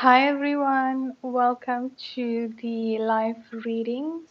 Hi everyone, welcome to the live readings.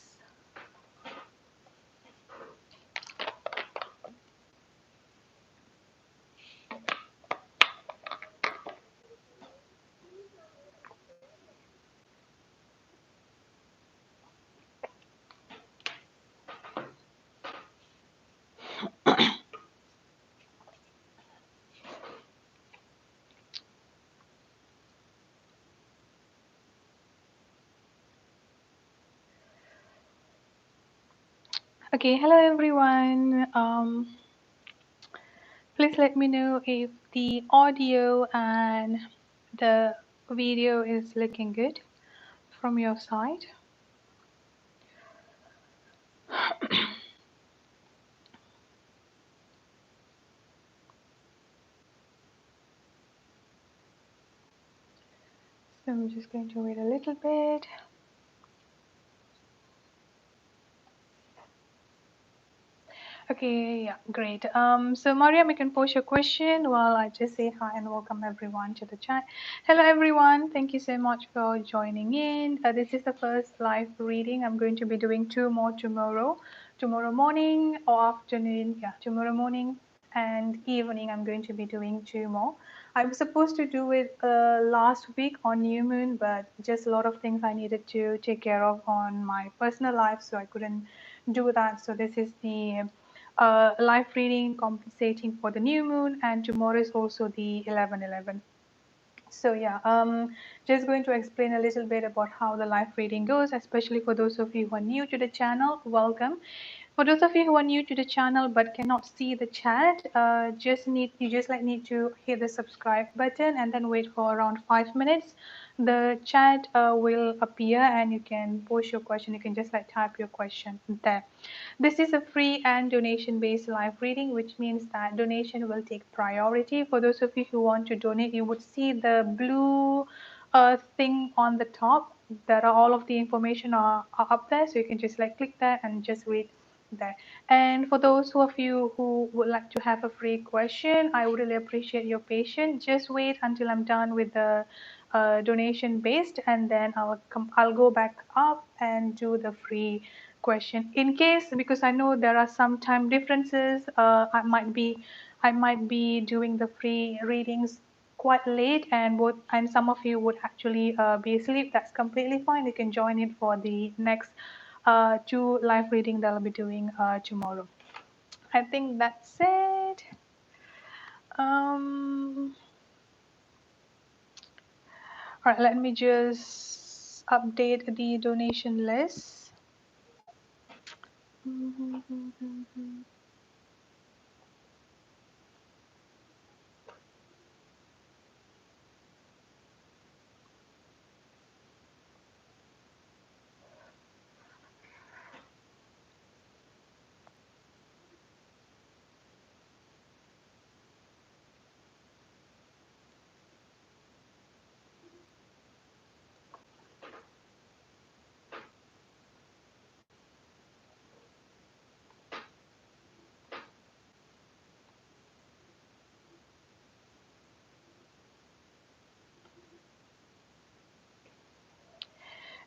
Okay, hello everyone. Please let me know if the audio and the video is looking good from your side. So I'm just going to wait a little bit. Okay, yeah, great. So Mariam, you can post your question while I just say hi and welcome everyone to the chat. Hello everyone, thank you so much for joining in. This is the first live reading. I'm going to be doing two more tomorrow morning or afternoon. Yeah, tomorrow morning and evening. I'm going to be doing two more. I was supposed to do it last week on new moon, but just a lot of things I needed to take care of on my personal life, so I couldn't do that. So this is the live reading compensating for the new moon, and tomorrow is also the 11/11. So yeah, just going to explain a little bit about how the live reading goes, especially for those of you who are new to the channel. Welcome. For those of you who are new to the channel but cannot see the chat, you just need to hit the subscribe button and then wait for around 5 minutes. The chat will appear and you can post your question. You can just type your question there. This is a free and donation based live reading, which means that donation will take priority. For those of you who want to donate, you would see the blue thing on the top. There are all of the information are up there, so you can just click that and just read there. And for those of you who would like to have a free question, I would really appreciate your patience. Just wait until I'm done with the donation based, and then I'll go back up and do the free question. In case, because I know there are some time differences, I might be doing the free readings quite late, and some of you would actually be asleep. That's completely fine. You can join in for the next two live reading that I'll be doing tomorrow. I think that's it. All right, let me just update the donation list.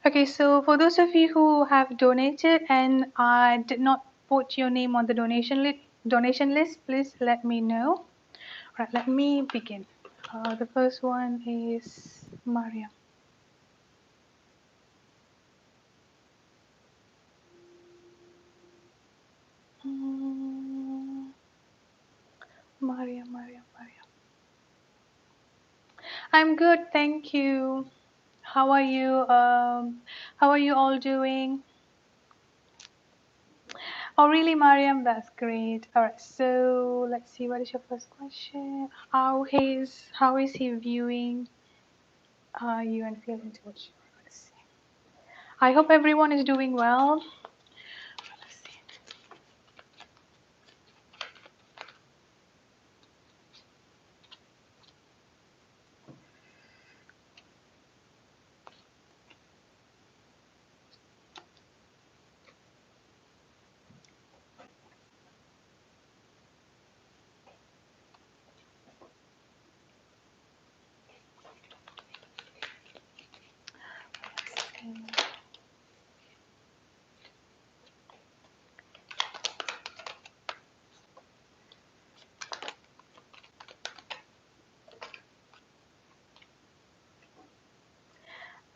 Okay, so for those of you who have donated and I did not put your name on the donation list, please let me know. All right, let me begin. The first one is Maria. Maria. I'm good, thank you. How are you? How are you all doing? Oh, really, Mariam? That's great. All right, so let's see. What is your first question? How is he viewing you and feeling towards you? Let's see. I hope everyone is doing well. Let's see.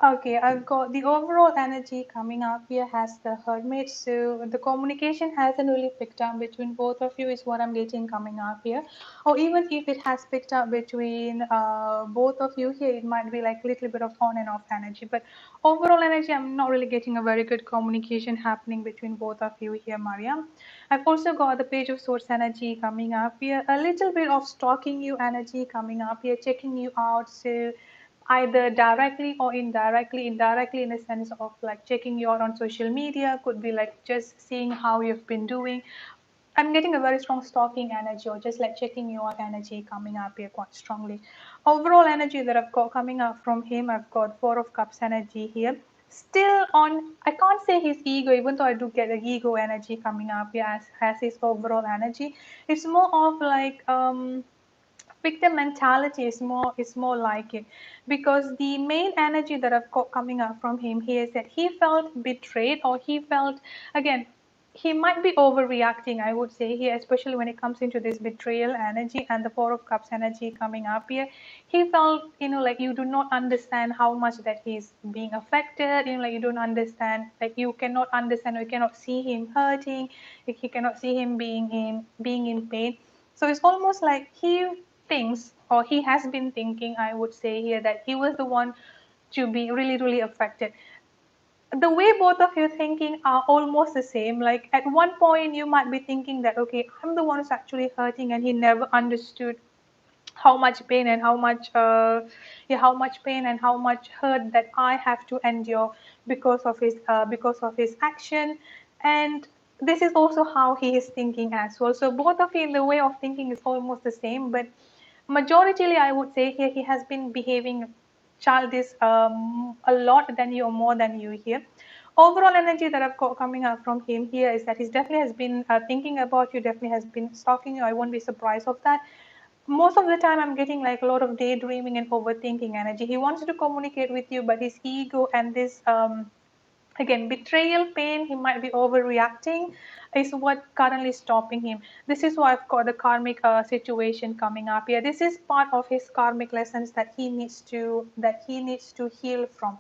Okay, I've got the overall energy coming up here has the Hermit. So the communication hasn't really picked up between both of you is what I'm getting coming up here. Or even if it has picked up between both of you here, it might be like a little bit of on and off energy. But overall energy, I'm not really getting a very good communication happening between both of you here, Mariam. I've also got the Page of Swords energy coming up here. A little bit of stalking you energy coming up here, checking you out. So either directly or indirectly in the sense of like checking you out on social media, could be like just seeing how you've been doing. I'm getting a very strong stalking energy or just like checking you out energy coming up here quite strongly. Overall energy that I've got coming up from him, I've got Four of Cups energy here. Still on, I can't say his ego, even though I do get the ego energy coming up here as his overall energy. It's more of like victim mentality is more like it, because the main energy that I've got coming up from him here is that he felt betrayed, or he felt, again, he might be overreacting, I would say here, especially when it comes into this betrayal energy and the Four of Cups energy coming up here. He felt, like you do not understand how much that he's being affected, like you don't understand, like you cannot understand, or you cannot see him hurting, like you cannot see him being in pain. So it's almost like he thinks, or he has been thinking, I would say here, that he was the one to be really, really affected. The way both of you thinking are almost the same. Like at one point, you might be thinking that, okay, I'm the one who's actually hurting, and he never understood how much pain and how much pain and how much hurt that I have to endure because of his action. And this is also how he is thinking as well. So both of you, the way of thinking is almost the same, but majoritarily I would say here he has been behaving childish a lot than you, or more than you here. Overall energy that I've got coming up from him here is that he definitely has been thinking about you, definitely has been stalking you. I won't be surprised of that. Most of the time I'm getting like a lot of daydreaming and overthinking energy. He wants to communicate with you, but his ego and this again betrayal pain, he might be overreacting, is what currently stopping him. This is why I've got the karmic situation coming up here. This is part of his karmic lessons that he needs to heal from.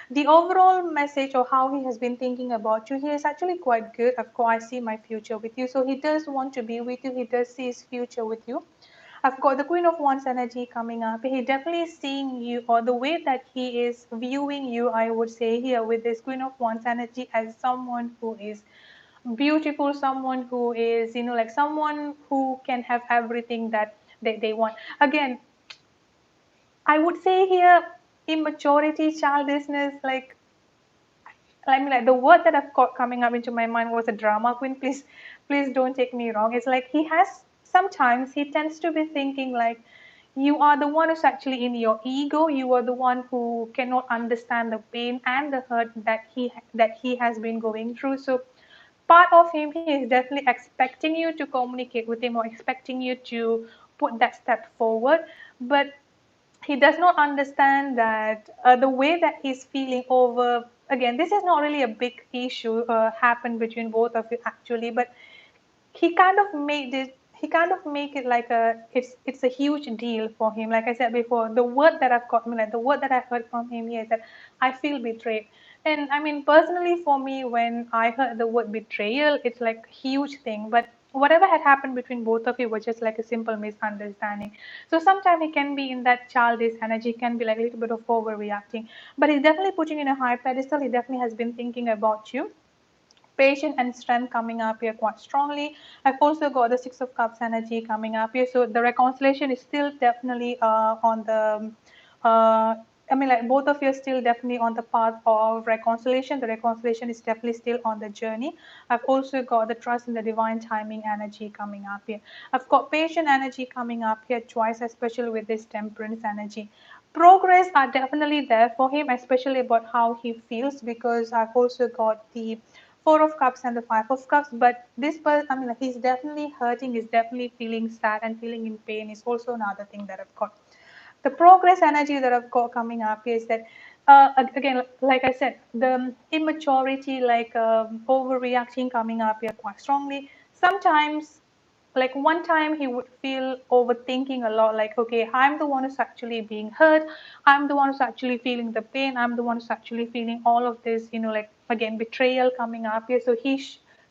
The overall message, or how he has been thinking about you, he is actually quite good. Of course, I see my future with you, so he does want to be with you, he does see his future with you. I've got the Queen of Wands energy coming up. He definitely is seeing you, or the way that he is viewing you, I would say here with this Queen of Wands energy, as someone who is beautiful, someone who is, like someone who can have everything that they want. Again, I would say here immaturity, childishness, like I mean, like the word that I've got coming up into my mind was a drama queen. Please don't take me wrong. It's like he has, sometimes he tends to be thinking like you are the one who's actually in your ego. You are the one who cannot understand the pain and the hurt that he has been going through. So part of him, he is definitely expecting you to communicate with him, or expecting you to put that step forward, but he does not understand that the way that he's feeling over, again, this is not really a big issue happened between both of you actually, but he kind of make it like it's a huge deal for him. Like I said before, the word that I've got, like the word that I heard from him here is that I feel betrayed. And I mean, personally for me, when I heard the word betrayal, it's like a huge thing. But whatever had happened between both of you was just like a simple misunderstanding. So sometimes he can be in that childish energy, can be like a little bit of overreacting, but he's definitely putting in a high pedestal. He definitely has been thinking about you. Patience and strength coming up here quite strongly. I've also got the Six of Cups energy coming up here. So the reconciliation is still definitely on the, I mean, like both of you are still definitely on the path of reconciliation. The reconciliation is definitely still on the journey. I've also got the trust in the divine timing energy coming up here. I've got patient energy coming up here twice, especially with this temperance energy. Progress are definitely there for him, especially about how he feels, because I've also got the Four of Cups and the Five of Cups. But this person, I mean, like, he's definitely hurting, he's definitely feeling sad and feeling in pain is also another thing that I've got. The progress energy that I've got coming up is that, again, like I said, the immaturity, like overreacting coming up here quite strongly. Sometimes like one time he would feel overthinking a lot, like, okay, I'm the one who's actually being hurt, I'm the one who's actually feeling the pain, I'm the one who's actually feeling all of this, like again betrayal coming up here. So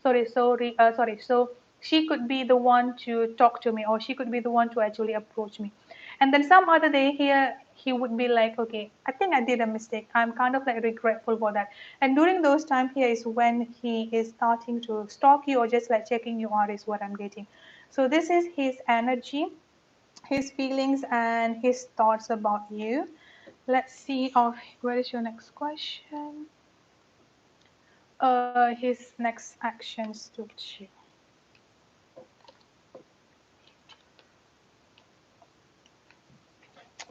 so she could be the one to talk to me, or she could be the one to actually approach me. And then some other day here he would be like, okay, I think I did a mistake, I'm kind of like regretful for that. And during those time here is when he is starting to stalk you or just like checking you out, is what I'm getting. So this is his energy, his feelings, and his thoughts about you. Let's see. Oh, where is your next question? His next actions towards you.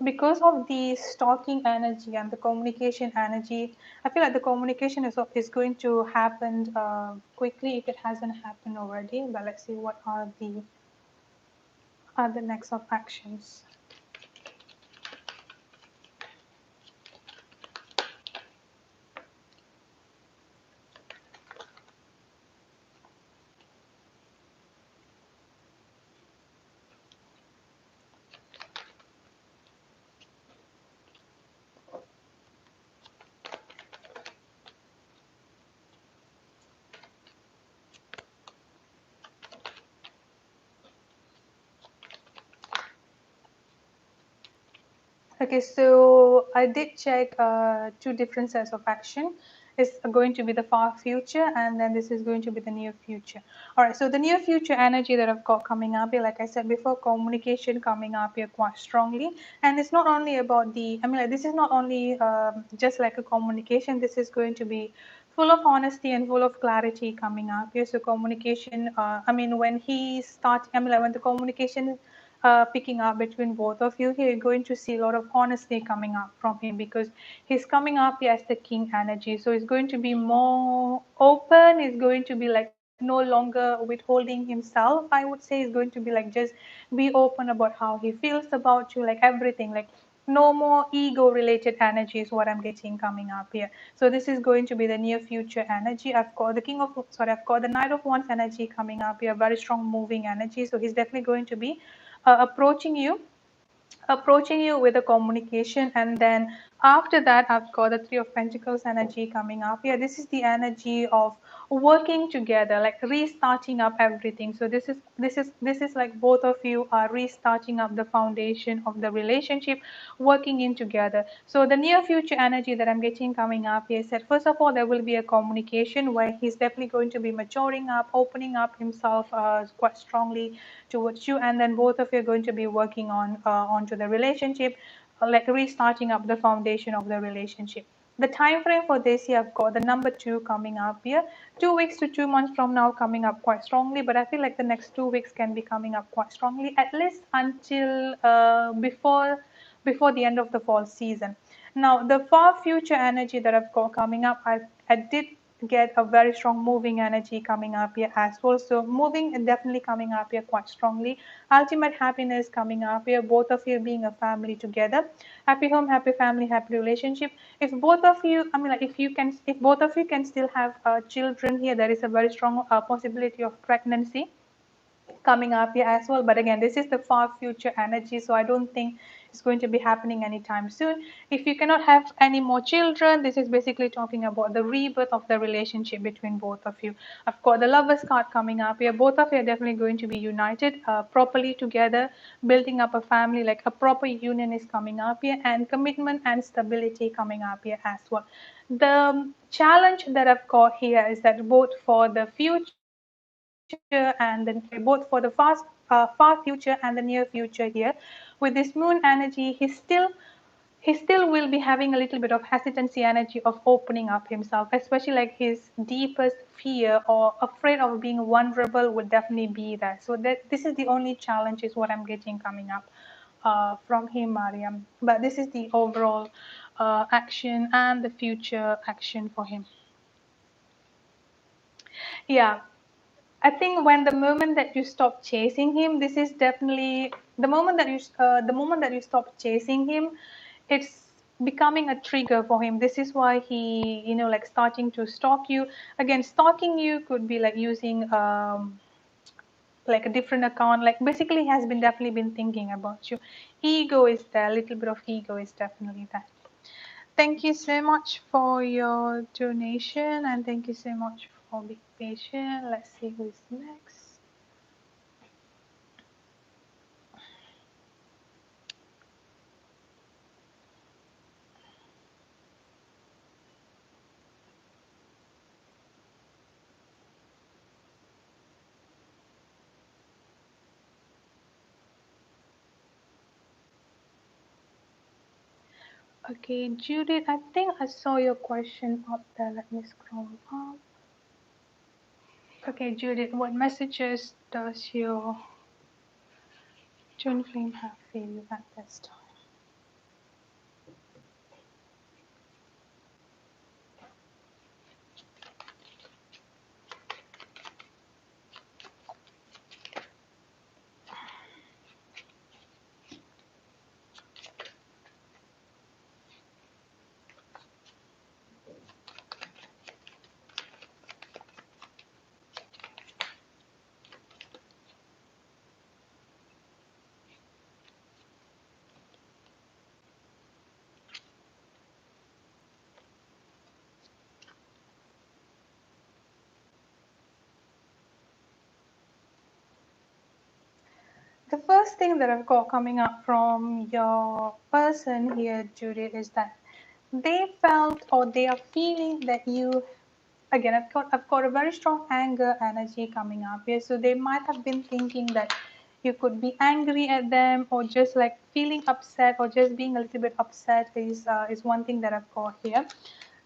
Because of the stalking energy and the communication energy, I feel like the communication is going to happen quickly if it hasn't happened already. But let's see what are the next of actions. Okay, so I did check two different sets of action. It's going to be the far future, and then this is going to be the near future. All right, so the near future energy that I've got coming up here, like I said before, communication coming up here quite strongly. And it's not only about like this is not only just like a communication, this is going to be full of honesty and full of clarity coming up here. So communication, when he starts, like when the communication picking up between both of you, you're going to see a lot of honesty coming up from him, because he's coming up here as the king energy. So he's going to be more open. He's going to be like no longer withholding himself. I would say he's going to be like just be open about how he feels about you, like everything, like no more ego related energy is what I'm getting coming up here. So this is going to be the near future energy. I've got the Knight of Wands energy coming up here, very strong moving energy. So he's definitely going to be approaching you with a communication. And then after that, I've got the Three of Pentacles energy coming up here. This is the energy of working together, like restarting up everything. So this is like both of you are restarting up the foundation of the relationship, working in together. So the near future energy that I'm getting coming up here said, first of all, there will be a communication where he's definitely going to be maturing up, opening up himself quite strongly towards you. And then both of you are going to be working onto the relationship, like restarting up the foundation of the relationship. The time frame for this year, I've got the number 2 coming up here. 2 weeks to 2 months from now coming up quite strongly, but I feel like the next 2 weeks can be coming up quite strongly, at least until before the end of the fall season. Now, the far future energy that I've got coming up, I did get a very strong moving energy coming up here as well. So moving and definitely coming up here quite strongly. Ultimate happiness coming up here. Both of you being a family together. Happy home, happy family, happy relationship. If both of you, if both of you can still have children here, there is a very strong possibility of pregnancy coming up here as well. But again, this is the far future energy, so I don't think it's going to be happening anytime soon. If you cannot have any more children, this is basically talking about the rebirth of the relationship between both of you. I've got the Lovers card coming up here. Both of you are definitely going to be united properly together, building up a family, like a proper union is coming up here, and commitment and stability coming up here as well. The challenge that I've got here is that both for the future and both for the far future and the near future here, with this moon energy, he still will be having a little bit of hesitancy energy of opening up himself, especially like his deepest fear or afraid of being vulnerable would definitely be there. So that this is the only challenge is what I'm getting coming up from him, Mariam. But this is the overall action and the future action for him. Yeah, I think when the moment that you stop chasing him, this is definitely the moment that you stop chasing him, it's becoming a trigger for him. This is why he, like starting to stalk you. Again, stalking you could be like using like a different account, like basically has been definitely been thinking about you. Ego is there, a little bit of ego is definitely there. Thank you so much for your donation, and thank you so much for being patient. Let's see who is next. Okay, Judith, I think I saw your question up there. Let me scroll up. Okay, Judith, what messages does your twin flame have for you at this time? The first thing that I've got coming up from your person here, Judith, is that they felt or they are feeling that you, again, I've got a very strong anger energy coming up here. So they might have been thinking that you could be angry at them, or just like feeling upset, or just being a little bit upset is one thing that I've got here.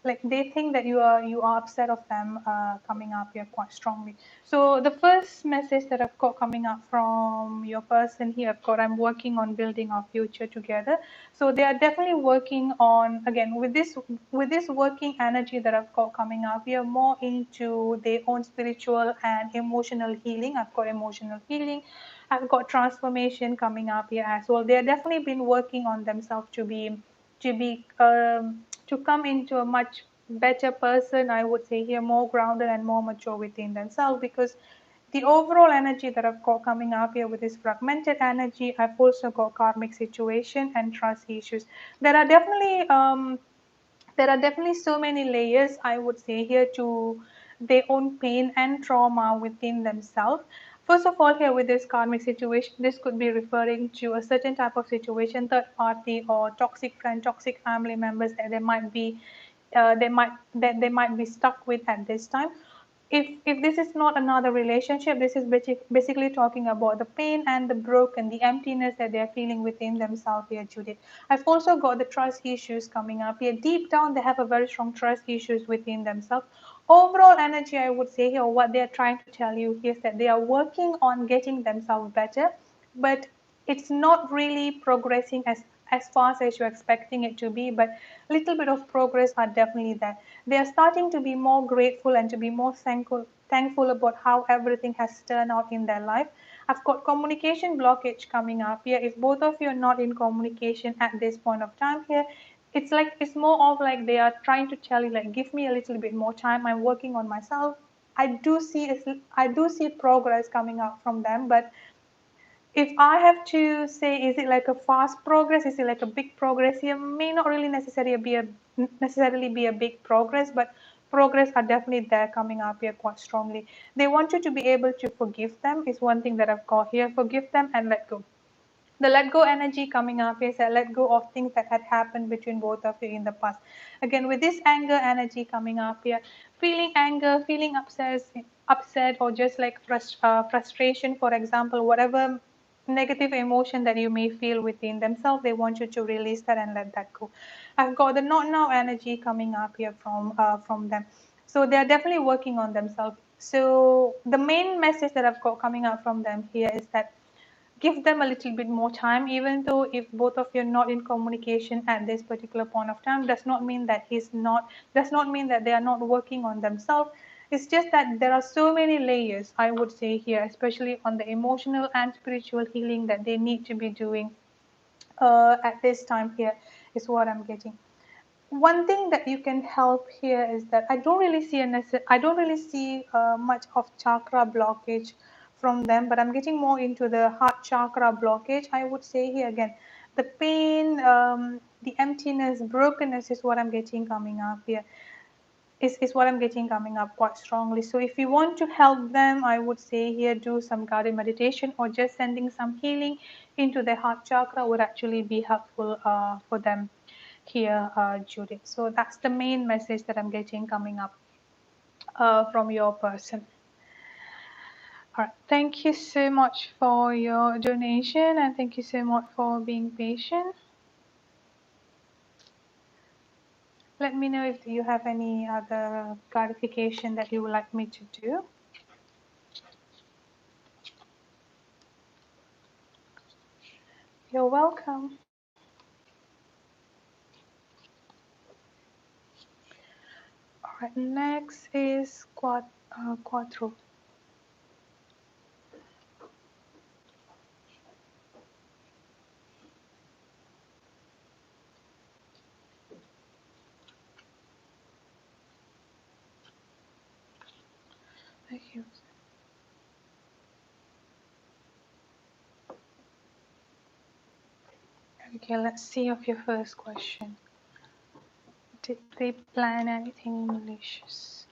Like they think that you are upset of them coming up here quite strongly. So the first message that I've got coming up from your person here, I've got, I'm working on building our future together. So they are definitely working on, again, with this working energy that I've got coming up here, more into their own spiritual and emotional healing. I've got emotional healing, I've got transformation coming up here as well. They have definitely been working on themselves to come into a much better person, I would say here, more grounded and more mature within themselves. Because the overall energy that I've got coming up here with this fragmented energy, I've also got karmic situation and trust issues. There are definitely so many layers, I would say here, to their own pain and trauma within themselves. First of all, here with this karmic situation, this could be referring to a certain type of situation, third party or toxic friend, toxic family members that they might be stuck with at this time. If this is not another relationship, this is basically talking about the pain and the broken, the emptiness that they're feeling within themselves here, Judith. I've also got the trust issues coming up here. Deep down, they have a very strong trust issues within themselves. Overall energy, I would say here, what they're trying to tell you here is that they are working on getting themselves better, but it's not really progressing as fast as you're expecting it to be. But little bit of progress are definitely there. They are starting to be more grateful and to be more thankful about how everything has turned out in their life. I've got communication blockage coming up here. If both of you are not in communication at this point of time here, it's more of like they are trying to tell you, like, give me a little bit more time, I'm working on myself. I do see progress coming up from them. But if I have to say, is it like a fast progress? Is it like a big progress? Here may not really necessarily be a big progress, but progress are definitely there coming up here quite strongly. They want you to be able to forgive them is one thing that I've got here. Forgive them and let go. The let go energy coming up is a let go of things that had happened between both of you in the past. Again, with this anger energy coming up here, feeling anger, feeling upset, or just like frustration, for example, whatever negative emotion that you may feel within themselves, they want you to release that and let that go. I've got the not now energy coming up here from them. So they are definitely working on themselves. So the main message that I've got coming up from them here is that give them a little bit more time. Even though if both of you are not in communication at this particular point of time, does not mean that they are not working on themselves. It's just that there are so many layers, I would say here, especially on the emotional and spiritual healing that they need to be doing at this time here, is what I'm getting. One thing that you can help here is that I don't really see much of chakra blockage from them, but I'm getting more into the heart chakra blockage. I would say here again, the pain, the emptiness, brokenness is what I'm getting coming up here. Is what I'm getting coming up quite strongly. So if you want to help them, I would say here do some guided meditation, or just sending some healing into the heart chakra would actually be helpful for them here, Judith. So that's the main message that I'm getting coming up from your person. All right, thank you so much for your donation, and thank you so much for being patient. Let me know if you have any other clarification that you would like me to do. You're welcome. All right, next is Quattro. Thank you. Okay, let's see of your first question. Did they plan anything malicious?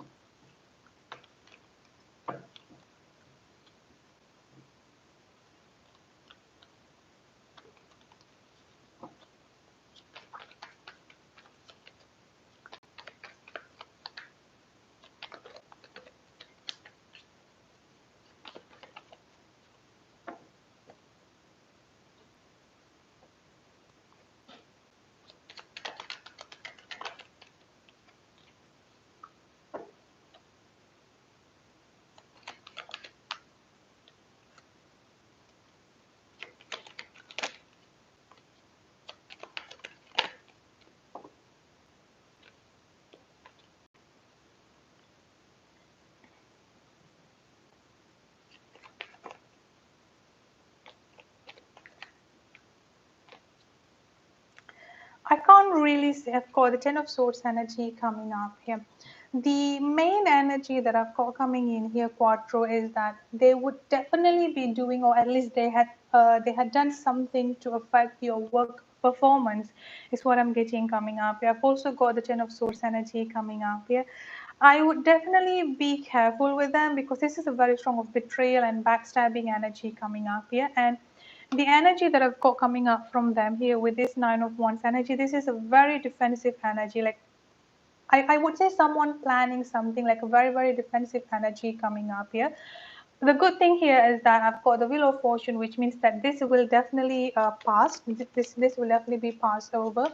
I can't really say. I've got the Ten of Swords energy coming up here. The main energy that I've got coming in here, Quattro, is that they would definitely be doing, or at least they had done something to affect your work performance. Is what I'm getting coming up here. I've also got the Ten of Swords energy coming up here. I would definitely be careful with them, because this is a very strong of betrayal and backstabbing energy coming up here. And the energy that I've got coming up from them here with this Nine of Wands energy, this is a very defensive energy. Like I would say someone planning something, like a very, very defensive energy coming up here. The good thing here is that I've got the Wheel of Fortune, which means that this will definitely pass. This will definitely be passed over.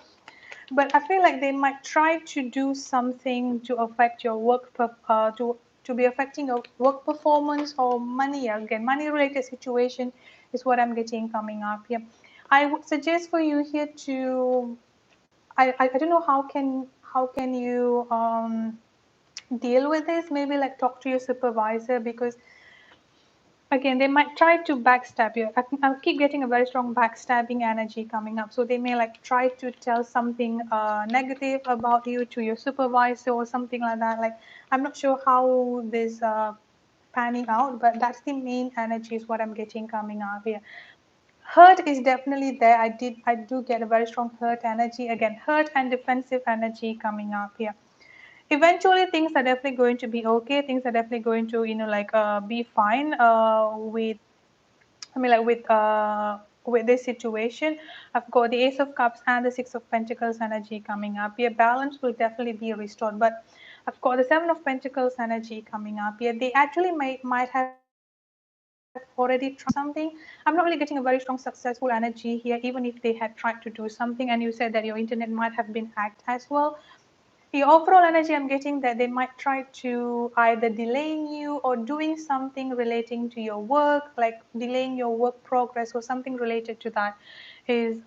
But I feel like they might try to do something to affect your work, to be affecting your work performance or money. Again, money related situation is what I'm getting coming up here. I would suggest for you here to, I don't know how can you deal with this. Maybe like talk to your supervisor, because again, they might try to backstab you. I keep getting a very strong backstabbing energy coming up. So they may like try to tell something negative about you to your supervisor or something like that. Like, I'm not sure how this panning out, but that's the main energy is what I'm getting coming out here. Hurt is definitely there. I do get a very strong hurt energy. Again, hurt and defensive energy coming up here. Eventually things are definitely going to be okay. Things are definitely going to, like be fine with, I mean, like with this situation. I've got the Ace of Cups and the Six of Pentacles energy coming up here. Balance will definitely be restored, but I've got the Seven of Pentacles energy coming up here. They actually might have already tried something. I'm not really getting a very strong successful energy here, even if they had tried to do something. And you said that your internet might have been hacked as well. The overall energy I'm getting that they might try to either delaying you or doing something relating to your work, like delaying your work progress or something related to that is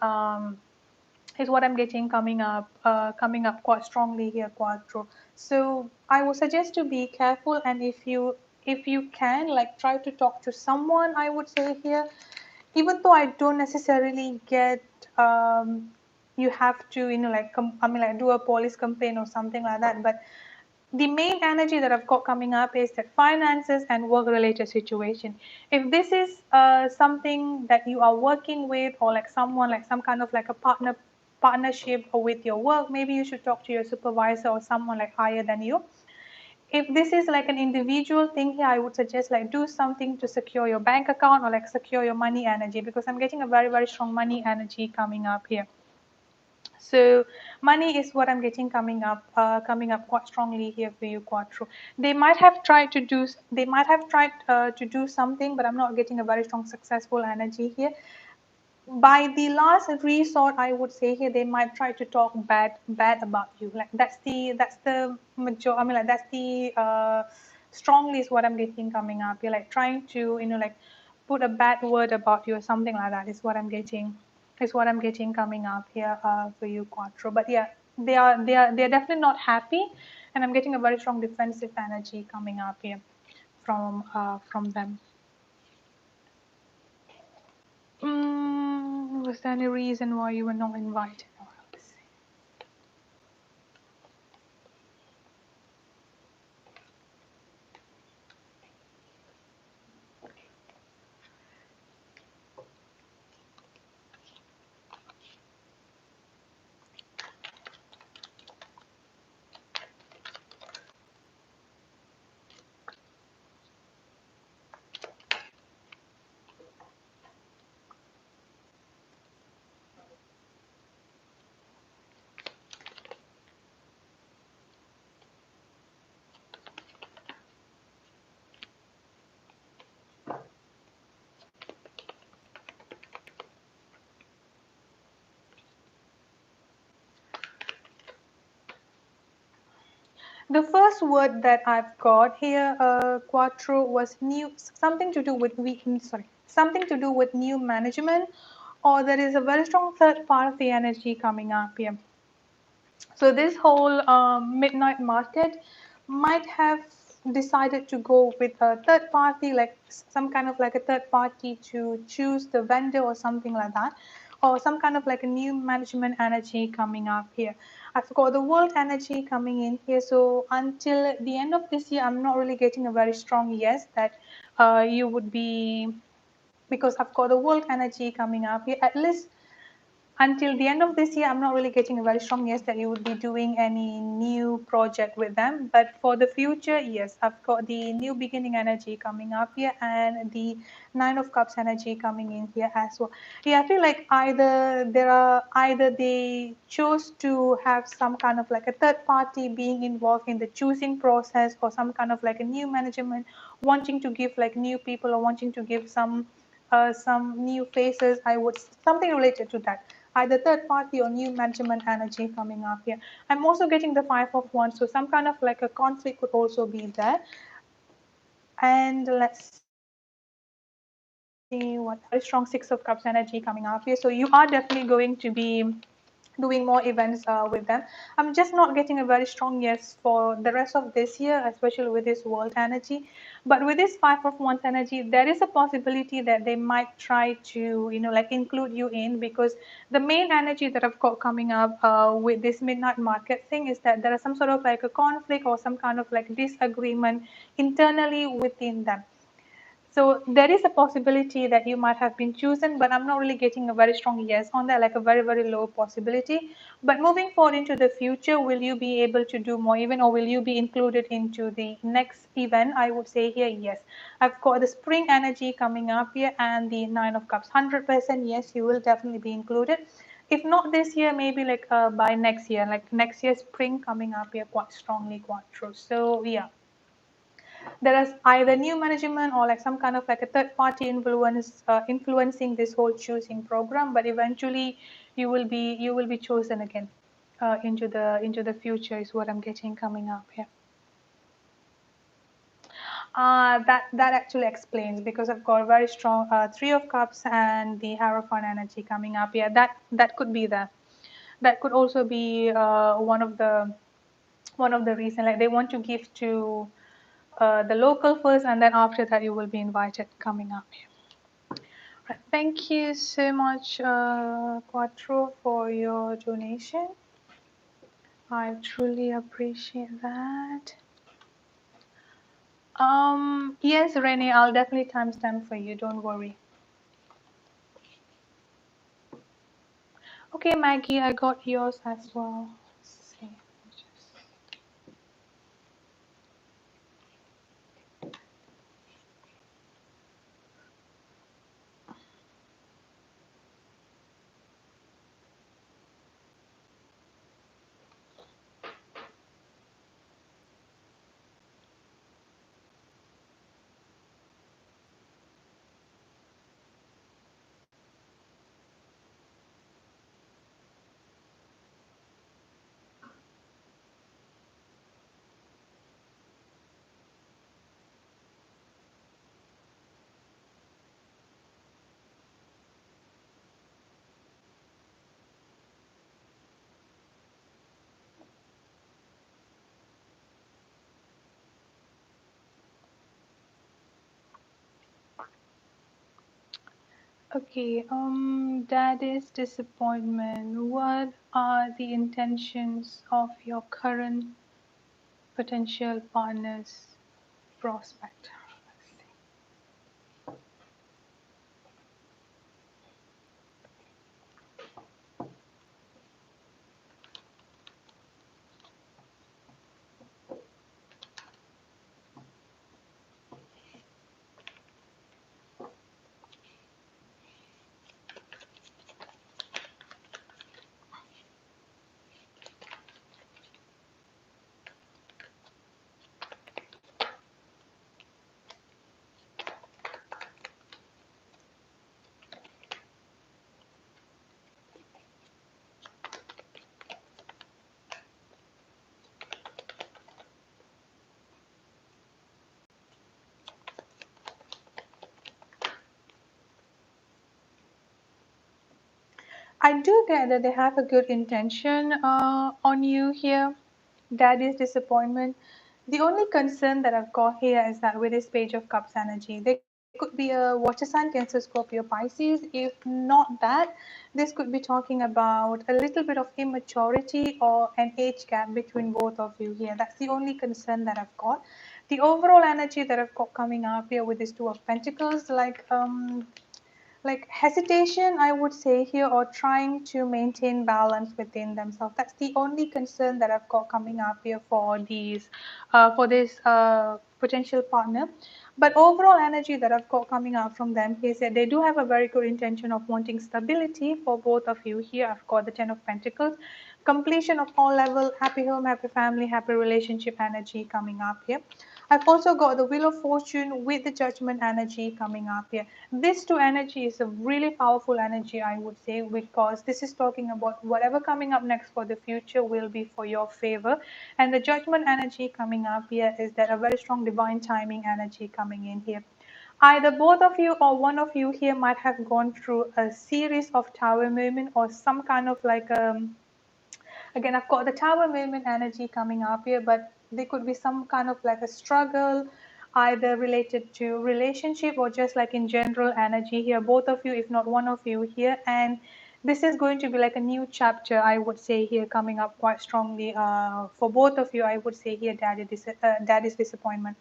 what I'm getting coming up quite strongly here, Quattro. So I would suggest to be careful, and if you can, like, try to talk to someone, I would say here. Even though I don't necessarily get you have to, like, I mean, like, do a police complaint or something like that, but the main energy that I've got coming up is that finances and work related situation. If this is something that you are working with, or like someone, like some kind of like a partnership or with your work, maybe you should talk to your supervisor or someone like higher than you. If this is like an individual thing here, I would suggest like do something to secure your bank account or like secure your money energy, because I'm getting a very, very strong money energy coming up here. So money is what I'm getting coming up quite strongly here for you, Quattro. They might have tried to do something, but I'm not getting a very strong successful energy here. By the last resort, I would say here they might try to talk bad about you. Like that's the major. I mean, like that's the strongly is what I'm getting coming up. You're like trying to like put a bad word about you or something like that. Is what I'm getting. Is what I'm getting coming up here for you, Quattro. But yeah, they're definitely not happy, and I'm getting a very strong defensive energy coming up here from them. Was there any reason why you were not invited? Oh, let's see. The first word that I've got here, Quattro, was new, something to do with something to do with new management, or there is a very strong third party energy coming up here. So this whole midnight market might have decided to go with a third party, like some kind of like a third party to choose the vendor or something like that, or some kind of like a new management energy coming up here. I've got the world energy coming in here. So until the end of this year, I'm not really getting a very strong yes that you would be, because I've got the world energy coming up here. At least until the end of this year, I'm not really getting a very strong yes that you would be doing any new project with them. But for the future, yes, I've got the new beginning energy coming up here and the Nine of Cups energy coming in here as well. Yeah, I feel like either they chose to have some kind of like a third party being involved in the choosing process, or some kind of like a new management wanting to give like new people, or wanting to give some new faces. I would something related to that, either third party or new management energy coming up here. I'm also getting the Five of Wands, so some kind of like a conflict could also be there. And let's see what very strong Six of Cups energy coming up here. So you are definitely going to be doing more events with them. I'm just not getting a very strong yes for the rest of this year, especially with this world energy. But with this Five of Wands energy, there is a possibility that they might try to, like include you in, because the main energy that I've got coming up with this midnight market thing is that there is some sort of like a conflict or some kind of like disagreement internally within them. So there is a possibility that you might have been chosen, but I'm not really getting a very strong yes on that, like a very, very low possibility. But moving forward into the future, will you be able to do more event, or will you be included into the next event? I would say here, yes. I've got the spring energy coming up here and the Nine of Cups. 100% yes, you will definitely be included. If not this year, maybe like by next year, like next year spring coming up here quite strongly, quite true. So yeah, there is either new management or like some kind of like a third party influencing this whole choosing program, but eventually you will be chosen again into the future is what I'm getting coming up here. That actually explains, because I've got a very strong Three of Cups and the Hierophant energy coming up. Yeah, that could be there. That could also be one of the reason, like they want to give to the local first, and then after that you will be invited coming up here. Right. Thank you so much, Quattro, for your donation. I truly appreciate that. Yes, Renee, I'll definitely timestamp for you. Don't worry. Okay, Maggie, I got yours as well. Let's see. Okay, that is disappointment. What are the intentions of your current potential partner's prospect? Let's see. I do get that they have a good intention on you here. That is disappointment. The only concern that I've got here is that with this Page of Cups energy, there could be a water sign, Cancer, Scorpio, Pisces. If not that, this could be talking about a little bit of immaturity or an age gap between both of you here. That's the only concern that I've got. The overall energy that I've got coming up here with this Two of Pentacles, like hesitation, I would say here, or trying to maintain balance within themselves. That's the only concern that I've got coming up here for these for this potential partner. But overall energy that I've got coming out from them is that they do have a very good intention of wanting stability for both of you here. I've got the Ten of Pentacles, completion of all level, happy home, happy family, happy relationship energy coming up here. I've also got the Wheel of Fortune with the Judgment energy coming up here. This two energy is a really powerful energy, I would say, because this is talking about whatever coming up next for the future will be for your favor. And the Judgment energy coming up here is that a very strong divine timing energy coming in here. Either both of you or one of you here might have gone through a series of tower movement or some kind of like again, I've got the tower movement energy coming up here, but there could be some kind of like a struggle, either related to relationship or just like in general energy here, both of you, if not one of you here. And this is going to be like a new chapter, I would say here, coming up quite strongly for both of you. I would say here, that is disappointment.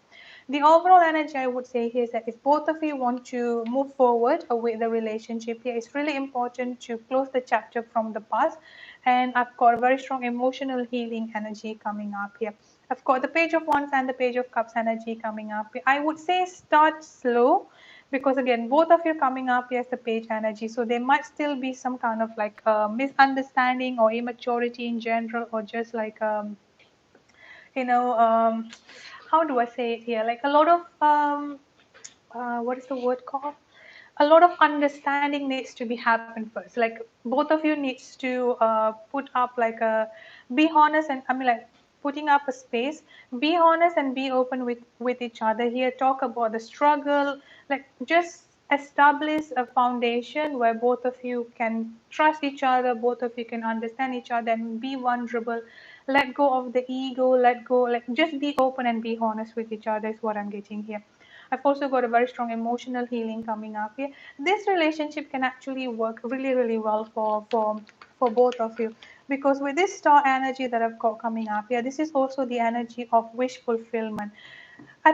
The overall energy, I would say here, is that if both of you want to move forward with the relationship here, it's really important to close the chapter from the past. And I've got a very strong emotional healing energy coming up here. I've got the Page of Wands and the Page of Cups energy coming up here. I would say start slow, because again, both of you coming up here as the page energy, so there might still be some kind of like misunderstanding or immaturity in general, or just like you know how do I say it here, like a lot of what is the word called, a lot of understanding needs to be happen first. Like both of you needs to put up like a be honest, and I mean like putting up a space, be honest and be open with each other here, talk about the struggle, like just establish a foundation where both of you can trust each other, both of you can understand each other and be vulnerable. Let go of the ego, let go, like just be open and be honest with each other is what I'm getting here. I've also got a very strong emotional healing coming up here. This relationship can actually work really, really well for both of you, because with this star energy that I've got coming up here, this is also the energy of wish fulfillment. I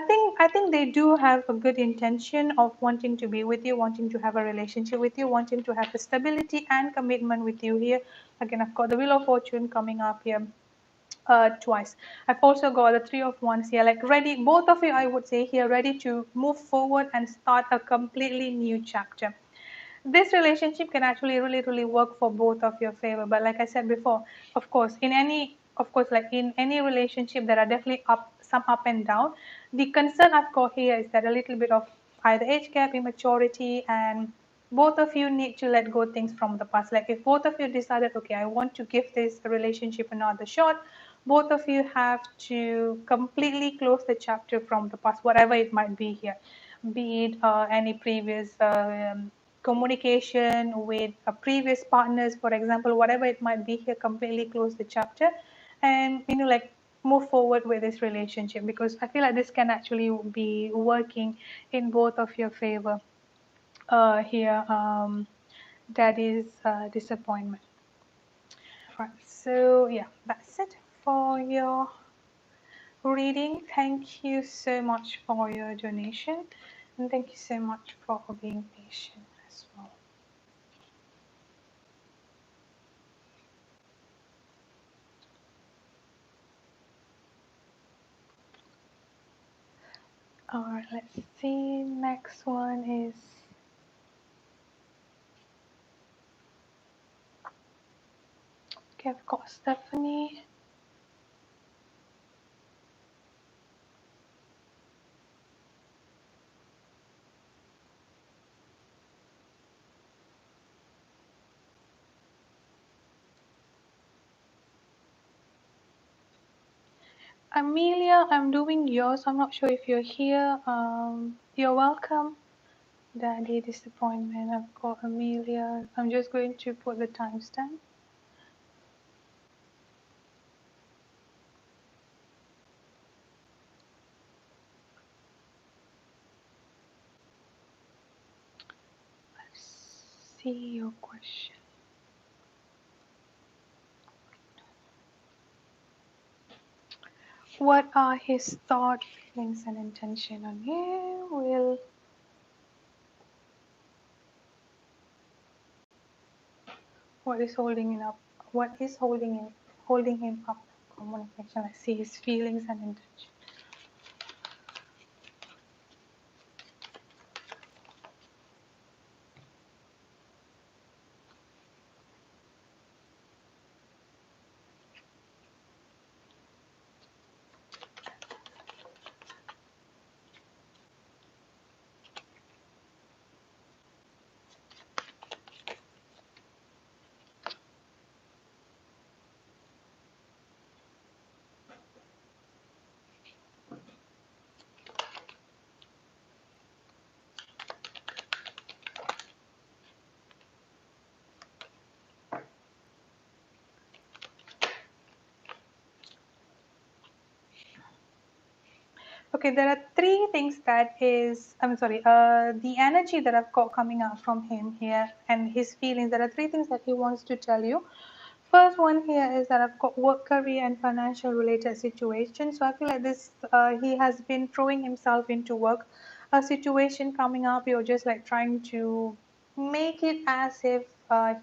think they do have a good intention of wanting to be with you, wanting to have a relationship with you, wanting to have a stability and commitment with you here. Again, I've got the Wheel of Fortune coming up here twice. I've also got the Three of Wands here, like ready, both of you, I would say here, ready to move forward and start a completely new chapter. This relationship can actually really work for both of your favor, but like I said before, like in any relationship there are definitely some up and down. The concern I've got here is that a little bit of either age gap, immaturity, and both of you need to let go things from the past. Like if both of you decided, okay, I want to give this relationship another shot, both of you have to completely close the chapter from the past, whatever it might be here, be it any previous communication with previous partners, for example, whatever it might be here, completely close the chapter and, like move forward with this relationship, because I feel like this can actually be working in both of your favor here. That is disappointment. Right. So yeah, that's it for your reading. Thank you so much for your donation, and thank you so much for being patient as well. All right, let's see. Next one is, okay, I've got Stephanie. Amelia, I'm doing yours. I'm not sure if you're here. You're welcome. Daddy disappointment. I've got Amelia. I'm just going to put the timestamp. Let's see your question. What are his thoughts, feelings, and intention on you? What is holding him up? What is holding him up? Communication. Let's see his feelings and intention. Okay, there are three things that is, I'm sorry, the energy that I've got coming out from him here and his feelings. There are three things that he wants to tell you. First one here is that I've got work, career, and financial related situations. So I feel like this, he has been throwing himself into work. A situation coming up, you're just like trying to make it as if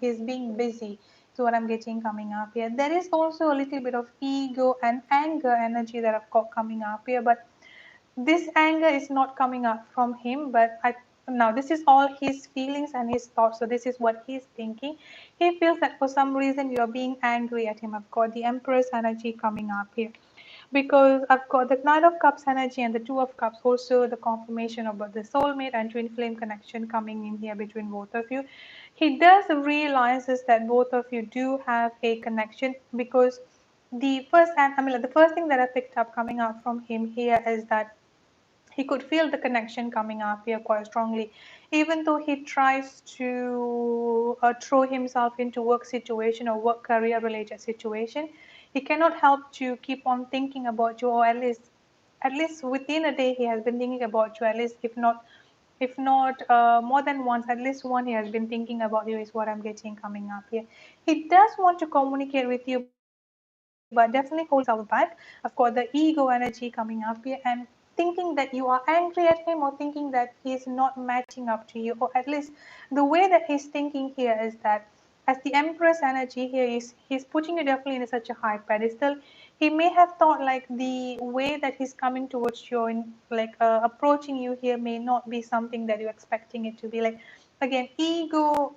he's being busy. So what I'm getting coming up here. There is also a little bit of ego and anger energy that I've got coming up here, but this anger is not coming up from him, but now this is all his feelings and his thoughts. So this is what he's thinking. He feels that for some reason you're being angry at him. I've got the Empress energy coming up here, because I've got the Knight of Cups energy and the Two of Cups, also the confirmation about the soulmate and twin flame connection coming in here between both of you. He does realizes that both of you do have a connection, because the first thing that I picked up coming out from him here is that he could feel the connection coming up here quite strongly, even though he tries to throw himself into work situation or work career related situation. He cannot help to keep on thinking about you, or at least within a day he has been thinking about you, at least if not more than once, at least one he has been thinking about you, is what I'm getting coming up here. He does want to communicate with you, but definitely hold himself back. I've got the ego energy coming up here, and thinking that you are angry at him, or thinking that he's not matching up to you, or at least the way that he's thinking here is that as the Empress energy here is, he's putting you definitely in such a high pedestal. He may have thought like the way that he's coming towards you, in like approaching you here, may not be something that you're expecting it to be. Like, again, ego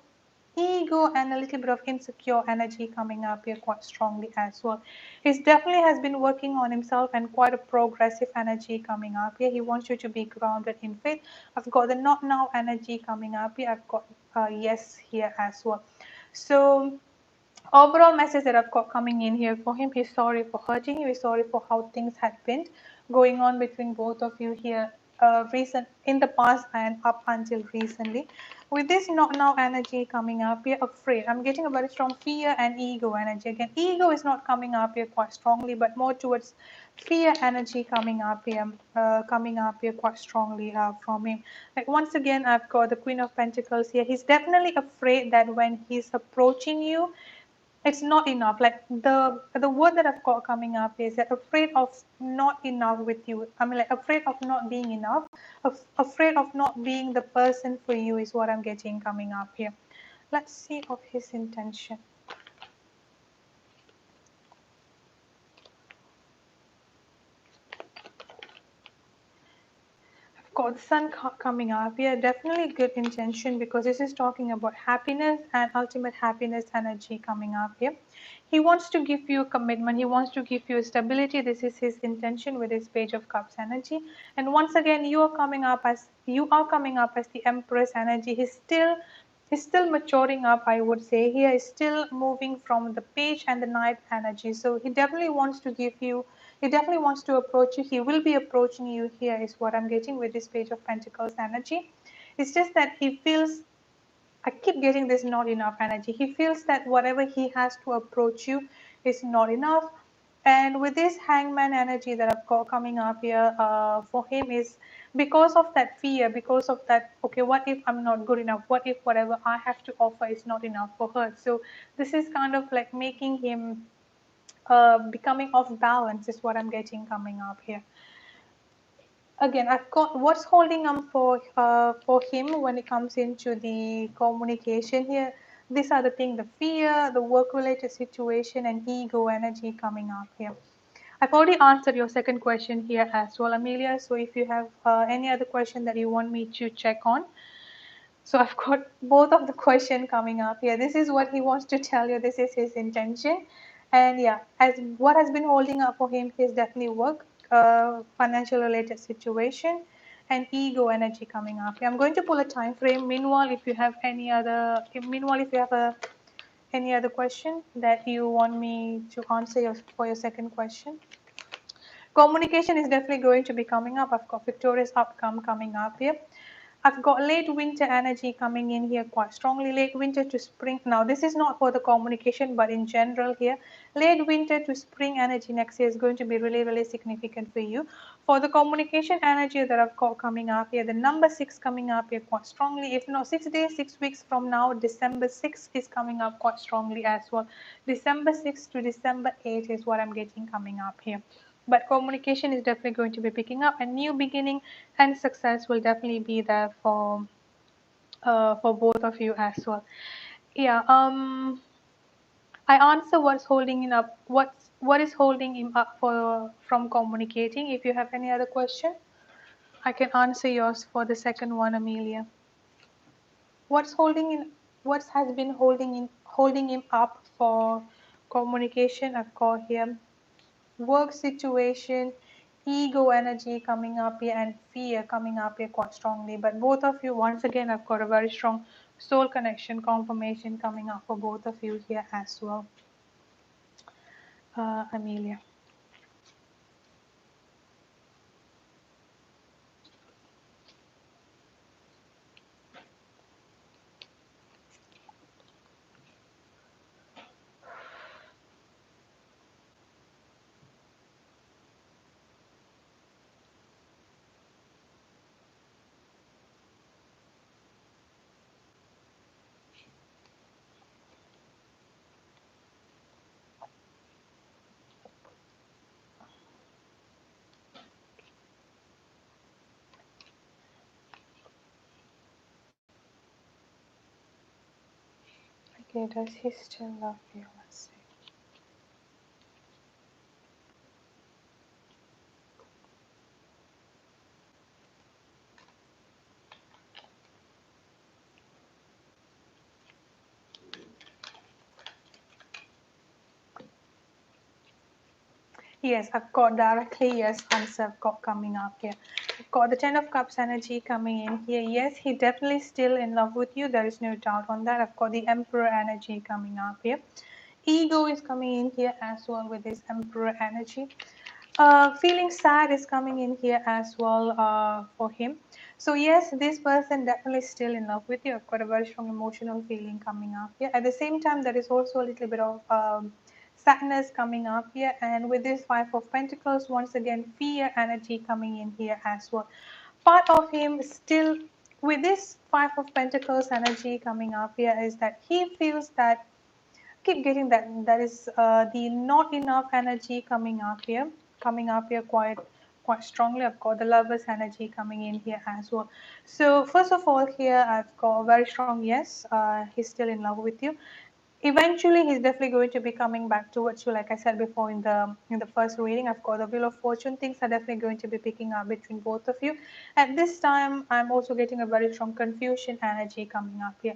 and a little bit of insecure energy coming up here quite strongly as well. He definitely has been working on himself, and quite a progressive energy coming up here. He wants you to be grounded in faith. I've got the not now energy coming up here. I've got yes here as well. So overall message that I've got coming in here for him, he's sorry for hurting you, he's sorry for how things had been going on between both of you here recent in the past and up until recently. With this not now energy coming up, you're afraid. I'm getting a very strong fear and ego energy. Again, ego is not coming up here quite strongly, but more towards fear energy coming up here quite strongly from him. Like, once again, I've got the Queen of Pentacles here. He's definitely afraid that when he's approaching you, it's not enough. Like, the word that I've got coming up is that afraid of not enough with you. I mean, like, afraid of not being enough, afraid of not being the person for you is what I'm getting coming up here. Let's see of his intention. Got the sun coming up here. Definitely good intention, because this is talking about happiness and ultimate happiness energy coming up here. He wants to give you a commitment. He wants to give you stability. This is his intention with his Page of Cups energy. And once again, you are coming up as the Empress energy. He's still maturing up, I would say. He is still moving from the Page and the Knight energy. So he definitely wants to give you, he definitely wants to approach you. He will be approaching you here is what I'm getting with this Page of Pentacles energy. It's just that he feels, I keep getting this not enough energy. He feels that whatever he has to approach you is not enough. And with this Hangman energy that I've got coming up here for him is because of that fear, because of that, okay, what if I'm not good enough? What if whatever I have to offer is not enough for her? So this is kind of like making him becoming off balance is what I'm getting coming up here. Again, I've got what's holding him for him when it comes into the communication here. These are the things: the fear, the work-related situation, and ego energy coming up here. I've already answered your second question here as well, Amelia. So if you have any other question that you want me to check on, so I've got both of the question coming up here. This is what he wants to tell you. This is his intention. And yeah, as what has been holding up for him is definitely work, financial related situation, and ego energy coming up. I'm going to pull a time frame. Meanwhile, if you have any other, any other question that you want me to answer for your second question. Communication is definitely going to be coming up. I've got victorious outcome coming up here. I've got late winter energy coming in here quite strongly. Late winter to spring. Now, this is not for the communication, but in general here, late winter to spring energy next year is going to be really, really significant for you. For the communication energy that I've got coming up here, the number 6 coming up here quite strongly. If not 6 days, 6 weeks from now, December 6 is coming up quite strongly as well. December 6 to December 8 is what I'm getting coming up here. But communication is definitely going to be picking up, and new beginning and success will definitely be there for both of you as well. Yeah. I answer what's holding him up. What is holding him up from communicating? If you have any other question, I can answer yours for the second one, Amelia. What's holding in? What has been holding him up for communication? I've got here work situation, ego energy coming up here, and fear coming up here quite strongly. But both of you, once again, I've got a very strong soul connection confirmation coming up for both of you here as well, Amelia. Okay, does he still love you? Let's see. Yes, I've got directly yes answer I've got coming up here. I've got the Ten of Cups energy coming in here. Yes, he definitely still in love with you. There is no doubt on that. I've got the Emperor energy coming up here. Ego is coming in here as well with this Emperor energy. Feeling sad is coming in here as well for him. So yes, this person definitely still in love with you. I've got a very strong emotional feeling coming up here. At the same time, there is also a little bit of sadness coming up here. And with this Five of Pentacles, once again, fear energy coming in here as well. Part of him still, with this Five of Pentacles energy coming up here, is that he feels that keep getting that that is the not enough energy coming up here quite strongly. I've got the Lovers energy coming in here as well. So first of all here I've got a very strong yes, he's still in love with you. Eventually he's definitely going to be coming back towards you. Like I said before in the first reading, I've got the Wheel of Fortune. Things are definitely going to be picking up between both of you. At this time I'm also getting a very strong confusion energy coming up here.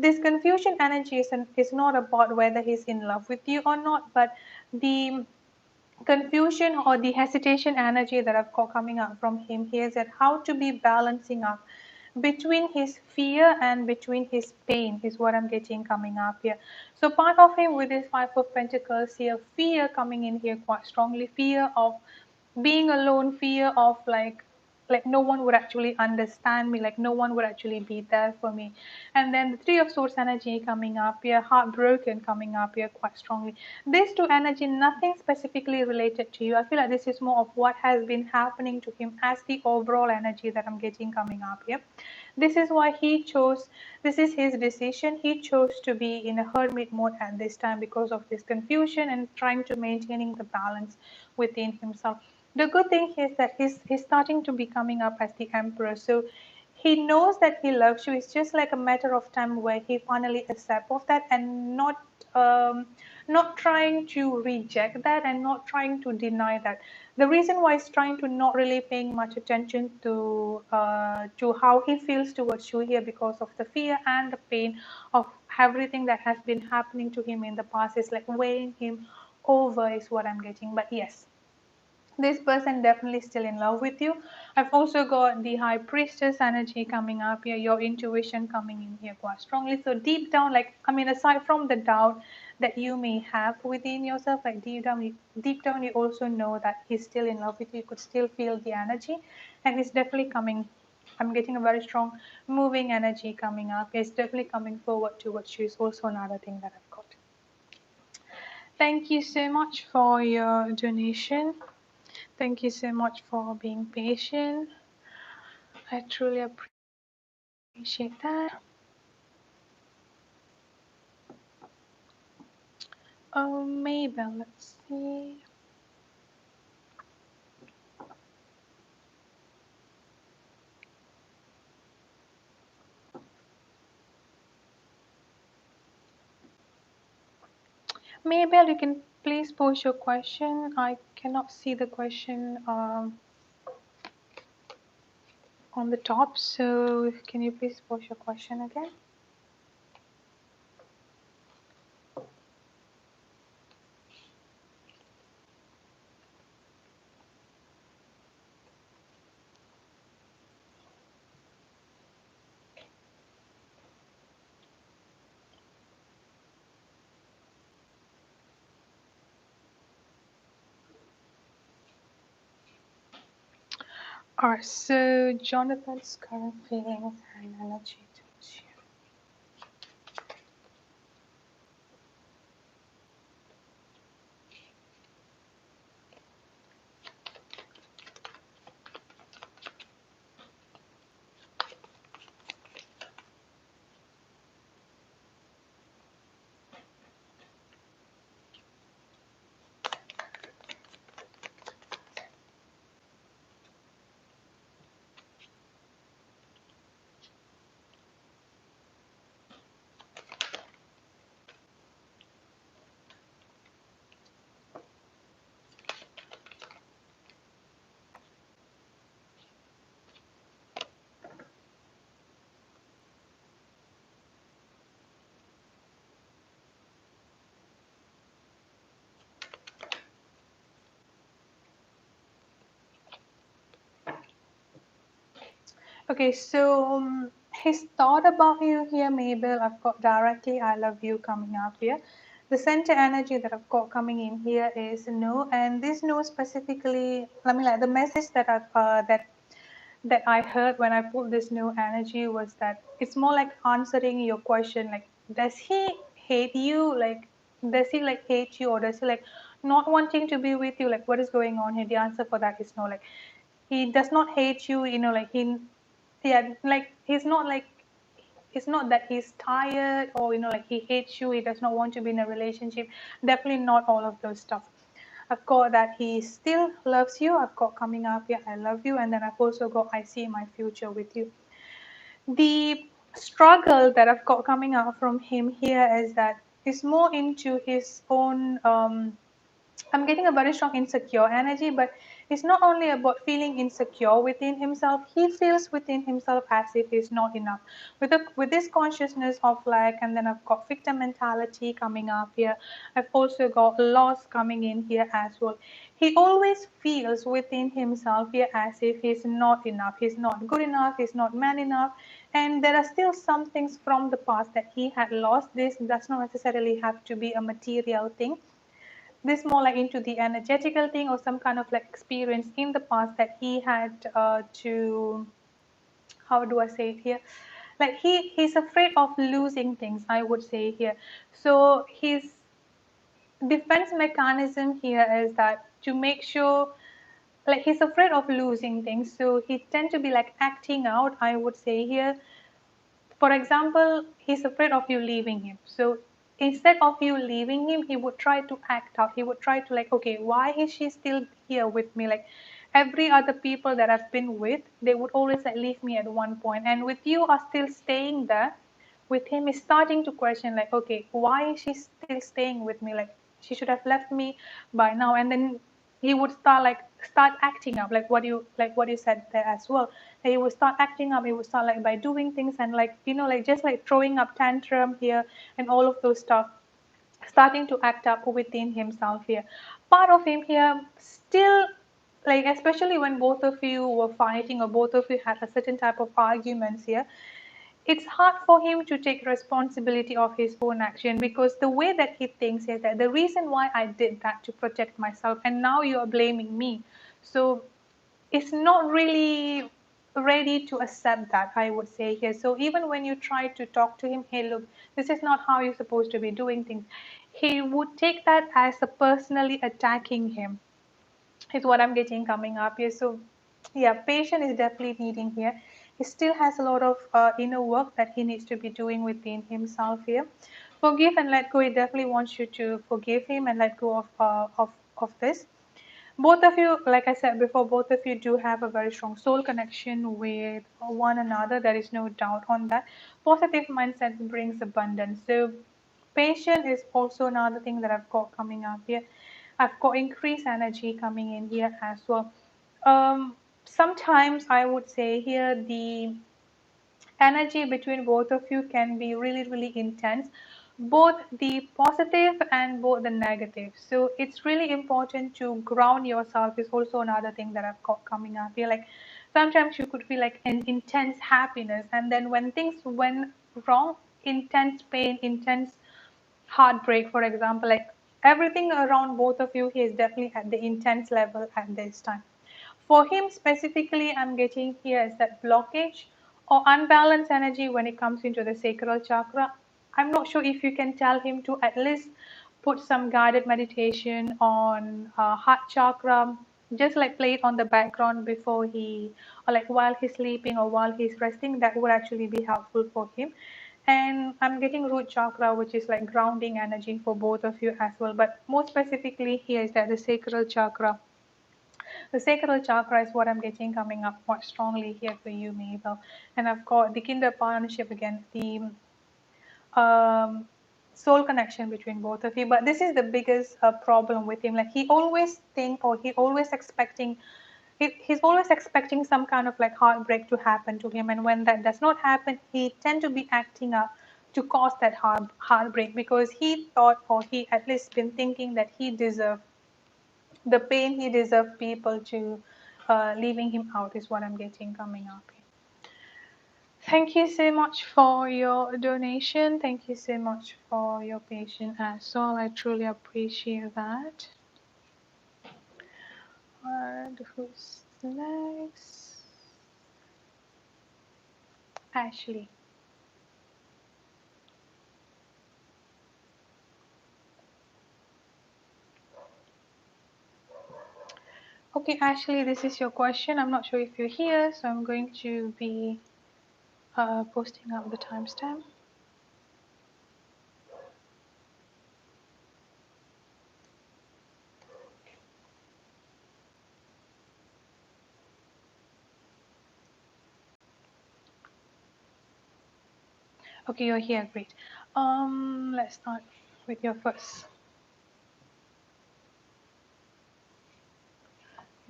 This confusion energy is not about whether he's in love with you or not, but the confusion or the hesitation energy that I've got coming up from him here is that how to be balancing up between his fear and between his pain is what I'm getting coming up here. So part of him with this Five of Pentacles here, fear coming in here quite strongly, fear of being alone, fear of like no one would actually understand me, like no one would actually be there for me. And then the Three of Swords energy coming up here, heartbroken coming up here quite strongly. These two energy, nothing specifically related to you. I feel like this is more of what has been happening to him as the overall energy that I'm getting coming up here. This is why he chose, this is his decision. He chose to be in a hermit mode at this time because of this confusion and trying to maintaining the balance within himself. The good thing is that he's starting to be coming up as the Emperor. So he knows that he loves you. It's just like a matter of time where he finally accepts of that and um, not trying to reject that and not trying to deny that. The reason why he's trying to not really paying much attention to how he feels towards you here because of the fear and the pain of everything that has been happening to him in the past is like weighing him over is what I'm getting. But yes, this person definitely still in love with you. I've also got the High Priestess energy coming up here, your intuition coming in here quite strongly. So deep down, like I mean, aside from the doubt that you may have within yourself, like deep down you also know that he's still in love with you. You could still feel the energy, and he's definitely coming. I'm getting a very strong moving energy coming up. He's definitely coming forward towards you is also another thing that I've got. Thank you so much for your donation. Thank you so much for being patient. I truly appreciate that. Oh, Mabel, let's see. Mabel, you can please post your question. I cannot see the question on the top, so can you please post your question again? Alright, so Jonathan's current feelings and energy towards you. Okay, so his thought about you here, Mabel, I've got directly I love you coming up here. The center energy that I've got coming in here is no, and this no specifically, I mean, like the message that that I heard when I pulled this new energy was that it's more like answering your question, like, does he hate you? Like, does he like hate you, or does he like not wanting to be with you? Like, what is going on here? The answer for that is no. Like, he does not hate you, like yeah, like he's not like, it's not that he's tired, or like he hates you, he does not want to be in a relationship. Definitely not all of those stuff. I've got that he still loves you. I've got coming up here, I love you. And then I've also got, I see my future with you. The struggle that I've got coming out from him here is that he's more into his own, I'm getting a very strong insecure energy, but it's not only about feeling insecure within himself. He feels within himself as if he's not enough. With this consciousness of lack, and then I've got victim mentality coming up here. I've also got loss coming in here as well. He always feels within himself here as if he's not enough. He's not good enough. He's not man enough. And there are still some things from the past that he had lost. This does not necessarily have to be a material thing. This more like into the energetical thing, or some kind of like experience in the past that he had to, how do I say it here, like he's afraid of losing things, I would say here. So his defense mechanism here is that to make sure, like he's afraid of losing things, so he tend to be like acting out, I would say here. For example, he's afraid of you leaving him. So instead of you leaving him, he would try to act out. He would try to like, okay, why is she still here with me? Like every other people that I've been with, they would always like leave me at one point. And with you are still staying there. With him is starting to question like, okay, why is she still staying with me? Like she should have left me by now. And then he would start acting up, like what you said there as well. He would start acting up. He would start like by doing things, and like like just like throwing up tantrum here and all of those stuff, starting to act up within himself here. Part of him here still, like especially when both of you were fighting, or both of you had a certain type of arguments here, it's hard for him to take responsibility of his own action, because the way that he thinks is that the reason why I did that to protect myself, and now you are blaming me. So it's not really ready to accept that, I would say here. So even when you try to talk to him, hey look, this is not how you're supposed to be doing things, he would take that as a personally attacking him, is what I'm getting coming up here. So yeah, patience is definitely needing here. He still has a lot of inner work that he needs to be doing within himself here. Forgive and let go. He definitely wants you to forgive him and let go of this. Both of you, like I said before, both of you do have a very strong soul connection with one another. There is no doubt on that. Positive mindset brings abundance. So patience is also another thing that I've got coming up here. I've got increased energy coming in here as well. Sometimes I would say here the energy between both of you can be really, really intense, both the positive and both the negative. So it's really important to ground yourself, is also another thing that I've got coming up here. Like sometimes you could feel like an intense happiness, and then when things went wrong, intense pain, intense heartbreak, for example, like everything around both of you, he is definitely at the intense level at this time. For him specifically, I'm getting here is that blockage or unbalanced energy when it comes into the sacral chakra. I'm not sure if you can tell him to at least put some guided meditation on heart chakra, just like play it on the background before he, or like while he's sleeping or while he's resting. That would actually be helpful for him. And I'm getting root chakra, which is like grounding energy for both of you as well. But more specifically here is that the sacral chakra. The sacral chakra is what I'm getting coming up more strongly here for you, Mabel. And I've got the kinder partnership again, the soul connection between both of you. But this is the biggest problem with him. Like he always think, or he always expecting, he's always expecting some kind of like heartbreak to happen to him. And when that does not happen, he tend to be acting up to cause that heartbreak, because he thought, or he at least been thinking, that he deserved the pain, he deserved people to leaving him out, is what I'm getting coming up here. Thank you so much for your donation. Thank you so much for your patience as well. I truly appreciate that. And who's next? Ashley. Okay, Ashley, this is your question. I'm not sure if you're here, so I'm going to be posting up the timestamp. Okay, you're here. Great. Let's start with your first.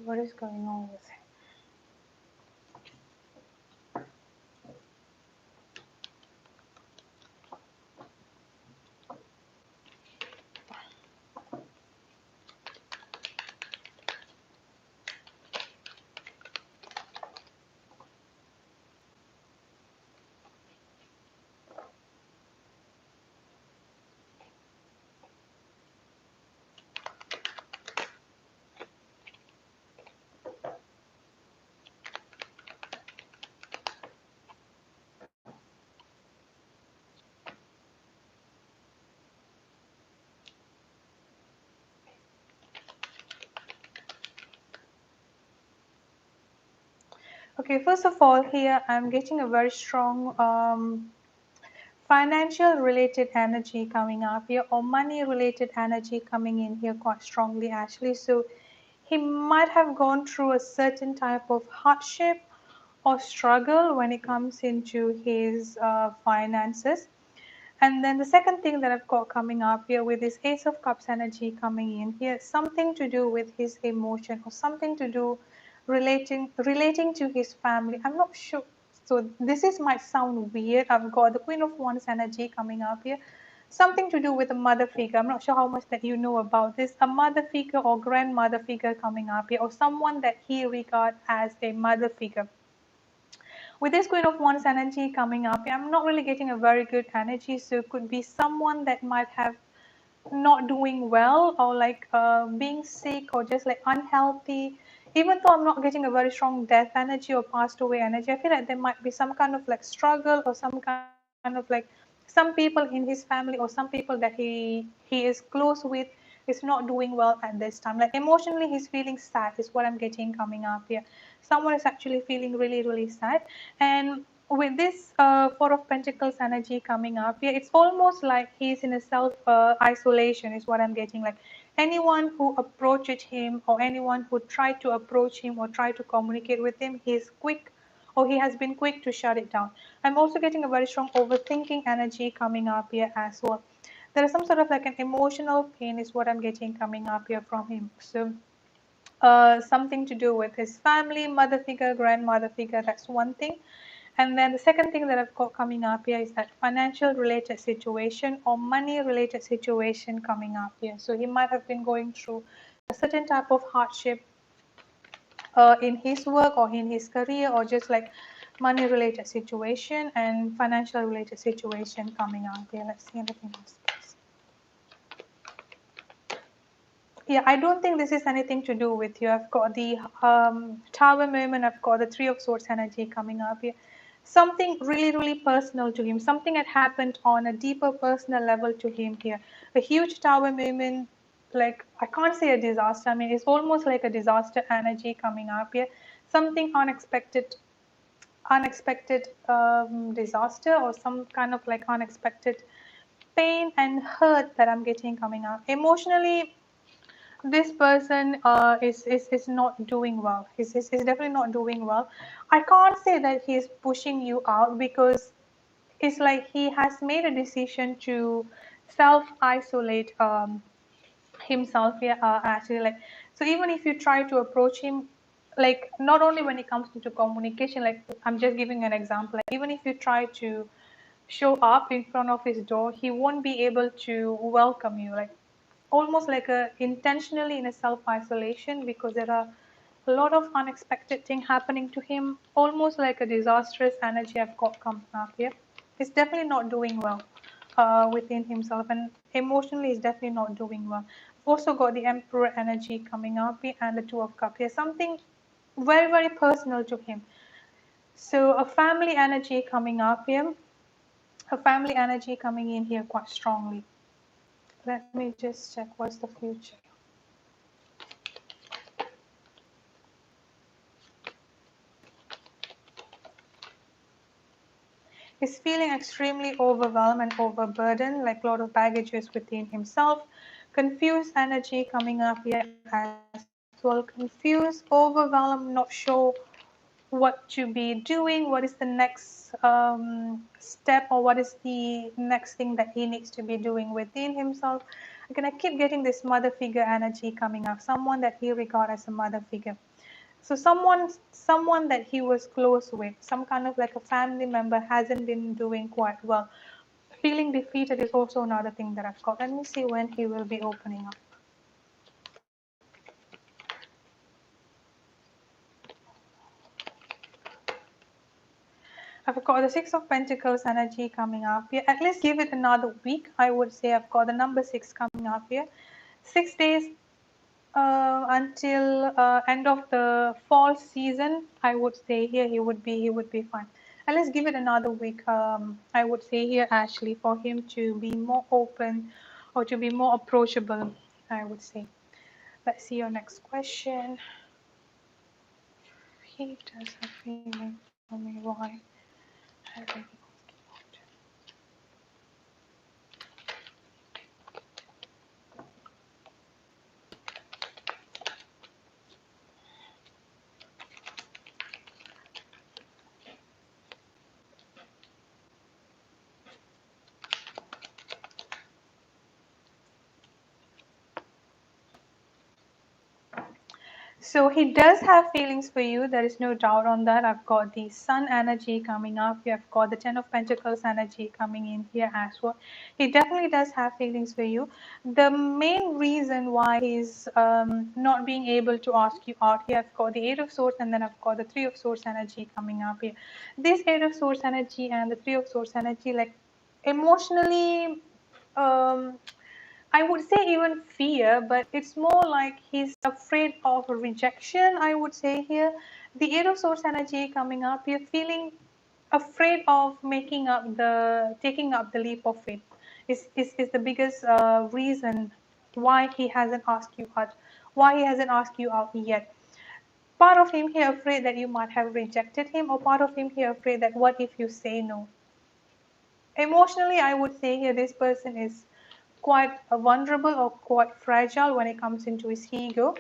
What is going on with him? Okay, first of all, here I'm getting a very strong financial related energy coming up here, or money related energy coming in here quite strongly, actually. So he might have gone through a certain type of hardship or struggle when it comes into his finances. And then the second thing that I've got coming up here with this Ace of Cups energy coming in here, something to do with his emotion or something to do relating to his family. I'm not sure. So this is might sound weird. I've got the Queen of Wands energy coming up here. Something to do with a mother figure. I'm not sure how much that you know about this. A mother figure or grandmother figure coming up here, or someone that he regards as a mother figure. With this Queen of Wands energy coming up, I'm not really getting a very good energy. So it could be someone that might have not doing well, or like being sick, or just like unhealthy. Even though I'm not getting a very strong death energy or passed away energy, I feel like there might be some kind of like struggle, or some kind of like some people in his family, or some people that he is close with is not doing well at this time. Like emotionally he's feeling sad is what I'm getting coming up here. Someone is actually feeling really really sad. And with this Four of Pentacles energy coming up here, it's almost like he's in a self isolation is what I'm getting. Like anyone who approached him, or anyone who tried to approach him or try to communicate with him, he's quick, or he has been quick to shut it down. I'm also getting a very strong overthinking energy coming up here as well. There is some sort of like an emotional pain is what I'm getting coming up here from him. So something to do with his family, mother figure, grandmother figure, that's one thing. And then the second thing that I've got coming up here is that financial related situation or money related situation coming up here. So he might have been going through a certain type of hardship in his work or in his career, or just like money related situation and financial related situation coming up here. Let's see anything else. Yeah, I don't think this is anything to do with you. I've got the Tower moment. I've got the Three of Swords energy coming up here. Something really, really personal to him. Something that happened on a deeper personal level to him here. A huge Tower moment. Like, I can't say a disaster. I mean, it's almost like a disaster energy coming up here. Something unexpected disaster, or some kind of like unexpected pain and hurt that I'm getting coming up. Emotionally, this person is not doing well. He's definitely not doing well. I can't say that he's pushing you out, because it's like he has made a decision to self isolate himself. Yeah, actually, like, so even if you try to approach him, like not only when it comes to communication, like I'm just giving an example, like even if you try to show up in front of his door, he won't be able to welcome you. Like almost like a intentionally in a self isolation, because there are A lot of unexpected thing happening to him, almost like a disastrous energy I've got coming up here. He's definitely not doing well within himself, and emotionally he's definitely not doing well. I've also got the Emperor energy coming up here and the Two of Cups here. Something very, very personal to him. So a family energy coming up here, a family energy coming in here quite strongly. Let me just check what's the future. He's feeling extremely overwhelmed and overburdened, like a lot of baggages within himself. Confused energy coming up here as well. Confused, overwhelmed, not sure what to be doing, what is the next step, or what is the next thing that he needs to be doing within himself. Again, I keep getting this mother figure energy coming up, someone that he regards as a mother figure. So someone that he was close with, some kind of like a family member, hasn't been doing quite well. Feeling defeated is also another thing that I've got. Let me see when he will be opening up. I've got the Six of Pentacles energy coming up here. At least give it another week. I would say I've got the number 6 coming up here. 6 days until end of the fall season. I would say here he would be fine. And let's give it another week. I would say here, Ashley, for him to be more open or to be more approachable. I would say. Let's see your next question. He does have feeling for me. Why? So he does have feelings for you. There is no doubt on that. I've got the Sun energy coming up here. I've got the Ten of Pentacles energy coming in here as well. He definitely does have feelings for you. The main reason why he's not being able to ask you out here, I've got the Eight of Swords and then I've got the Three of Swords energy coming up here. This Eight of Swords energy and the Three of Swords energy, like emotionally, I would say even fear, but it's more like he's afraid of rejection, I would say here. The Eight of Swords energy coming up, you're feeling afraid of taking up the leap of faith. Is the biggest reason why he hasn't asked you out, why he hasn't asked you out yet. Part of him here afraid that you might have rejected him, or part of him here afraid that what if you say no. Emotionally, I would say here this person is quite vulnerable or quite fragile when it comes into his ego.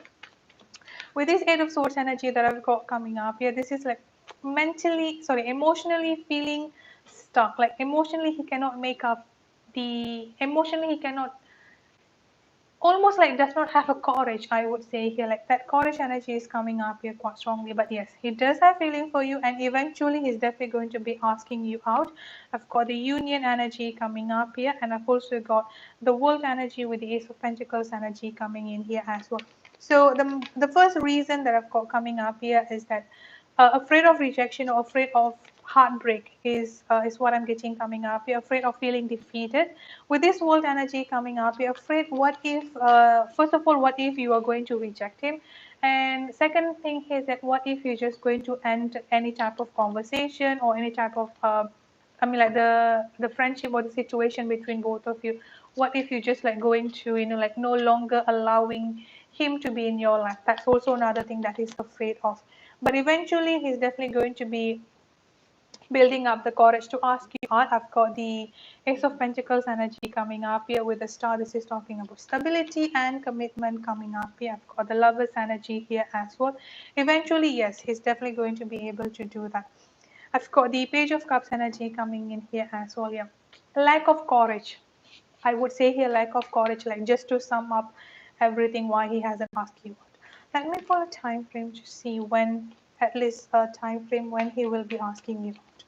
With this Eight of Swords energy that I've got coming up here, this is like emotionally feeling stuck. Like emotionally, he cannot emotionally, he cannot, almost like does not have a courage, I would say here. Like that courage energy is coming up here quite strongly. But yes, he does have feeling for you, and eventually he's definitely going to be asking you out. I've got the Union energy coming up here, and I've also got the World energy with the Ace of Pentacles energy coming in here as well. So the first reason that I've got coming up here is that afraid of rejection or afraid of heartbreak is what I'm getting coming up. You're afraid of feeling defeated. With this world energy coming up, you're afraid what if, first of all, what if you are going to reject him? And second thing is that what if you're just going to end any type of conversation or any type of, I mean, like the friendship or the situation between both of you. What if you're just like going to, like no longer allowing him to be in your life? That's also another thing that he's afraid of. But eventually, he's definitely going to be building up the courage to ask you out. I've got the Ace of Pentacles energy coming up here with the Star. This is talking about stability and commitment coming up here. I've got the Lovers energy here as well. Eventually, yes, he's definitely going to be able to do that. I've got the Page of Cups energy coming in here as well. Yeah, lack of courage. I would say here lack of courage, like just to sum up everything why he hasn't asked you out. Let me pull a time frame to see when, at least a time frame when he will be asking you out.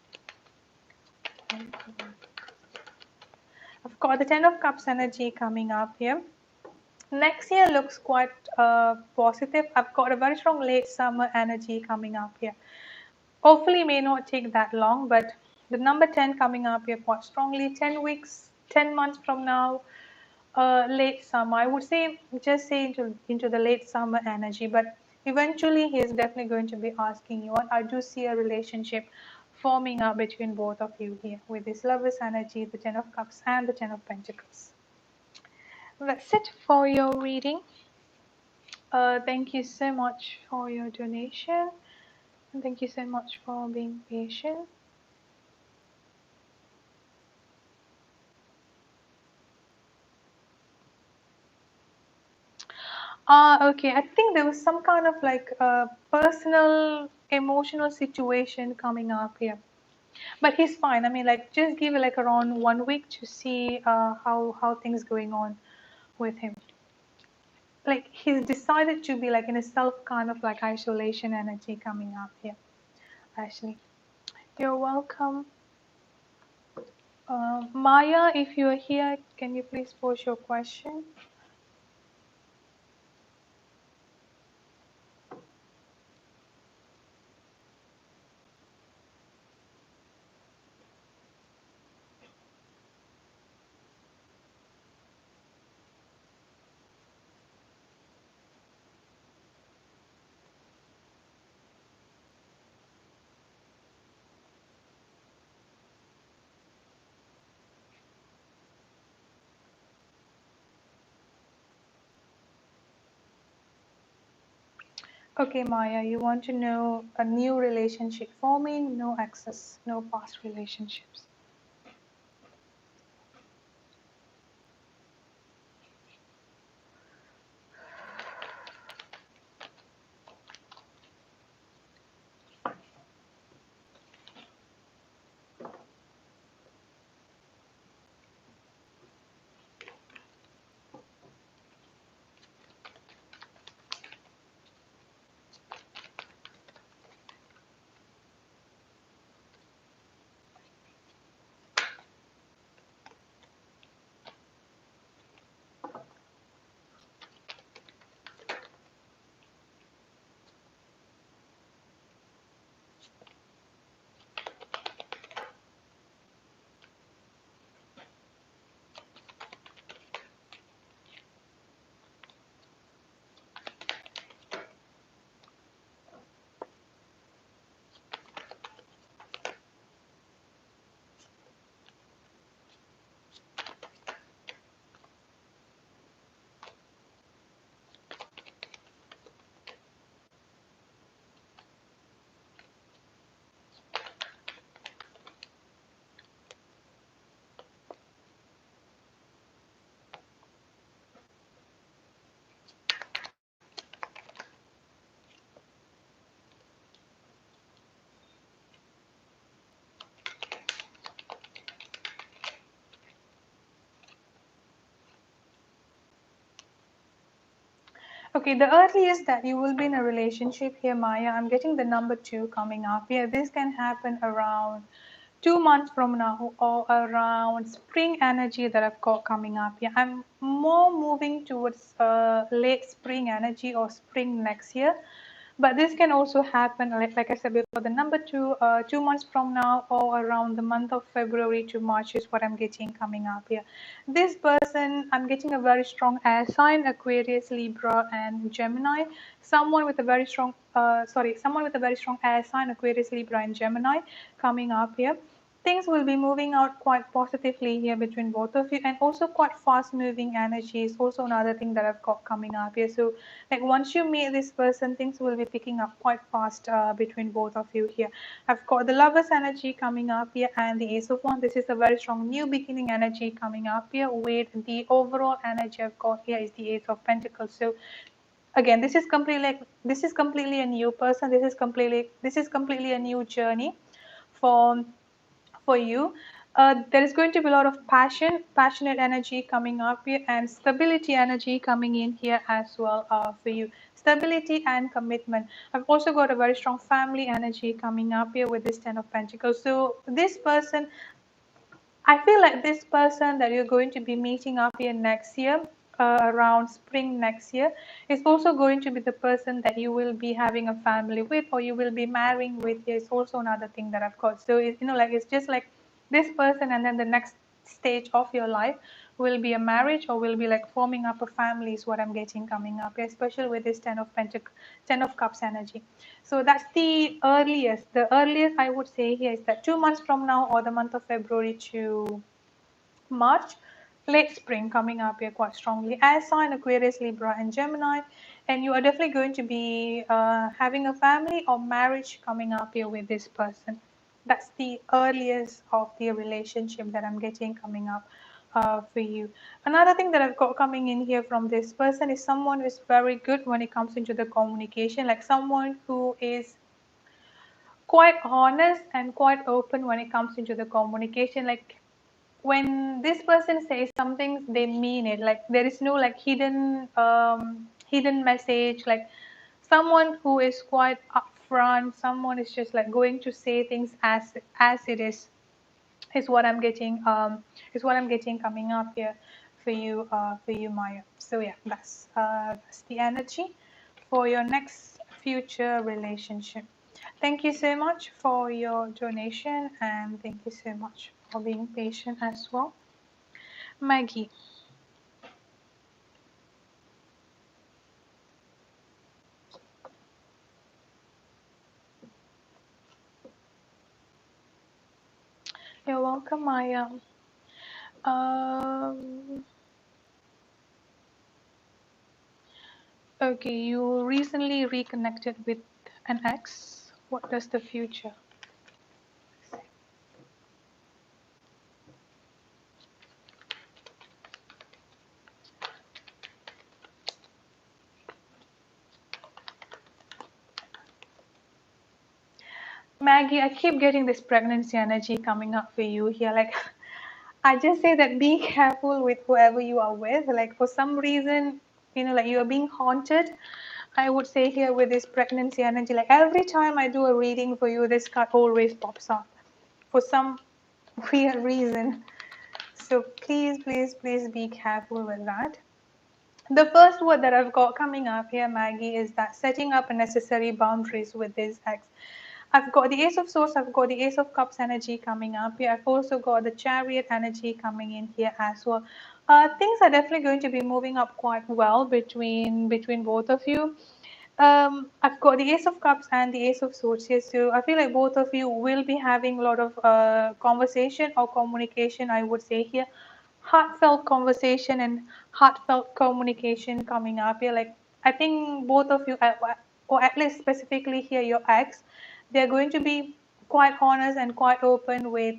I've got the Ten of Cups energy coming up here. Next year looks quite positive. I've got a very strong late summer energy coming up here. Hopefully, may not take that long, but the number 10 coming up here quite strongly. 10 weeks, 10 months from now, late summer. I would say just say into the late summer energy, but eventually he is definitely going to be asking you. I do see a relationship forming up between both of you here with this Lovers energy, the 10 of Cups and the 10 of Pentacles. That's it for your reading. Thank you so much for your donation. And thank you so much for being patient. Okay. I think there was some kind of like personal, emotional situation coming up here. But he's fine. I mean, like, just give it like around 1 week to see how things going on with him. Like, he's decided to be like in a self kind of like isolation energy coming up here. Ashley, you're welcome. Maya, if you're here, can you please pose your question? Okay, Maya, you want to know a new relationship forming, no access, no past relationships. Okay, the earliest that you will be in a relationship here, Maya, I'm getting the number 2 coming up here. This can happen around 2 months from now or around spring energy that I've got coming up here. I'm more moving towards late spring energy or spring next year. But this can also happen, like I said before, the number 2, 2 months from now or around the month of February to March is what I'm getting coming up here. This person, I'm getting a very strong air sign, Aquarius, Libra, and Gemini. Someone with a very strong, someone with a very strong air sign, Aquarius, Libra, and Gemini coming up here. Things will be moving out quite positively here between both of you, and also quite fast moving energy is also another thing that I've got coming up here. So like once you meet this person, things will be picking up quite fast between both of you here. I've got the Lovers energy coming up here and the Ace of Wands. This is a very strong new beginning energy coming up here. With the overall energy I've got here is the Ace of Pentacles. So again, this is completely a new person. This is completely a new journey for you. There is going to be a lot of passionate energy coming up here, and stability energy coming in here as well for you. Stability and commitment. I've also got a very strong family energy coming up here with this 10 of Pentacles. So this person, I feel like this person that you're going to be meeting up here next year, around spring next year is also going to be the person that you will be having a family with, or you will be marrying with. Is also another thing that I've got. So it's, like it's just like this person, and then the next stage of your life will be a marriage, or will be like forming up a family is what I'm getting coming up, especially with this 10 of cups energy. So that's the earliest I would say here is that 2 months from now, or the month of February to March, late spring coming up here quite strongly as sign Aquarius, Libra and Gemini, and you are definitely going to be having a family or marriage coming up here with this person. That's the earliest of the relationship that I'm getting coming up for you. Another thing that I've got coming in here from this person is someone who is very good when it comes into the communication, like someone who is quite honest and quite open when it comes into the communication. Like when this person says something, they mean it. Like there is no like hidden message. Like someone who is quite upfront, someone is just like going to say things as it is what I'm getting is what I'm getting coming up here for you, Maya. So yeah, that's the energy for your next future relationship. Thank you so much for your donation, and thank you so much for being patient as well. Maggie, you're welcome, Maya. Um, okay, you recently reconnected with an ex. What does the future? Maggie, I keep getting this pregnancy energy coming up for you here. Like, I just say that be careful with whoever you are with. Like, for some reason, like you are being haunted. I would say here with this pregnancy energy, like every time I do a reading for you, this card always pops up for some weird reason. So please, please, please be careful with that. The first word that I've got coming up here, Maggie, is that setting up necessary boundaries with this ex. I've got the Ace of Swords, I've got the Ace of Cups energy coming up here. I've also got the Chariot energy coming in here as well. Things are definitely going to be moving up quite well between both of you. I've got the Ace of Cups and the Ace of Swords here, so I feel like both of you will be having a lot of conversation or communication, I would say here. Heartfelt conversation and heartfelt communication coming up here. Like, I think both of you, or at least specifically here, your ex, they're going to be quite honest and quite open with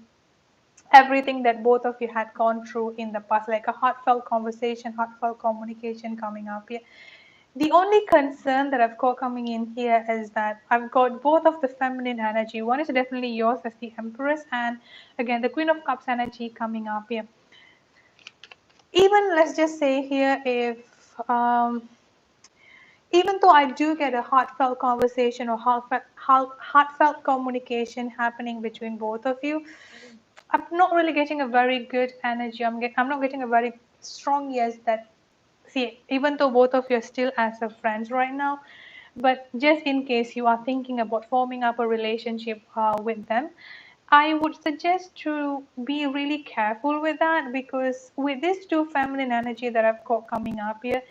everything that both of you had gone through in the past, like a heartfelt conversation, heartfelt communication coming up here. The only concern that I've got coming in here is that I've got both of the feminine energy. One is definitely yours as the Empress, and again, the Queen of Cups energy coming up here. Even let's just say here, if even though I do get a heartfelt conversation or heartfelt communication happening between both of you, I'm not really getting a very good energy. I'm not getting a very strong yes that, see, even though both of you are still as a friends right now, but just in case you are thinking about forming up a relationship with them, I would suggest to be really careful with that, because with these two feminine energy that I've got coming up here,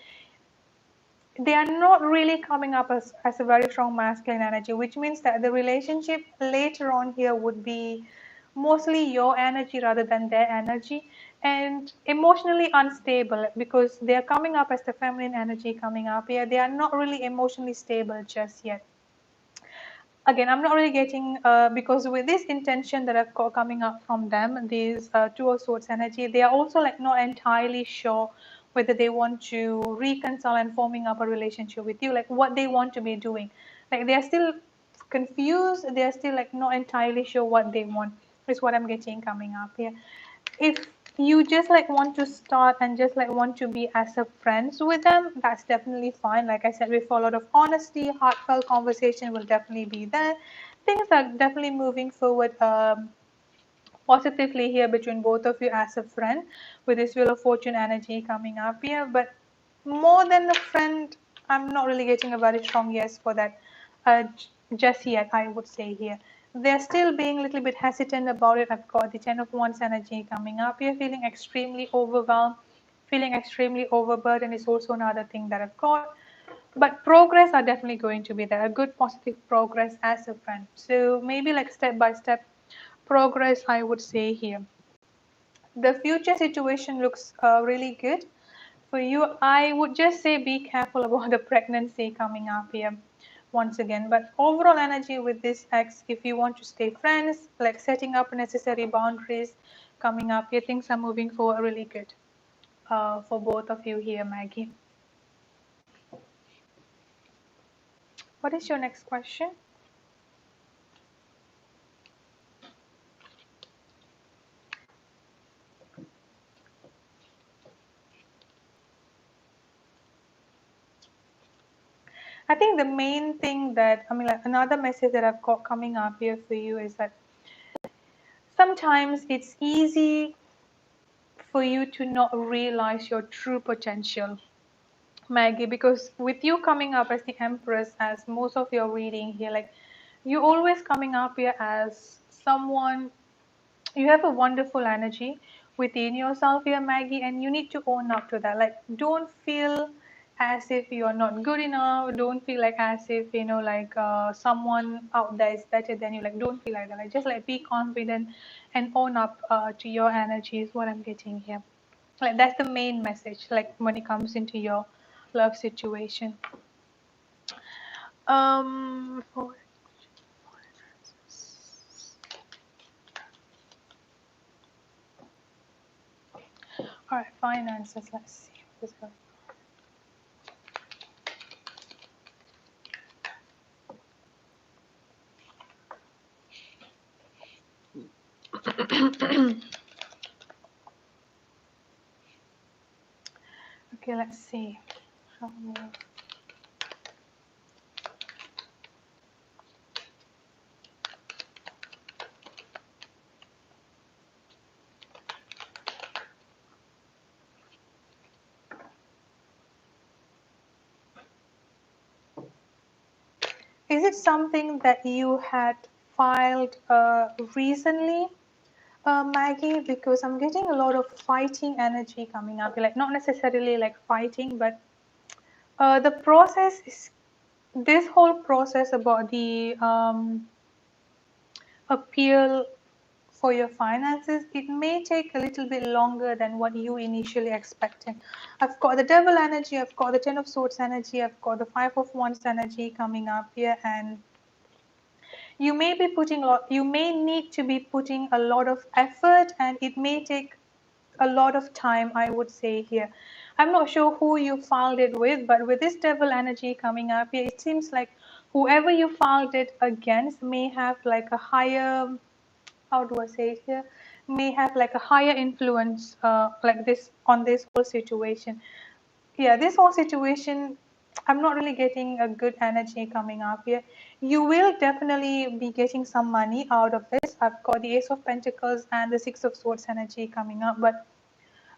they are not really coming up as a very strong masculine energy, which means that the relationship later on here would be mostly your energy rather than their energy, and emotionally unstable, because they are coming up as the feminine energy coming up here. They are not really emotionally stable just yet. Again, I'm not really getting because with this intention that I've got coming up from them, these Two of Swords energy, they are also like not entirely sure whether they want to reconcile and forming up a relationship with you, like what they want to be doing. Like they are still confused, they are still like not entirely sure what they want, is what I'm getting coming up here. If you just like want to start and just like want to be as a friends with them, that's definitely fine. Like I said, with a lot of honesty, heartfelt conversation will definitely be there. Things are definitely moving forward positively here between both of you as a friend, with this Wheel of Fortune energy coming up here. But More than a friend, I'm not really getting a very strong yes for that just yet, I would say here. They're still being a little bit hesitant about it. I've got the Ten of Wands energy coming up. You're feeling extremely overwhelmed, feeling extremely overburdened is also another thing that I've got. But progress are definitely going to be there, a good positive progress as a friend. So maybe like step by step progress, I would say here. The future situation looks really good for you. I would just say be careful about the pregnancy coming up here once again. But overall energy with this X, if you want to stay friends, like setting up necessary boundaries coming up here, things are moving forward really good for both of you here, Maggie. What is your next question? I think the main thing that, I mean, like another message that I've got coming up here for you is that sometimes it's easy for you to not realize your true potential, Maggie, because with you coming up as the Empress, as most of your reading here, like you always coming up here as someone, you have a wonderful energy within yourself here, Maggie, and you need to own up to that. Like, don't feel as if you're not good enough. Don't feel like as if, you know, like someone out there is better than you. Like, don't feel like that. Like, just like be confident and own up to your energy is what I'm getting here. Like, that's the main message, like when it comes into your love situation. For all right, finances. Let's see. What is going on. Okay, let's see. Is it something that you had filed recently, Maggie? Because I'm getting a lot of fighting energy coming up. Like not necessarily like fighting, but the process is this whole process about the appeal for your finances, it may take a little bit longer than what you initially expected. I've got the devil energy, I've got the Ten of Swords energy, I've got the Five of Wands energy coming up here, and you may be putting a lot, you may need to be putting a lot of effort, and it may take a lot of time, I would say here. I'm not sure who you filed it with, but with this devil energy coming up here, it seems like whoever you filed it against may have like a higher, how do I say it here, may have like a higher influence like this on this whole situation. Yeah, this whole situation, I'm not really getting a good energy coming up here. You will definitely be getting some money out of this. I've got the Ace of Pentacles and the Six of Swords energy coming up, but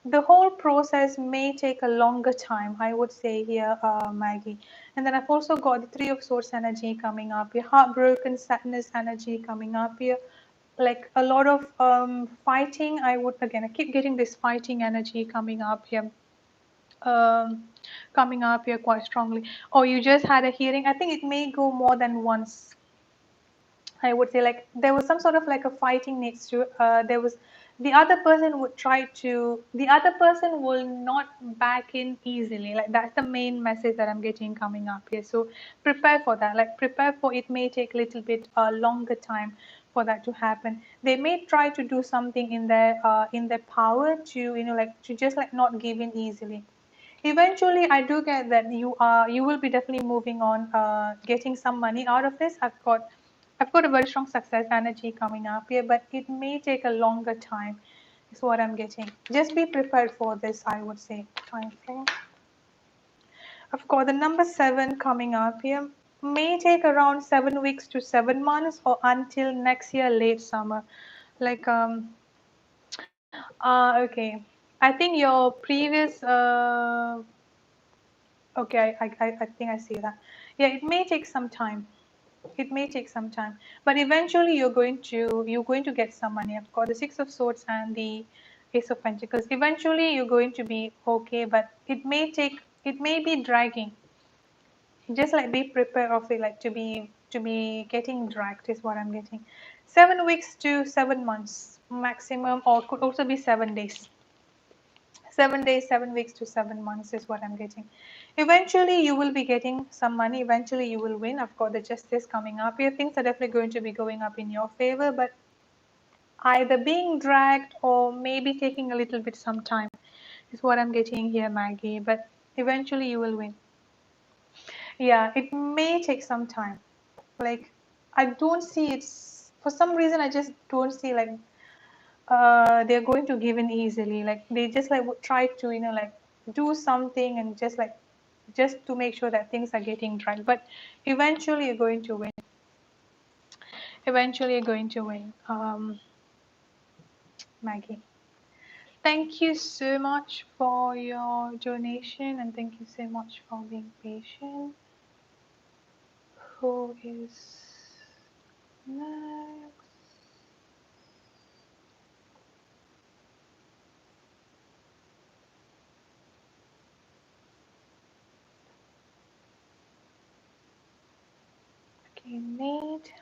the whole process may take a longer time, I would say here, Maggie. And then I've also got the Three of Swords energy coming up here, heartbroken sadness energy coming up here, like a lot of fighting. I would, again, I keep getting this fighting energy coming up here, um, coming up here quite strongly. Or you just had a hearing. I think it may go more than once. I would say like there was some sort of like a fighting next to there was the other person would try to, the other person will not back in easily. Like that's the main message that I'm getting coming up here. So prepare for that. Like prepare for it may take a little bit longer time for that to happen. They may try to do something in their power to, you know, like to just like not give in easily. Eventually, I do get that you will be definitely moving on, getting some money out of this. I've got a very strong success energy coming up here, but it may take a longer time. Is what I'm getting. Just be prepared for this, I would say. Time frame. I've got the number 7 coming up here. May take around 7 weeks to 7 months, or until next year, late summer. Like okay. I think your previous Okay, I think I see that. Yeah, it may take some time. It may take some time, but eventually you're going to get some money. I've got the Six of Swords and the Ace of Pentacles. Eventually you're going to be okay, but it may be dragging. Just like be prepared of it, like to be getting dragged is what I'm getting. 7 weeks to 7 months maximum, or could also be 7 days. 7 days, 7 weeks to 7 months is what I'm getting. Eventually, you will be getting some money. Eventually, you will win. I've got the Justice coming up here. Things are definitely going to be going up in your favor, but either being dragged or maybe taking a little bit some time is what I'm getting here, Maggie. But eventually, you will win. Yeah, it may take some time. Like, I don't see it's for some reason. I just don't see like they're going to give in easily. Like they just like would try to like do something and just to make sure that things are getting right. But eventually you're going to win. Eventually you're going to win. Maggie, thank you so much for your donation, and thank you so much for being patient. Who is next? Okay, Nate.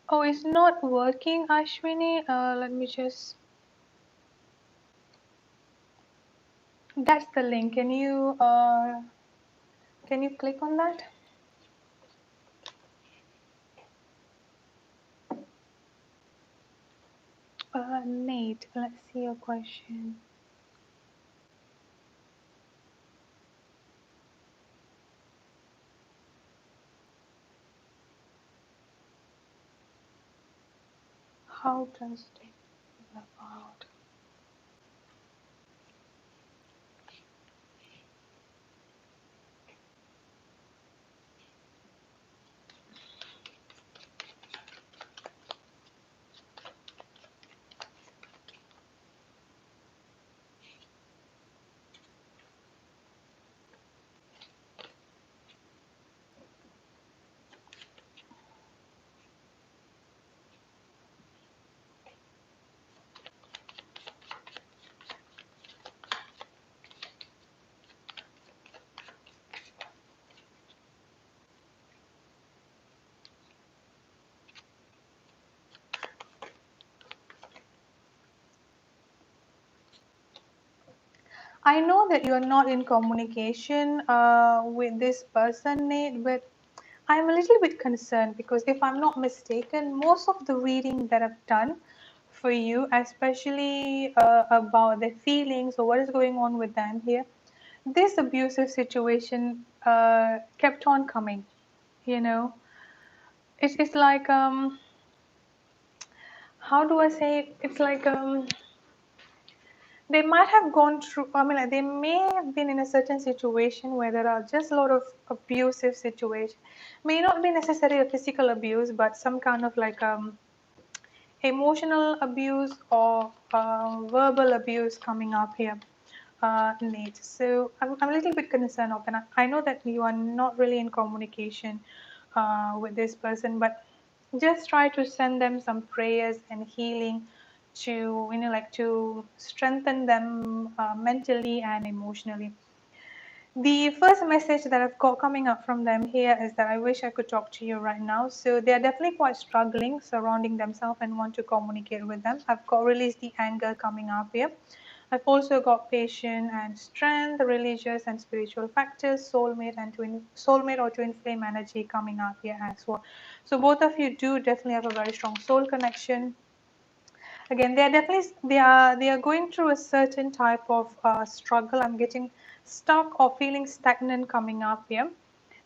Oh, it's not working, Ashwini. Let me just. That's the link. Can you click on that? Nate, let's see your question. How does it feel about? I know that you're not in communication with this person, Nate, but I'm a little bit concerned because if I'm not mistaken, most of the reading that I've done for you, especially about their feelings or what is going on with them here, this abusive situation kept on coming. You know, it's like how do I say it? It's like they might have gone through, I mean, like they may have been in a certain situation where there are just a lot of abusive situation. May not be necessarily a physical abuse, but some kind of like emotional abuse or verbal abuse coming up here, Nate. So I'm a little bit concerned of, and I know that you are not really in communication with this person, but just try to send them some prayers and healing to like to strengthen them mentally and emotionally. The first message that I've got coming up from them here is that I wish I could talk to you right now. So they're definitely quite struggling surrounding themselves and want to communicate with them. I've got release the anger coming up here. I've also got patience and strength, religious and spiritual factors, soulmate or twin flame energy coming up here as well. So both of you do definitely have a very strong soul connection. Again, they are going through a certain type of struggle. I'm getting stuck or feeling stagnant coming up here.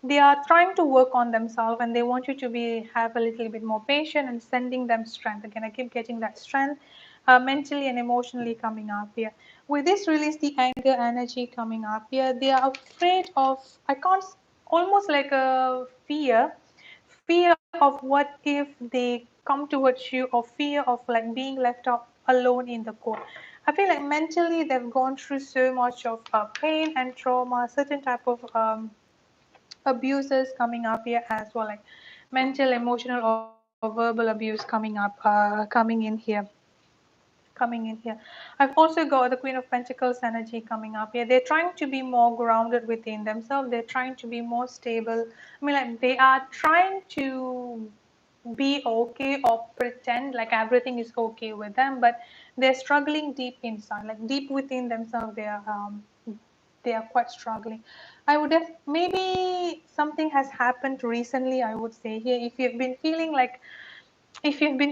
They are trying to work on themselves, and they want you to be have a little bit more patient and sending them strength. Again, I keep getting that strength, mentally and emotionally coming up here. With this release, the anger energy coming up here, they are afraid of, I can't, almost like a fear of what if they come towards you, or fear of like being left out alone in the cold. I feel like mentally they've gone through so much of pain and trauma, certain type of abuses coming up here as well, like mental, emotional, or verbal abuse coming up, coming in here. I've also got the Queen of Pentacles energy coming up here. They're trying to be more grounded within themselves. They're trying to be more stable. I mean, like they are trying to be okay or pretend like everything is okay with them, but they're struggling deep inside, like deep within themselves. They are quite struggling. I would have, maybe something has happened recently, I would say here. If you've been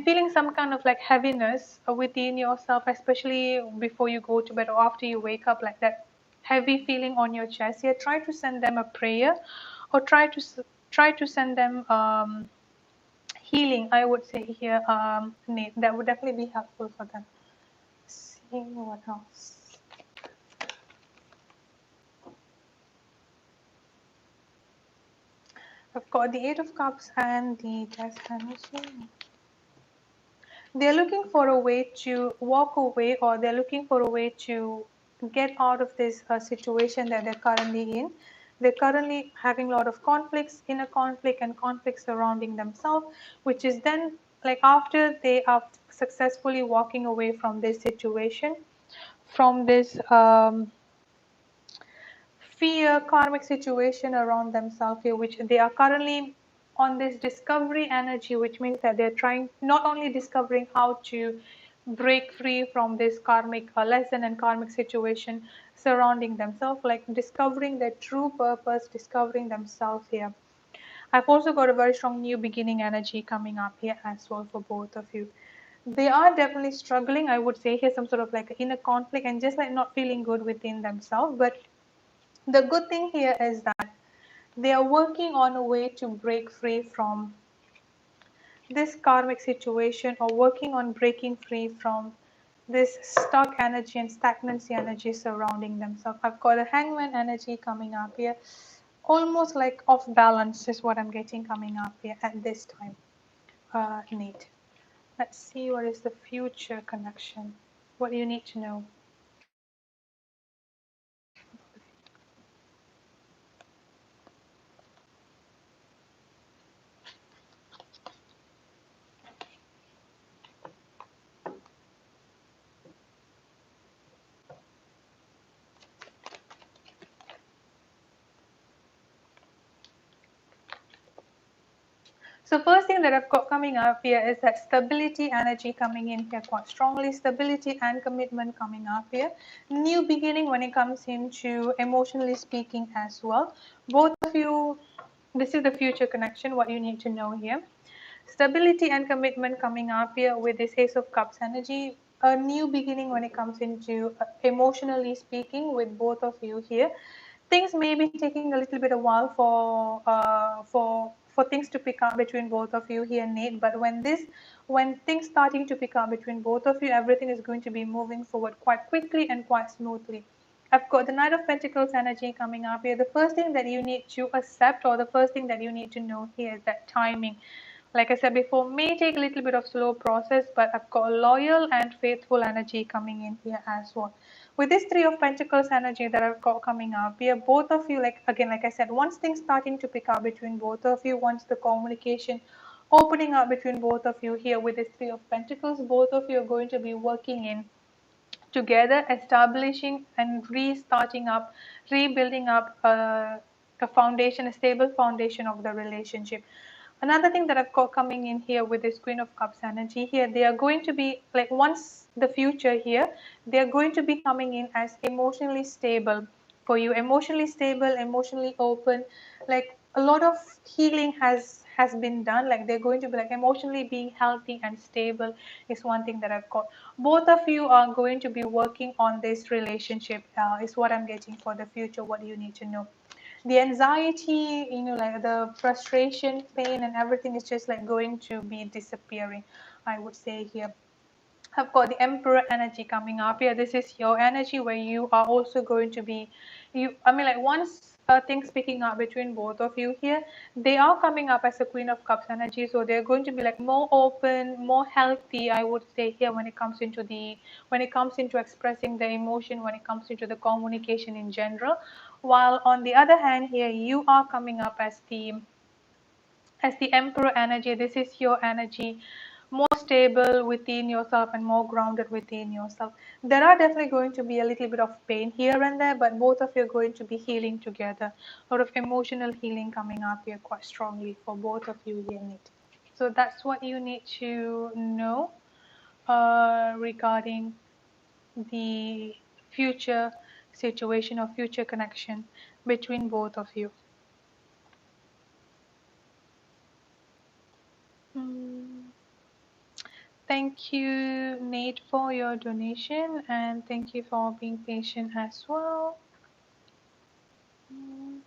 feeling some kind of like heaviness within yourself, especially before you go to bed or after you wake up, like that heavy feeling on your chest here, try to send them a prayer, or try to send them healing, I would say here, Nate. That would definitely be helpful for them. See what else. I've got the Eight of Cups and the Death energy. They're looking for a way to walk away, or they're looking for a way to get out of this situation that they're currently in. They're currently having a lot of conflicts, inner conflict, and conflicts surrounding themselves, which is then like after they are successfully walking away from this situation, from this fear karmic situation around themselves here, which they are currently on this discovery energy, which means that they're trying, not only discovering how to break free from this karmic lesson and karmic situation surrounding themselves, like discovering their true purpose, discovering themselves here. I've also got a very strong new beginning energy coming up here as well for both of you. They are definitely struggling, I would say here, some sort of like inner conflict and just like not feeling good within themselves. But the good thing here is that they are working on a way to break free from this karmic situation, or working on breaking free from this stuck energy and stagnancy energy surrounding themselves. I've got a hangman energy coming up here, almost like off balance is what I'm getting coming up here at this time. Neat. Let's see what is the future connection. What do you need to know? So first thing that I've got coming up here is that stability energy coming in here quite strongly. Stability and commitment coming up here. New beginning when it comes into emotionally speaking as well. Both of you, this is the future connection, what you need to know here. Stability and commitment coming up here with this Ace of Cups energy. A new beginning when it comes into emotionally speaking with both of you here. Things may be taking a little bit a while for things to pick up between both of you here, Nate. But when things starting to pick up between both of you, everything is going to be moving forward quite quickly and quite smoothly. I've got the Knight of Pentacles energy coming up here. The first thing that you need to accept, or the first thing that you need to know here, is that timing, like I said before, may take a little bit of slow process, but I've got loyal and faithful energy coming in here as well. With this Three of Pentacles energy that I've got coming up here, both of you, like again, like I said, once things starting to pick up between both of you, once the communication opening up between both of you here with this Three of Pentacles, both of you are going to be working in together, establishing and restarting up, rebuilding up a foundation, a stable foundation of the relationship. Another thing that I've got coming in here with this Queen of Cups energy here, they are going to be like, once the future here, they are going to be coming in as emotionally stable for you, emotionally stable, emotionally open. Like a lot of healing has been done. Like they're going to be like emotionally being healthy and stable is one thing that I've got. Both of you are going to be working on this relationship, is what I'm getting for the future, what you need to know. the anxiety, like the frustration, pain, and everything is just like going to be disappearing, I would say here. I've got the Emperor energy coming up here. This is your energy where you are also going to be, like once things picking up between both of you here, they are coming up as a Queen of Cups energy. So they're going to be like more open, more healthy, I would say here, when it comes into expressing the emotion, when it comes into the communication in general. While on the other hand here, you are coming up as the Emperor energy. This is your energy, more stable within yourself and more grounded within yourself. There are definitely going to be a little bit of pain here and there, but both of you are going to be healing together. A lot of emotional healing coming up here quite strongly for both of you here, Nate. So that's what you need to know regarding the future situation or future connection between both of you. Mm. Thank you, Nate, for your donation, and thank you for being patient as well. Mhm.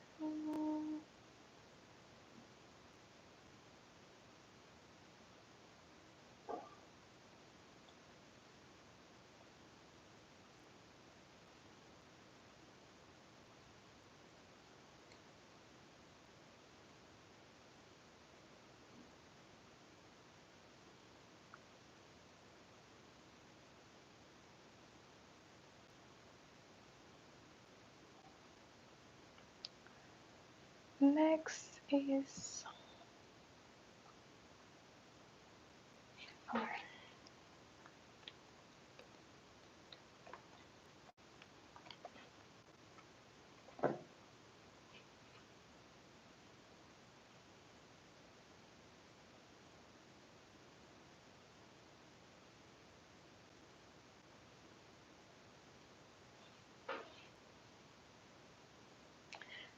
Next is, alright,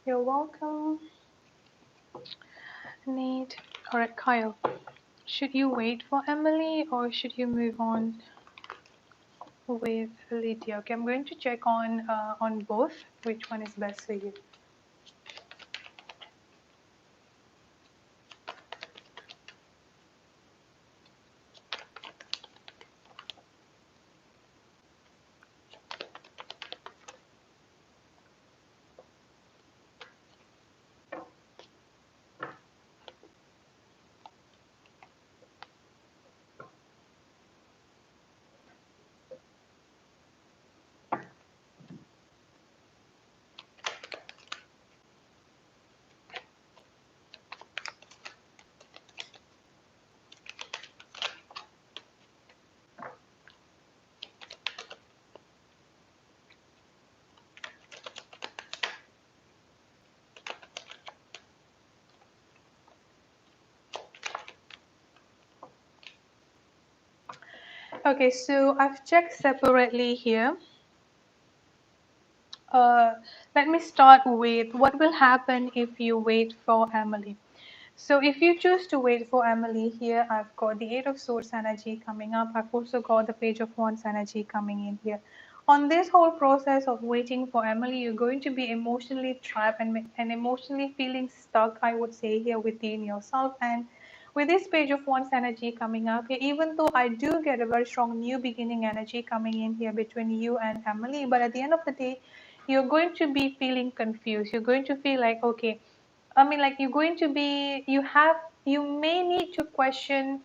you're welcome, Nate. Alright, Kyle, should you wait for Emily or should you move on with Lydia? Okay, I'm going to check on both. Which one is best for you? Okay, so I've checked separately here. Uh, Let me start with what will happen if you wait for Emily. So if you choose to wait for Emily here, I've got the Eight of Swords energy coming up. I've also got the Page of Wands energy coming in here. On this whole process of waiting for Emily, you're going to be emotionally trapped and emotionally feeling stuck, I would say, here within yourself. And with this Page of Wands energy coming up here, even though I do get a very strong new beginning energy coming in here between you and Emily, but at the end of the day, you're going to be feeling confused. You're going to feel like, okay, like you're going to be, you may need to question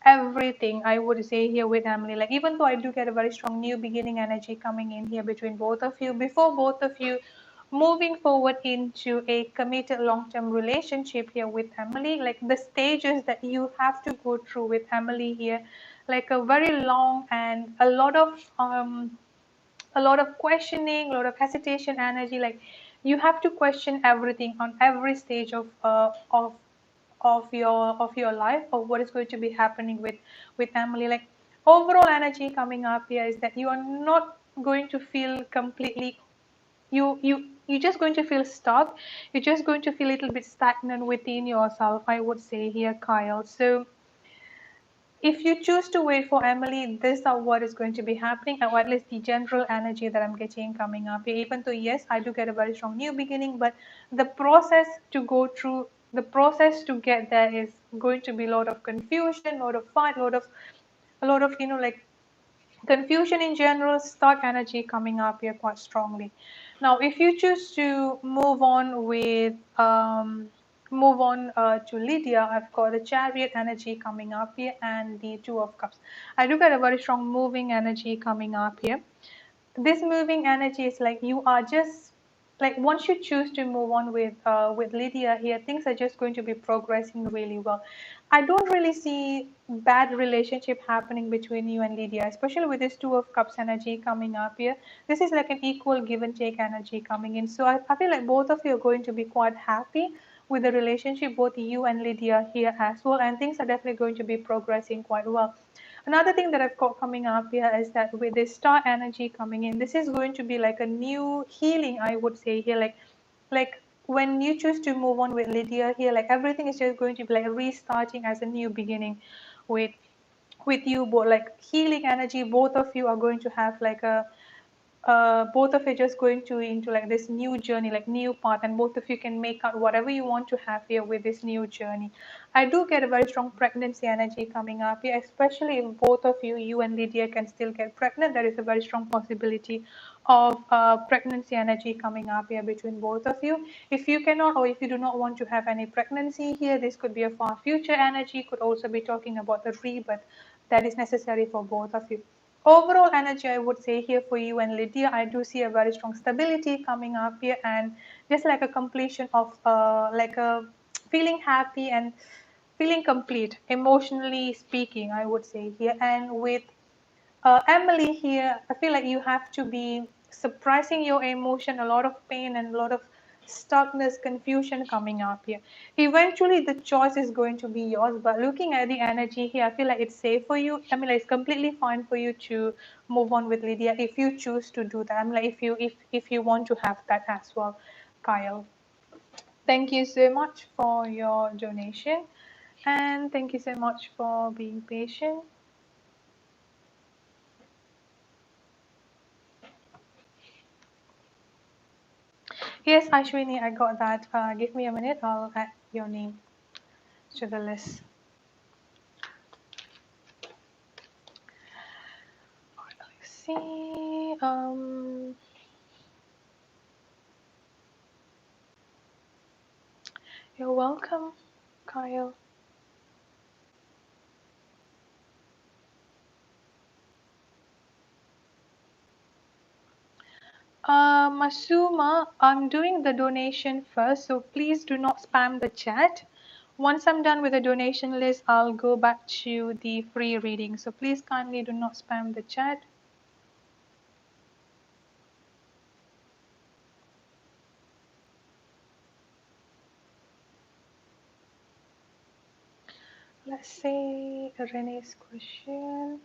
everything, I would say here with Emily. Like, even though I do get a very strong new beginning energy coming in here between both of you, before both of you moving forward into a committed long-term relationship here with Emily, like the stages that you have to go through with Emily here, like a very long and a lot of questioning, a lot of hesitation energy. Like you have to question everything on every stage of your life, of what is going to be happening with Emily. Like overall energy coming up here is that you are not going to feel completely, you're just going to feel stuck. You're just going to feel a little bit stagnant within yourself, I would say here, Kyle. So if you choose to wait for Emily, this is what is going to be happening, or at least the general energy that I'm getting coming up here. Even though, yes, I do get a very strong new beginning, but the process to go through, the process to get there is going to be a lot of confusion, a lot of fight, a lot of, like confusion in general, stock energy coming up here quite strongly. Now, if you choose to move on with to Lydia, I've got the Chariot energy coming up here and the Two of Cups. I do get a very strong moving energy coming up here. This moving energy is like you are just like once you choose to move on with Lydia here, things are just going to be progressing really well. I don't really see bad relationship happening between you and Lydia, especially with this Two of Cups energy coming up here. This is like an equal give and take energy coming in. So I feel like both of you are going to be quite happy with the relationship, both you and Lydia here as well, and things are definitely going to be progressing quite well. Another thing that I've got coming up here is that with this star energy coming in, this is going to be like a new healing, I would say here, like when you choose to move on with Lydia here, like everything is just going to be like restarting as a new beginning with you both, like healing energy. Both of you are going to have like a both of you just going to into like this new journey, like new path, and both of you can make out whatever you want to have here with this new journey. I do get a very strong pregnancy energy coming up here, especially if both of you, you and Lydia, can still get pregnant. There is a very strong possibility of pregnancy energy coming up here between both of you. If you cannot, or if you do not want to have any pregnancy here, this could be a far future energy, could also be talking about the rebirth that is necessary for both of you. Overall energy, I would say here for you and Lydia, I do see a very strong stability coming up here, and just like a completion of like a feeling happy and feeling complete, emotionally speaking, I would say here. And with Emily here, I feel like you have to be suppressing your emotion, a lot of pain and a lot of stuckness, confusion coming up here. Eventually, the choice is going to be yours, but looking at the energy here, I feel like it's safe for you. I mean, like, it's completely fine for you to move on with Lydia if you choose to do that. I'm like, if you want to have that as well, Kyle. Thank you so much for your donation, and thank you so much for being patient. Yes, Ashwini, I got that. Give me a minute. I'll add your name to the list. Let's see. You're welcome, Kyle. Masuma, I'm doing the donation first, so please do not spam the chat. Once I'm done with the donation list, I'll go back to the free reading. So please kindly do not spam the chat. Let's see Renee's question.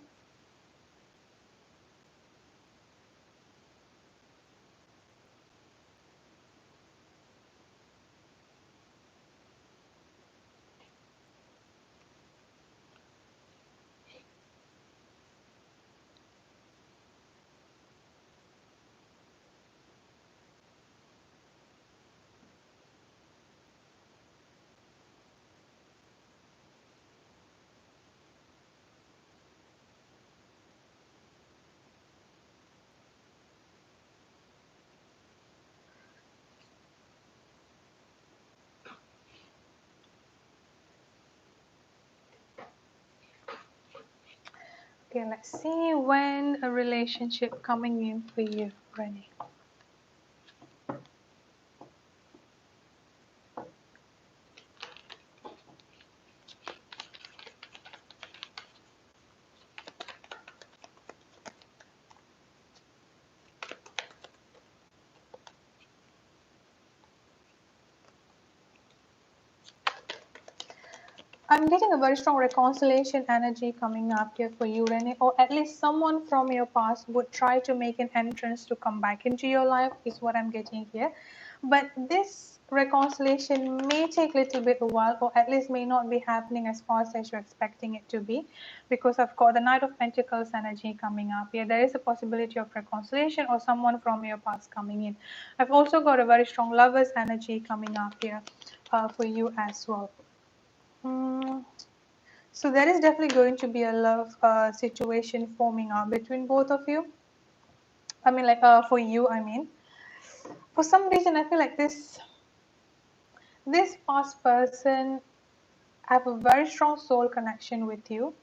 Okay, let's see when a relationship coming in for you, Renee. I'm getting a very strong reconciliation energy coming up here for you, Renee, or at least someone from your past would try to make an entrance to come back into your life, is what I'm getting here. But this reconciliation may take a little bit a while, or at least may not be happening as fast as you're expecting it to be, because I've got the Knight of Pentacles energy coming up here. There is a possibility of reconciliation or someone from your past coming in. I've also got a very strong Lovers energy coming up here for you as well. So there is definitely going to be a love situation forming up between both of you. I mean, like for you, I mean, for some reason, I feel like this past person have a very strong soul connection with you,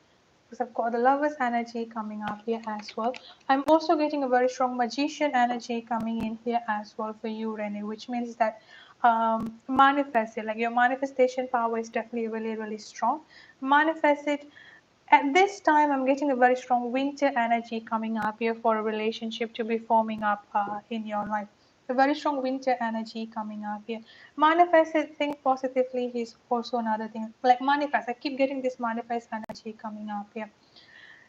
because I've got the Lovers energy coming up here as well. I'm also getting a very strong Magician energy coming in here as well for you, Renee, which means that manifest it. Like your manifestation power is definitely really, really strong. Manifest it. At this time, I'm getting a very strong winter energy coming up here for a relationship to be forming up in your life. A very strong winter energy coming up here. Manifest it, think positively is also another thing. Like manifest, I keep getting this manifest energy coming up here.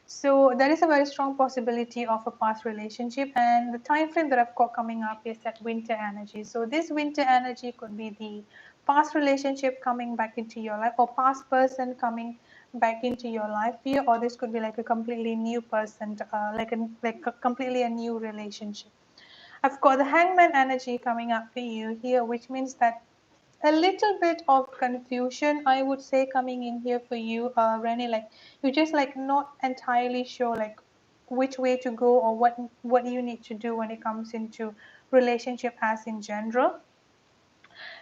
So there is a very strong possibility of a past relationship, and the time frame that I've got coming up is that winter energy. So this winter energy could be the past relationship coming back into your life, or past person coming back into your life here, or this could be like a completely new person, like a completely a new relationship. I've got the Hangman energy coming up for you here, which means that a little bit of confusion, I would say, coming in here for you, Rennie. Like you're just like not entirely sure like which way to go, or what you need to do when it comes into relationship as in general.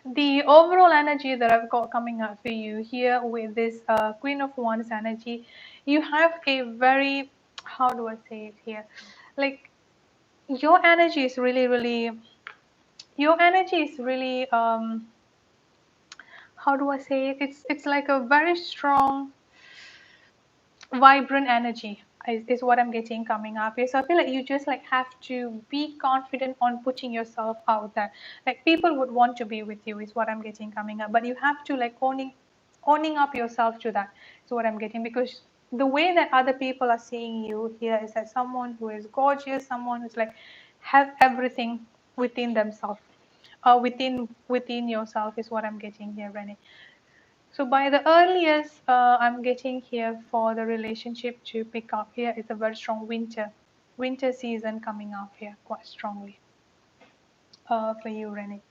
The overall energy that I've got coming up for you here with this Queen of Wands energy, you have a very, how do I say it here, like your energy is really, really, your energy is really how do I say it? It's like a very strong, vibrant energy is what I'm getting coming up here. So I feel like you just like have to be confident on putting yourself out there. Like people would want to be with you is what I'm getting coming up, but you have to like owning up yourself to that is what I'm getting, because the way that other people are seeing you here is that someone who is gorgeous, someone who's like have everything within themselves, within yourself is what I'm getting here, Rennie. So by the earliest I'm getting here for the relationship to pick up here is a very strong winter season coming up here quite strongly for you, Rennie.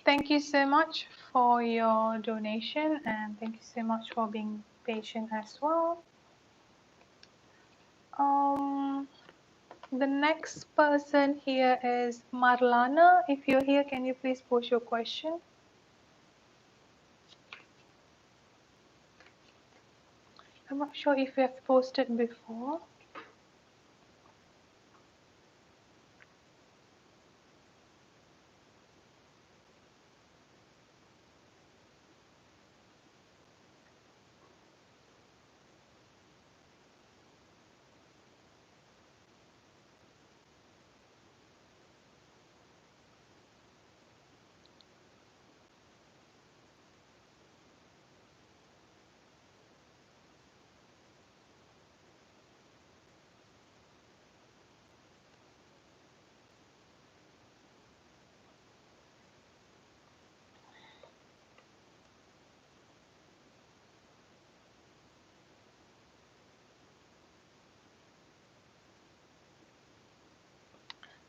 Thank you so much for your donation, and thank you so much for being patient as well. Um, the next person here is Marlana. If you're here, can you please post your question? I'm not sure if you have posted before.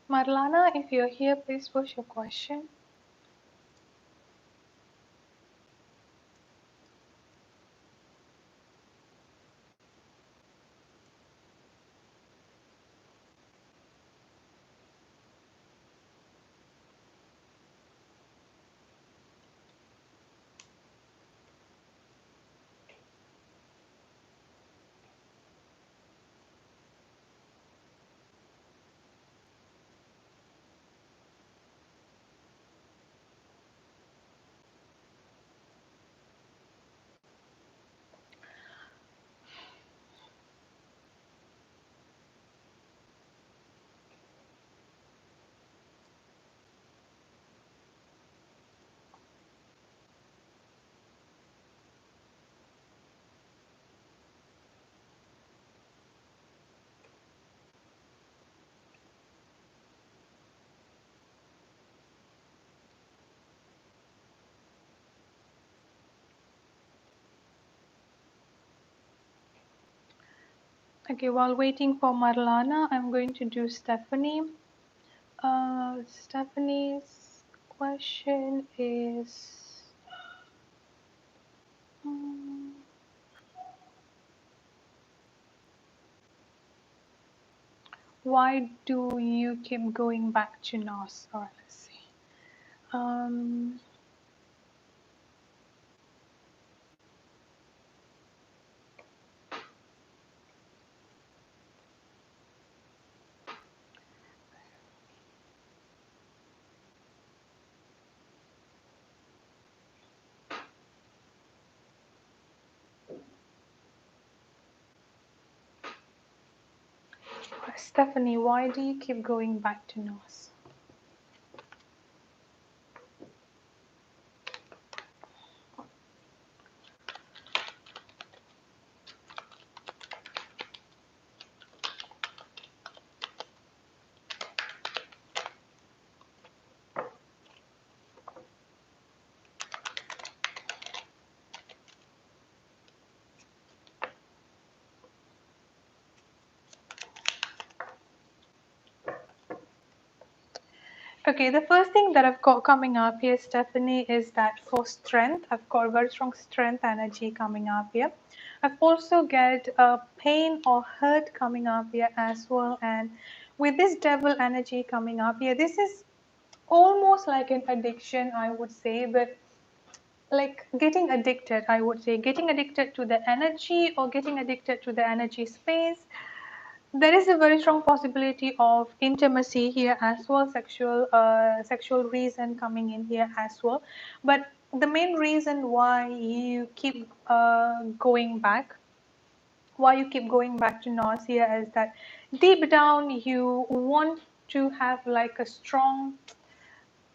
Marlana, if you're here, please post your question. Okay, while waiting for Marlana, I'm going to do Stephanie. Stephanie's question is, hmm, why do you keep going back to Norse? Alright, let's see. Um, Stephanie, why do you keep going back to Norse? Okay, the first thing that I've got coming up here, Stephanie, is that for strength, I've got a very strong strength energy coming up here. I've also get pain or hurt coming up here as well. And with this devil energy coming up here, this is almost like an addiction, I would say, but like getting addicted, I would say, getting addicted to the energy or getting addicted to the energy space. There is a very strong possibility of intimacy here as well, sexual reason coming in here as well. But the main reason why you keep going back, why you keep going back to nausea, is that deep down you want to have like a strong,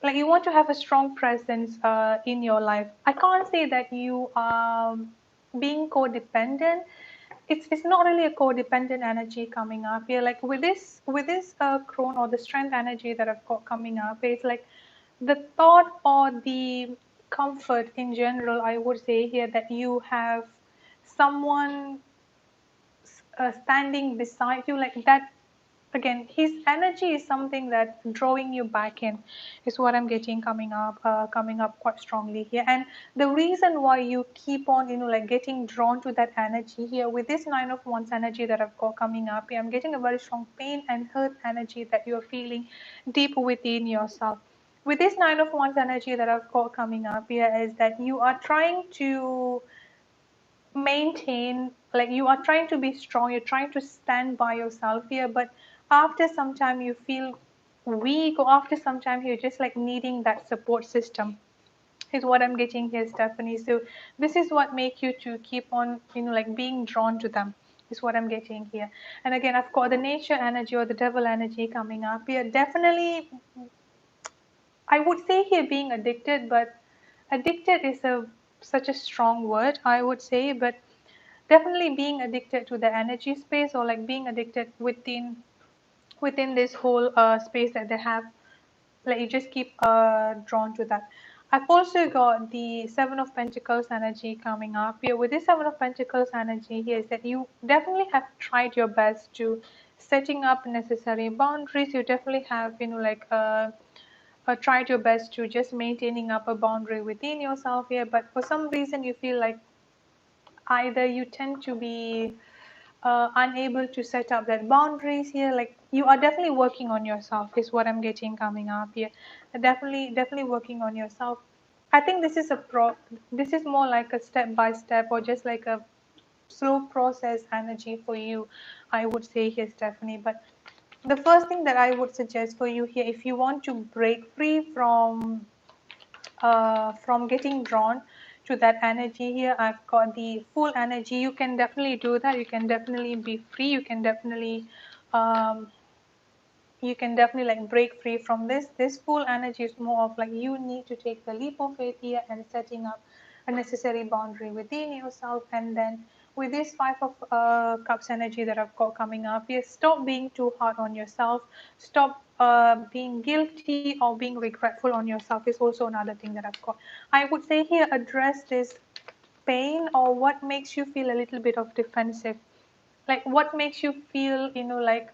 like you want to have a strong presence in your life. I can't say that you are being codependent. It's not really a codependent energy coming up here. Like with this crone or the strength energy that I've got coming up, it's like the thought or the comfort in general, I would say here, that you have someone standing beside you, like that. Again, his energy is something that drawing you back in, is what I'm getting coming up quite strongly here. And the reason why you keep on, like getting drawn to that energy here, with this Nine of Wands energy that I've got coming up here, I'm getting a very strong pain and hurt energy that you're feeling deep within yourself. With this Nine of Wands energy that I've got coming up here, is that you are trying to maintain, like you are trying to be strong, you're trying to stand by yourself here, but after some time you feel weak, or after some time you're just like needing that support system, is what I'm getting here, Stephanie. So this is what make you to keep on, like being drawn to them, is what I'm getting here. And again, I've got the nature energy or the devil energy coming up here. Definitely, I would say here being addicted, but addicted is a such a strong word, I would say. But definitely being addicted to the energy space, or like being addicted within this whole space that they have, like you just keep drawn to that. I've also got the Seven of Pentacles energy coming up here. With this Seven of Pentacles energy here, is that you definitely have tried your best to setting up necessary boundaries. You definitely have, like tried your best to just maintaining up a boundary within yourself here, but for some reason you feel like either you tend to be unable to set up that boundaries here. Like you are definitely working on yourself, is what I'm getting coming up here. Definitely working on yourself. I think this is more like a step by step, or just like a slow process energy for you, I would say here, Stephanie. But the first thing that I would suggest for you here, if you want to break free from getting drawn to that energy here, I've got the full energy. You can definitely do that. You can definitely be free. Um, you can definitely like break free from this full energy. Is more of like you need to take the leap of faith here and setting up a necessary boundary within yourself. And then with this Five of Cups energy that I've got coming up here, stop being too hard on yourself. Stop being guilty or being regretful on yourself, is also another thing that I've got. I would say here, address this pain or what makes you feel a little bit of defensive. like what makes you feel, like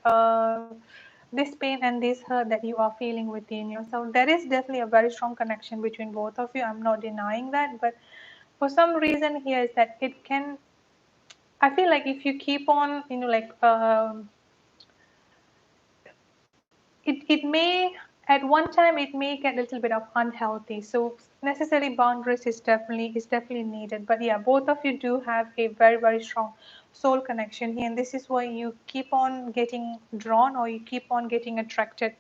this pain and this hurt that you are feeling within yourself. There is definitely a very strong connection between both of you. I'm not denying that, but for some reason here is that it can, I feel like if you keep on, like it may, at one time it may get a little bit of unhealthy, so necessary boundaries is definitely needed. But yeah, both of you do have a very, very strong soul connection here, and this is why you keep on getting drawn, or you keep on getting attracted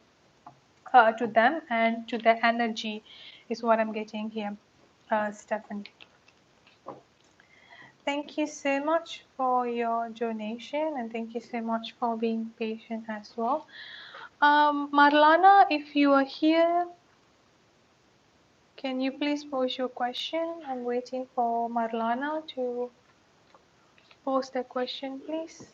to them and to their energy, is what I'm getting here. Stephanie, thank you so much for your donation, and thank you so much for being patient as well. Marlana, if you are here, can you please pose your question? I'm waiting for Marlana to pose the question, please.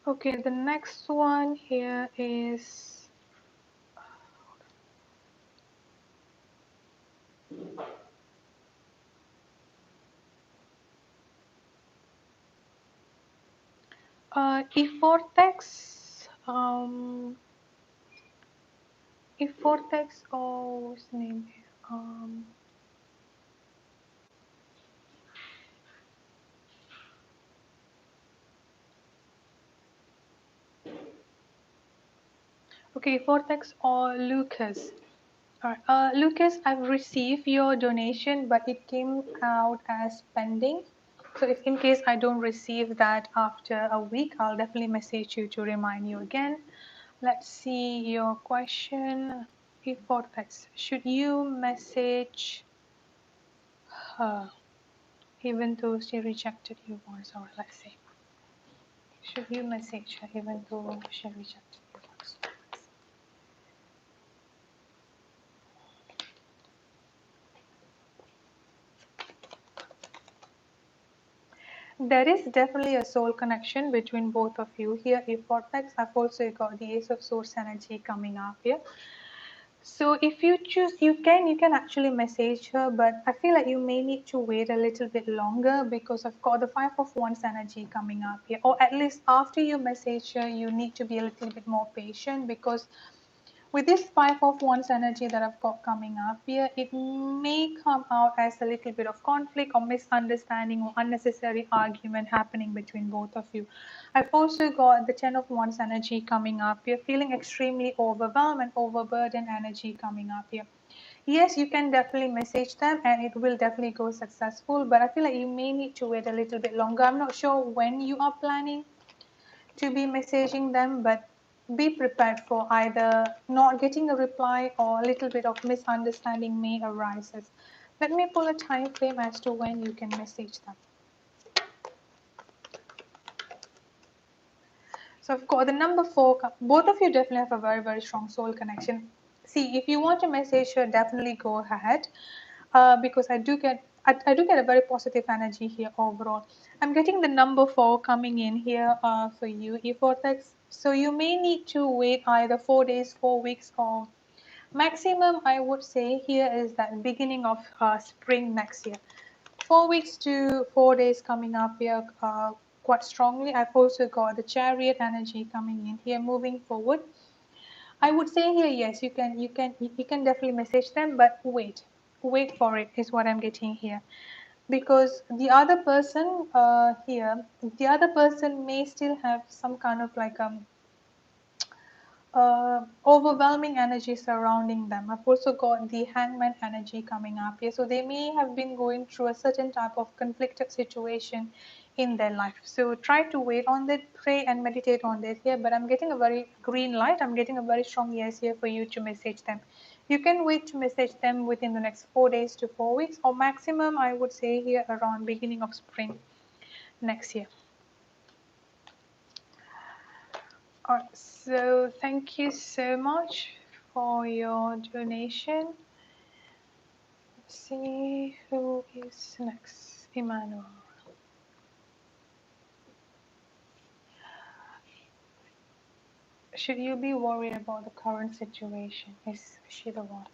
Okay, the next one here is E-Vortex. E-Vortex, oh, what's the name here? Okay, Vortex or Lucas. Alright, Lucas, I've received your donation, but it came out as pending. So if in case I don't receive that after a week, I'll definitely message you to remind you again. Let's see your question. If Vortex, should you message her even though she rejected you once? Or let's see. Should you message her even though she rejected you once? There is definitely a soul connection between both of you here. If Vortex, I've also got the Ace of Swords energy coming up here. So if you choose, you can actually message her, but I feel like you may need to wait a little bit longer because I've got the Five of Wands energy coming up here. Or at least after you message her, you need to be a little bit more patient, because with this Five of Wands energy that I've got coming up here, it may come out as a little bit of conflict or misunderstanding or unnecessary argument happening between both of you. I've also got the Ten of Wands energy coming up here, feeling extremely overwhelmed and overburdened energy coming up here. Yes, you can definitely message them and it will definitely go successful, but I feel like you may need to wait a little bit longer. I'm not sure when you are planning to be messaging them, but be prepared for either not getting a reply or a little bit of misunderstanding may arise. Let me pull a time frame as to when you can message them. So I've got the number 4. Both of you definitely have a very, very strong soul connection. See, if you want to message her, definitely go ahead, because I do get a very positive energy here overall. I'm getting the number 4 coming in here for you, E-Vortex. So you may need to wait either 4 days, 4 weeks, or maximum I would say here is that beginning of spring next year. 4 weeks to 4 days coming up here quite strongly. I've also got the Chariot energy coming in here moving forward. I would say here, yes, you can definitely message them, but wait for it is what I'm getting here. because the other person here, the other person may still have some kind of like overwhelming energy surrounding them. I've also got the hangman energy coming up here. So they may have been going through a certain type of conflicted situation in their life. So try to wait on that, pray and meditate on that here. But I'm getting a very green light. I'm getting a very strong yes here for you to message them. You can wait to message them within the next 4 days to 4 weeks, or maximum I would say here around beginning of spring next year. Alright, so thank you so much for your donation. Let's see who is next. Emmanuel. Should you be worried about the current situation? Is she the one?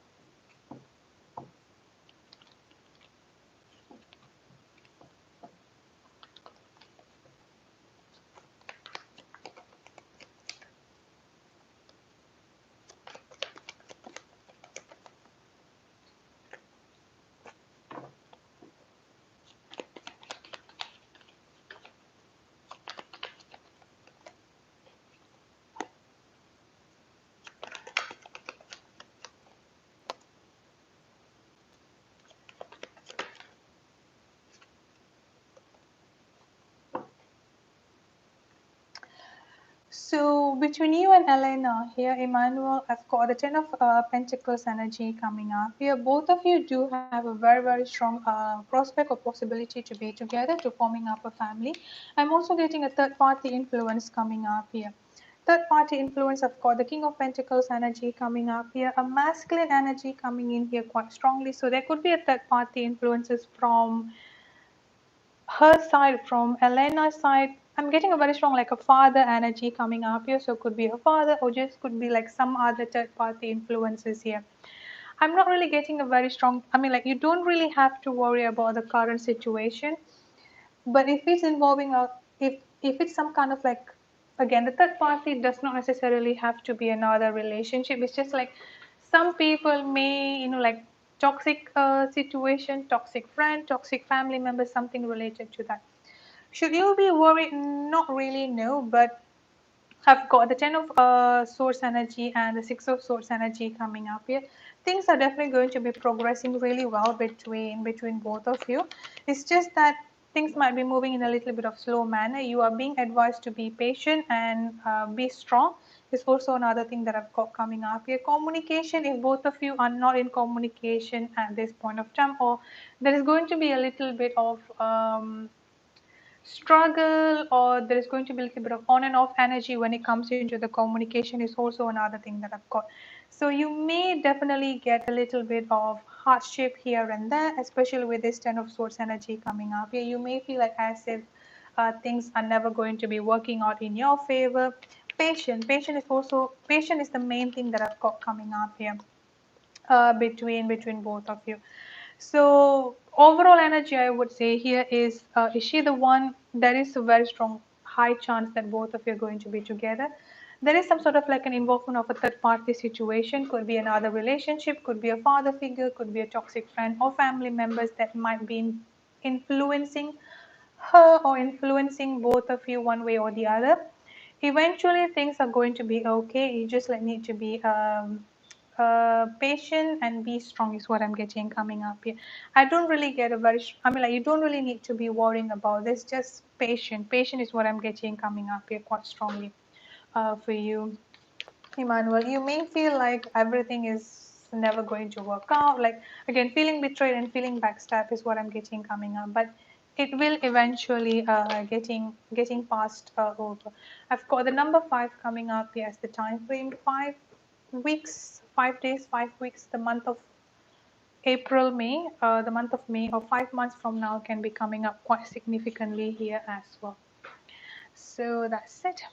So between you and Elena here, Emmanuel, I've got the Ten of Pentacles energy coming up here. Both of you do have a very, very strong prospect or possibility to be together, to forming up a family. I'm also getting a third party influence coming up here. Third party influence, I've got the King of Pentacles energy coming up here, a masculine energy coming in here quite strongly. So there could be a third party influences from her side, from Elena's side. I'm getting a very strong like a father energy coming up here. So it could be a father, or just could be like some other third party influences here. I'm not really getting a very strong, I mean, like, you don't really have to worry about the current situation. But if it's involving a, if it's some kind of like, again, the third party does not necessarily have to be another relationship. It's just like some people may, like toxic situation, toxic friend, toxic family member, something related to that. Should you be worried? Not really, no. But I've got the Ten of Swords energy and the Six of Swords energy coming up here. Things are definitely going to be progressing really well between both of you. It's just that things might be moving in a little bit of slow manner. You are being advised to be patient and be strong. Is also another thing that I've got coming up here. Communication, if both of you are not in communication at this point of time, or there is going to be a little bit of struggle, or there is going to be a little bit of on and off energy when it comes into the communication, is also another thing that I've got. So you may definitely get a little bit of hardship here and there, especially with this Ten of Swords energy coming up here. You may feel like as if things are never going to be working out in your favor. Patient is the main thing that I've got coming up here between both of you. So overall energy, I would say here is she the one? There is a very strong high chance that both of you are going to be together. There is some sort of like an involvement of a third party situation, could be another relationship, could be a father figure, could be a toxic friend or family members that might be influencing her or influencing both of you one way or the other. Eventually things are going to be okay. You just like need to be patient and be strong, is what I'm getting coming up here. I don't really get a very, I mean, like, you don't really need to be worrying about this. Just patient is what I'm getting coming up here quite strongly for you, Emmanuel. You may feel like everything is never going to work out. Like, again, feeling betrayed and feeling backstabbed is what I'm getting coming up. But it will eventually getting passed over. I've got the number 5 coming up here as the time frame. 5 weeks, 5 days, 5 weeks. The month of April, May, the month of May, or 5 months from now, can be coming up quite significantly here as well. So that's it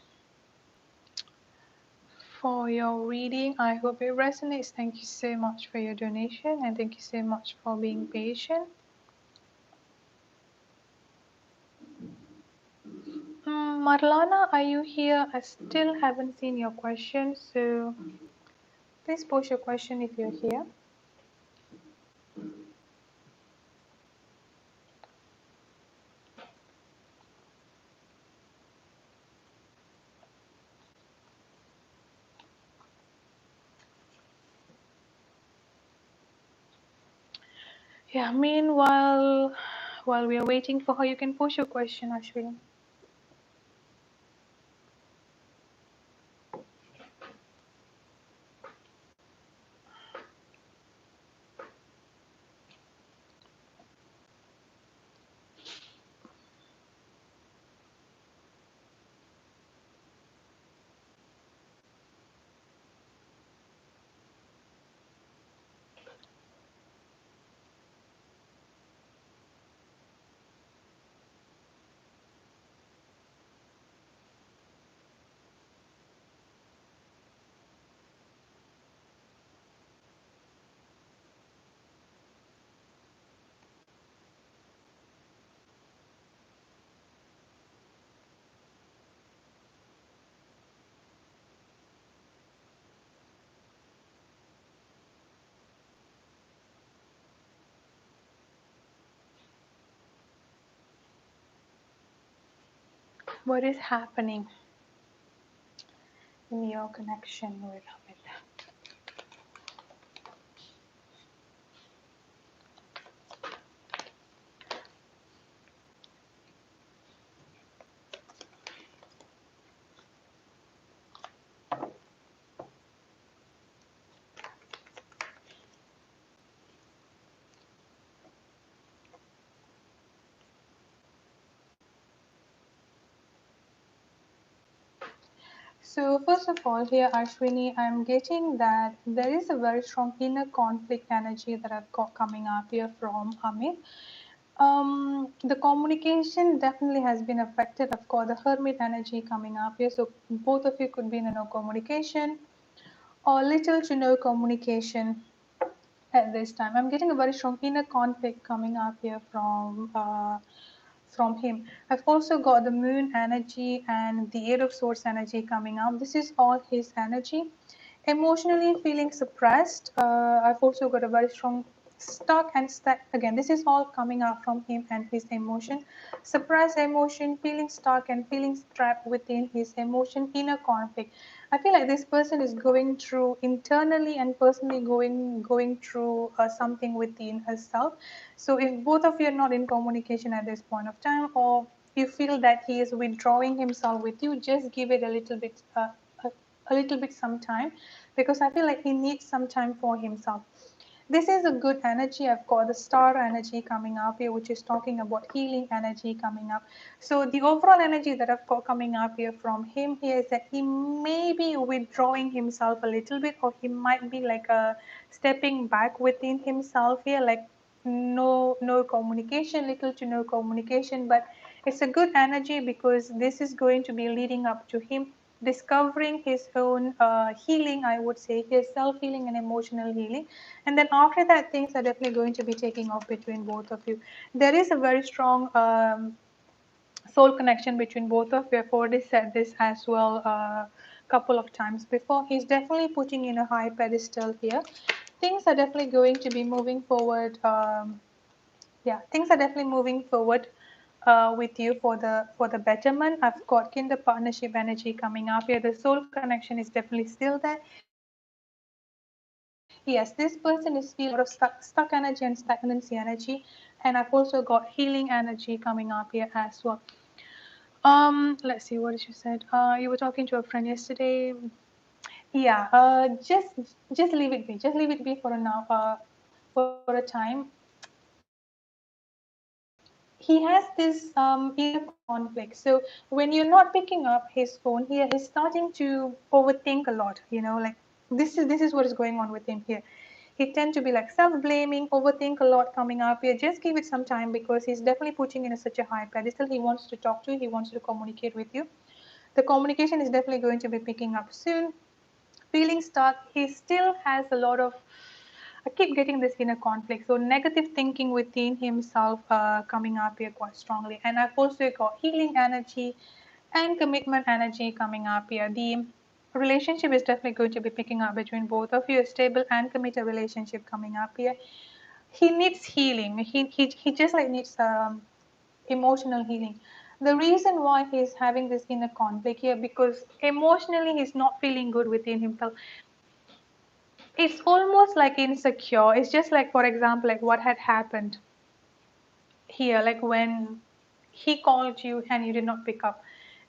for your reading. I hope it resonates. Thank you so much for your donation, and thank you so much for being patient. Marlana, are you here? I still haven't seen your question, so please post your question if you're here. Yeah, meanwhile, while we are waiting for her, you can post your question, Ashwin. What is happening in your connection with Amit? So first of all, here, Ashwini, I'm getting that there is a very strong inner conflict energy that I've got coming up here from Amit. The communication definitely has been affected. I've got the hermit energy coming up here. So both of you could be in a no communication or little to no communication at this time. I'm getting a very strong inner conflict coming up here from him. I've also got the moon energy and the eight of swords energy coming up. This is all his energy. Emotionally feeling suppressed. I've also got a very strong stuck and stuck. Again, this is all coming out from him and his emotion. Suppressed emotion, feeling stuck and feeling trapped within his emotion, inner conflict. I feel like this person is going through internally and personally going through something within herself. So if both of you are not in communication at this point of time, or you feel that he is withdrawing himself with you, just give it a little bit. A little bit some time, because I feel like he needs some time for himself. This is a good energy. I've got the star energy coming up here, which is talking about healing energy coming up. So the overall energy that I've got coming up here from him here is that he may be withdrawing himself a little bit, or he might be like a stepping back within himself here, like no communication, little to no communication. But it's a good energy, because this is going to be leading up to him discovering his own healing, I would say, his self healing and emotional healing. And then after that, things are definitely going to be taking off between both of you. There is a very strong soul connection between both of you. I've already said this as well a couple of times before. He's definitely putting in a high pedestal here. Things are definitely going to be moving forward. Yeah, things are definitely moving forward with you for the betterment. I've got kinder partnership energy coming up here. The soul connection is definitely still there. Yes, this person is feeling a lot of stuck energy and stagnancy energy, and I've also got healing energy coming up here as well. Let's see what you said. You were talking to a friend yesterday. Yeah, just leave it be. Just leave it be for a now. For a time, he has this inner conflict. So when you're not picking up his phone, he's starting to overthink a lot. You know, like this is what is going on with him here. He tend to be like self-blaming, overthink a lot coming up here. Just give it some time, because he's definitely putting in such a high pedestal. He wants to talk to you. He wants to communicate with you. The communication is definitely going to be picking up soon. Feeling stuck, he still has a lot of, I keep getting this inner conflict. So negative thinking within himself coming up here quite strongly. And I've also got healing energy and commitment energy coming up here. The relationship is definitely going to be picking up between both of you. A stable and committed relationship coming up here. He needs healing. He just like needs emotional healing. The reason why he's having this inner conflict here, because emotionally he's not feeling good within himself. it's almost like insecure. It's just like, for example, like what had happened here, like when he called you and you did not pick up.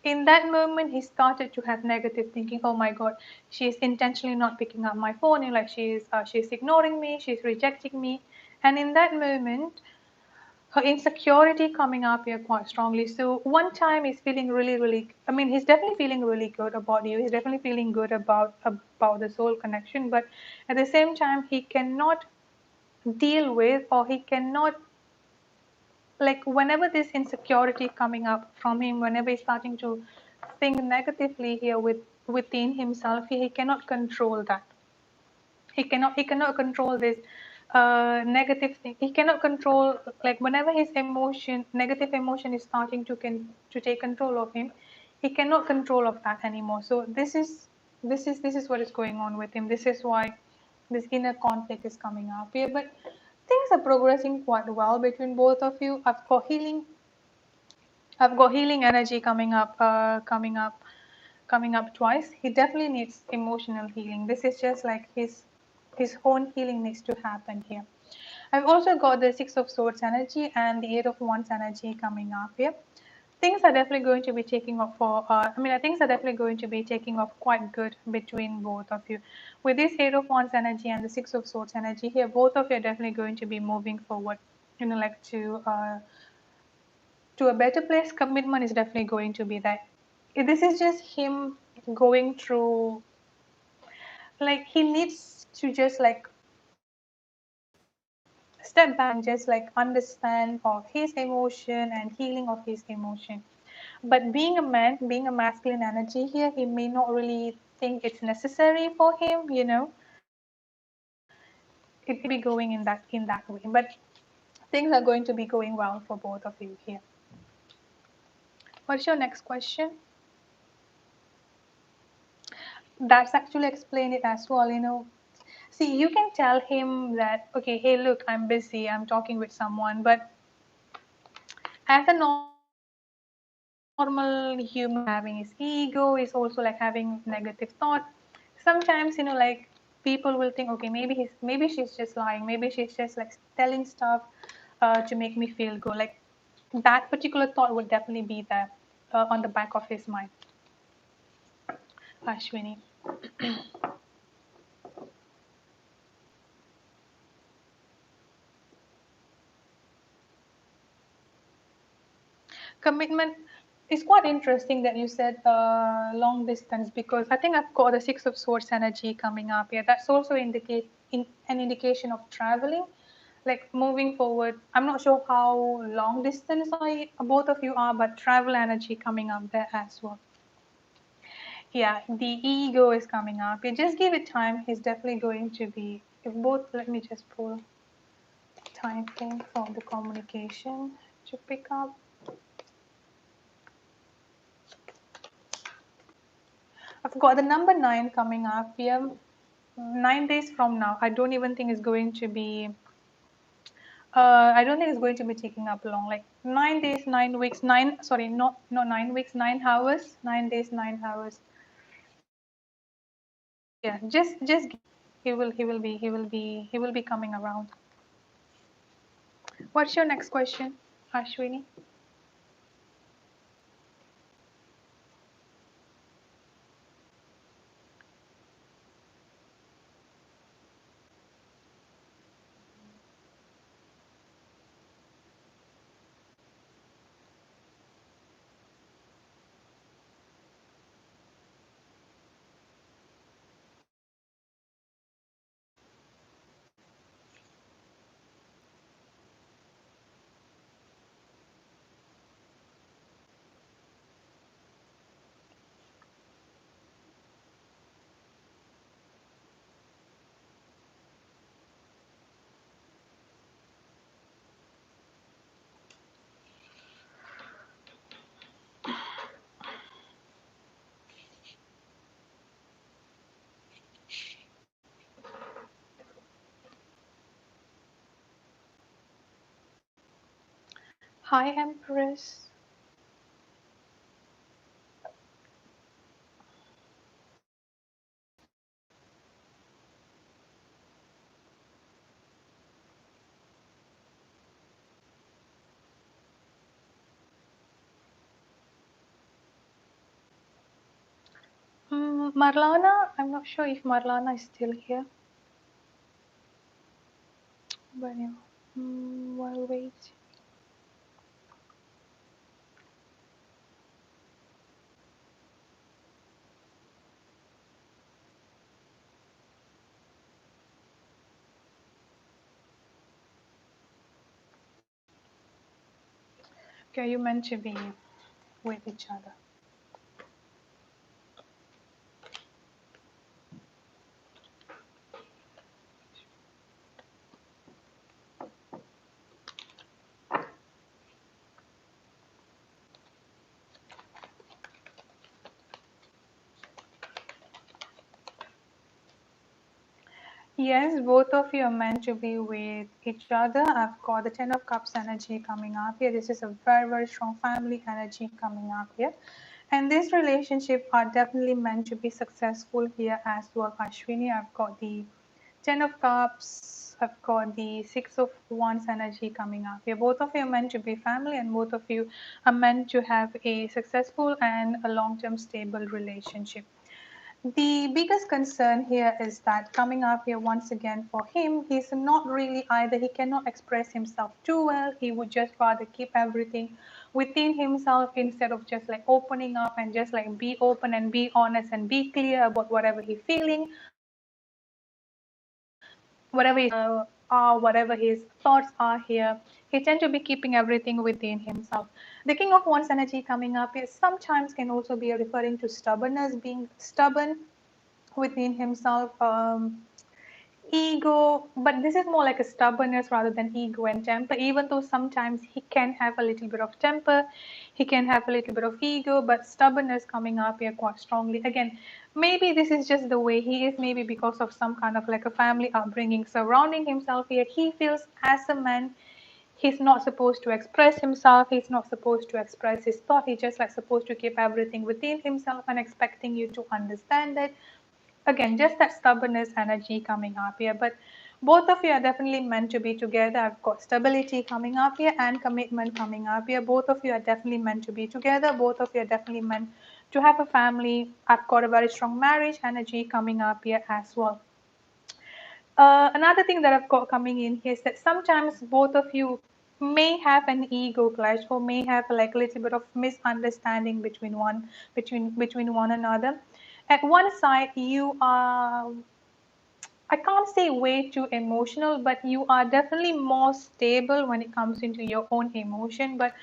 In that moment, he started to have negative thinking. Oh my God, she's intentionally not picking up my phone. And like she's ignoring me, she's rejecting me. And in that moment, her insecurity coming up here quite strongly. So one time he's feeling really, really. I mean, he's definitely feeling really good about you. He's definitely feeling good about the soul connection. But at the same time, he cannot deal with, or he cannot, like whenever this insecurity coming up from him, whenever he's starting to think negatively here within himself, he cannot control that. He cannot control this negative thing. He cannot control, like whenever his emotion, negative emotion is starting to take control of him, he cannot control of that anymore. So this is what is going on with him. This is why this inner conflict is coming up here. But things are progressing quite well between both of you. I've got healing energy coming up twice. He definitely needs emotional healing. This is just like his own healing needs to happen here. I've also got the Six of Swords energy and the Eight of Wands energy coming up here. Things are definitely going to be taking off things are definitely going to be taking off quite good between both of you. With this Eight of Wands energy and the Six of Swords energy here, both of you are definitely going to be moving forward, like to a better place. Commitment is definitely going to be there. This is just him going through, like he needs to just like step back and just like understand of his emotion and healing of his emotion. But being a man, being a masculine energy here, he may not really think it's necessary for him, it may be going in that way. But things are going to be going well for both of you here. What's your next question? That's actually explain it as well. See, you can tell him that, okay, hey, look, I'm busy, I'm talking with someone, but as a normal human having his ego, is also like having negative thought. Sometimes, like people will think, okay, maybe she's just lying, maybe she's just like telling stuff to make me feel good. Like that particular thought would definitely be there on the back of his mind. Ashwini. Commitment is quite interesting that you said long distance, because I think I've got the Six of Swords energy coming up here. That's also an indication of traveling, like moving forward. I'm not sure how long distance both of you are, but travel energy coming up there as well. Yeah, the ego is coming up. You just give it time. He's definitely going to be. If both, let me just pull time frame for the communication to pick up. I've got the number 9 coming up here. 9 days from now. I don't even think it's going to be. I don't think it's going to be taking up long. Like 9 days, 9 weeks, nine. Sorry, not 9 weeks, 9 hours. 9 days, 9 hours. Yeah, just he will be coming around. What's your next question, Ashwini? Hi, Empress. Marlana, I'm not sure if Marlana is still here, but yeah, we'll wait. Okay, you meant to be with each other. Yes, both of you are meant to be with each other. I've got the Ten of Cups energy coming up here. This is a very, very strong family energy coming up here. And this relationship are definitely meant to be successful here as well, Ashwini. I've got the Ten of Cups. I've got the Six of Wands energy coming up here. Both of you are meant to be family, and both of you are meant to have a successful and a long-term stable relationship. The biggest concern here is that coming up here once again for him, he's not really either, he cannot express himself too well. He would just rather keep everything within himself instead of just like opening up and just like be open and be honest and be clear about whatever he's feeling, whatever whatever his thoughts are here. He tend to be keeping everything within himself. The King of Wands energy coming up is sometimes can also be referring to stubbornness, being stubborn within himself, ego, but this is more like a stubbornness rather than ego and temper, even though sometimes he can have a little bit of temper, he can have a little bit of ego, but stubbornness coming up here quite strongly. Again, maybe this is just the way he is, maybe because of some kind of like a family upbringing surrounding himself here. He feels as a man he's not supposed to express himself, he's not supposed to express his thought, he's just like supposed to keep everything within himself and expecting you to understand it. Again, just that stubbornness energy coming up here. But both of you are definitely meant to be together. I've got stability coming up here and commitment coming up here. Both of you are definitely meant to be together. Both of you are definitely meant to have a family. I've got a very strong marriage energy coming up here as well. Another thing that I've got coming in here is that sometimes both of you may have an ego clash or may have like a little bit of misunderstanding between one another. At one side, you are, I can't say way too emotional, but you are definitely more stable when it comes into your own emotion. But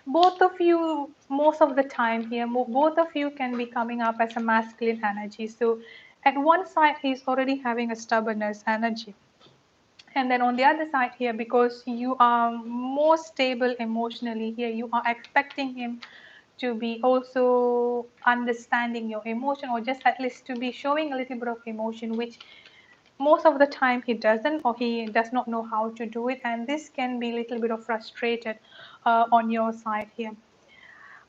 both of you, most of the time here, both of you can be coming up as a masculine energy. So at one side, he's already having a stubbornness energy. And then on the other side here, because you are more stable emotionally here, you are expecting him to be also understanding your emotion, or just at least to be showing a little bit of emotion, which most of the time he doesn't, or he does not know how to do it, and this can be a little bit of frustrated on your side here.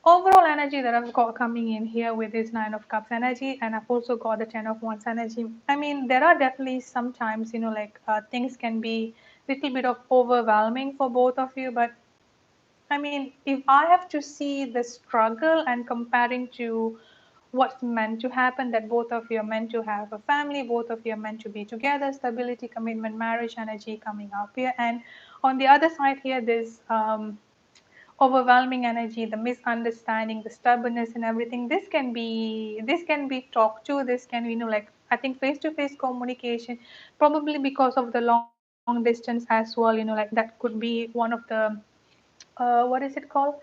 Overall energy that I've got coming in here with this Nine of Cups energy, and I've also got the Ten of Wands energy. I mean, there are definitely sometimes, like things can be a little bit of overwhelming for both of you, but I mean, if I have to see the struggle and comparing to what's meant to happen, that both of you are meant to have a family, both of you are meant to be together, stability, commitment, marriage energy coming up here. And on the other side here, there's overwhelming energy, the misunderstanding, the stubbornness and everything. This can be talked to. This can, like, I think face-to-face communication, probably because of the long distance as well, like that could be one of the what is it called,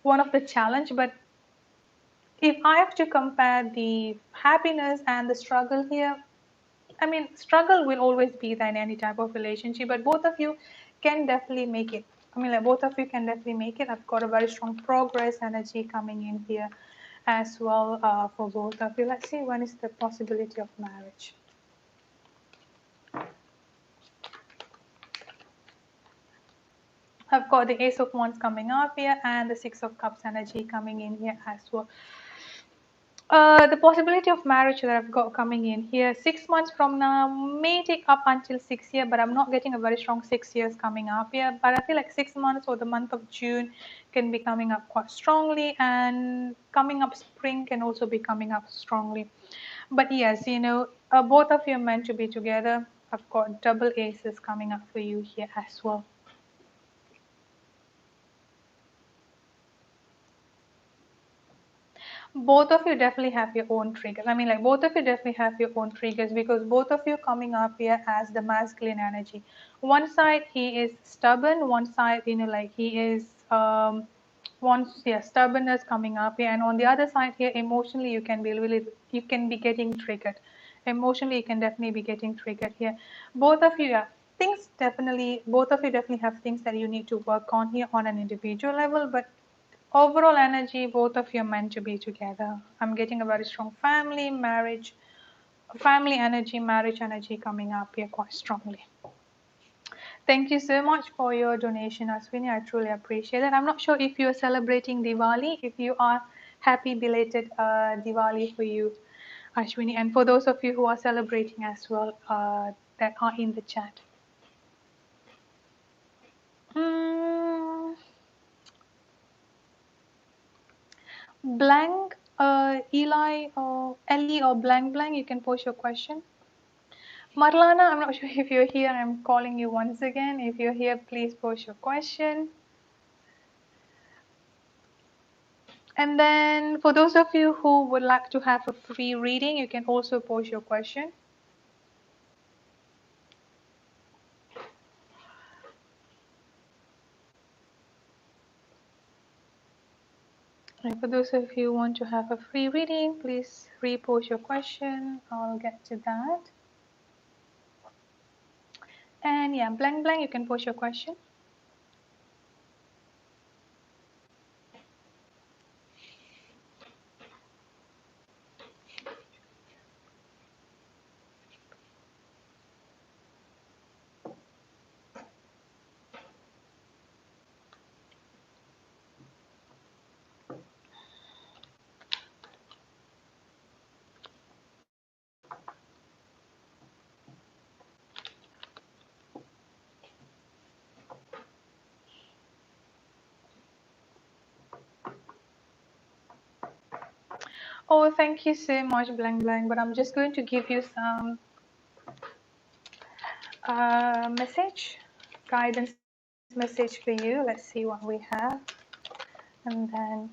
one of the challenge. But if I have to compare the happiness and the struggle here, I mean, struggle will always be there in any type of relationship, but both of you can definitely make it. I mean, like, both of you can definitely make it. I've got a very strong progress energy coming in here as well for both of you. Let's see, when is the possibility of marriage? I've got the Ace of Wands coming up here and the Six of Cups energy coming in here as well. The possibility of marriage that I've got coming in here 6 months from now may take up until 6 years, but I'm not getting a very strong 6 years coming up here. But I feel like 6 months or the month of June can be coming up quite strongly, and coming up spring can also be coming up strongly. But yes, both of you are meant to be together. I've got double aces coming up for you here as well. Both of you definitely have your own triggers. I mean, like, both of you definitely have your own triggers, because both of you coming up here as the masculine energy. One side, he is stubborn. One side, like, he is stubbornness coming up here. And on the other side here, emotionally, you can be getting triggered. Emotionally, you can definitely be getting triggered here. Both of you, yeah, both of you definitely have things that you need to work on here on an individual level, but overall energy, both of you are meant to be together. I'm getting a very strong family energy, marriage energy coming up here quite strongly. Thank you so much for your donation, Aswini. I truly appreciate it. I'm not sure if you're celebrating Diwali. If you are, happy belated Diwali for you, Ashwini. And for those of you who are celebrating as well, that are in the chat. Mm, Blank, Eli or Ellie or blank blank, you can post your question. Marlana, I'm not sure if you're here. I'm calling you once again. If you're here, please post your question. And then for those of you who would like to have a free reading, you can also post your question. And for those of you who want to have a free reading, please repost your question. I'll get to that. And yeah, blank blank, you can post your question. Oh, thank you so much, blank blank. But I'm just going to give you some message, guidance message for you. Let's see what we have. And then,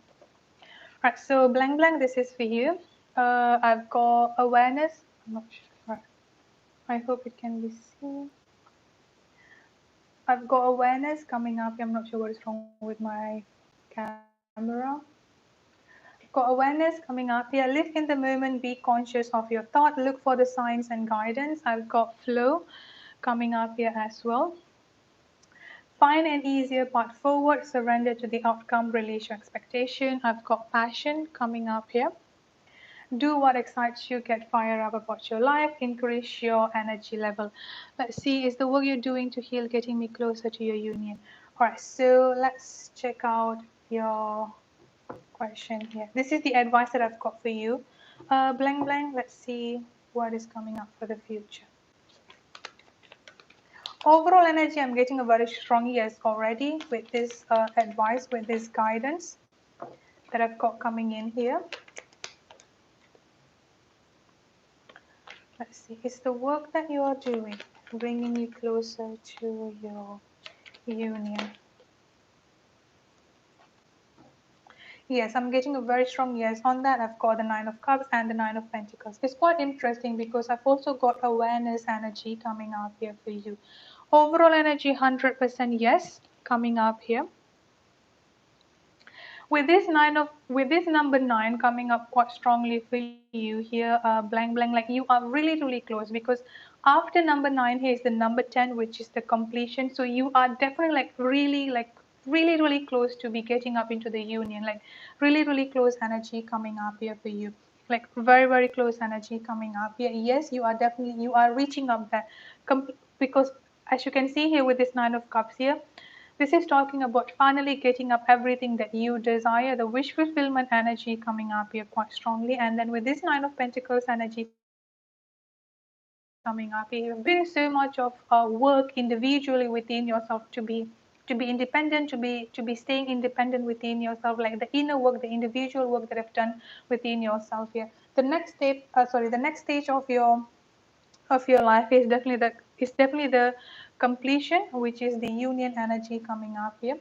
right, so blank blank, this is for you. I've got awareness. I'm not sure. I hope it can be seen. I've got awareness coming up. I'm not sure what is wrong with my camera. Got awareness coming up here. Live in the moment. Be conscious of your thought. Look for the signs and guidance. I've got flow coming up here as well. Find an easier path forward. Surrender to the outcome. Release your expectation. I've got passion coming up here. Do what excites you. Get fired up about your life. Increase your energy level. Let's see, is the work you're doing to heal getting me closer to your union? All right, so let's check out your question here. This is the advice that I've got for you. Blank, blank. Let's see what is coming up for the future. Overall energy, I'm getting a very strong yes already with this advice, with this guidance that I've got coming in here. Let's see, is the work that you are doing bringing you closer to your union? Yes, I'm getting a very strong yes on that. I've got the Nine of Cups and the Nine of Pentacles. It's quite interesting because I've also got awareness energy coming up here for you. Overall energy, 100% yes, coming up here. With this number 9 coming up quite strongly for you here, blank blank, like you are really close, because after number 9 here is the number 10, which is the completion. So you are definitely really close to be getting up into the union, like really close energy coming up here for you, like very close energy coming up here. Yes, you are reaching up there, because as you can see here with this 9 of Cups here, This is talking about finally getting up everything that you desire, the wish fulfillment energy coming up here quite strongly. And then with this Nine of Pentacles energy coming up, you're doing so much of work individually within yourself to be independent, to be staying independent within yourself, like the inner work, the individual work that I've done within yourself here. The next step, the next stage of your life is definitely the completion, which is the union energy coming up here.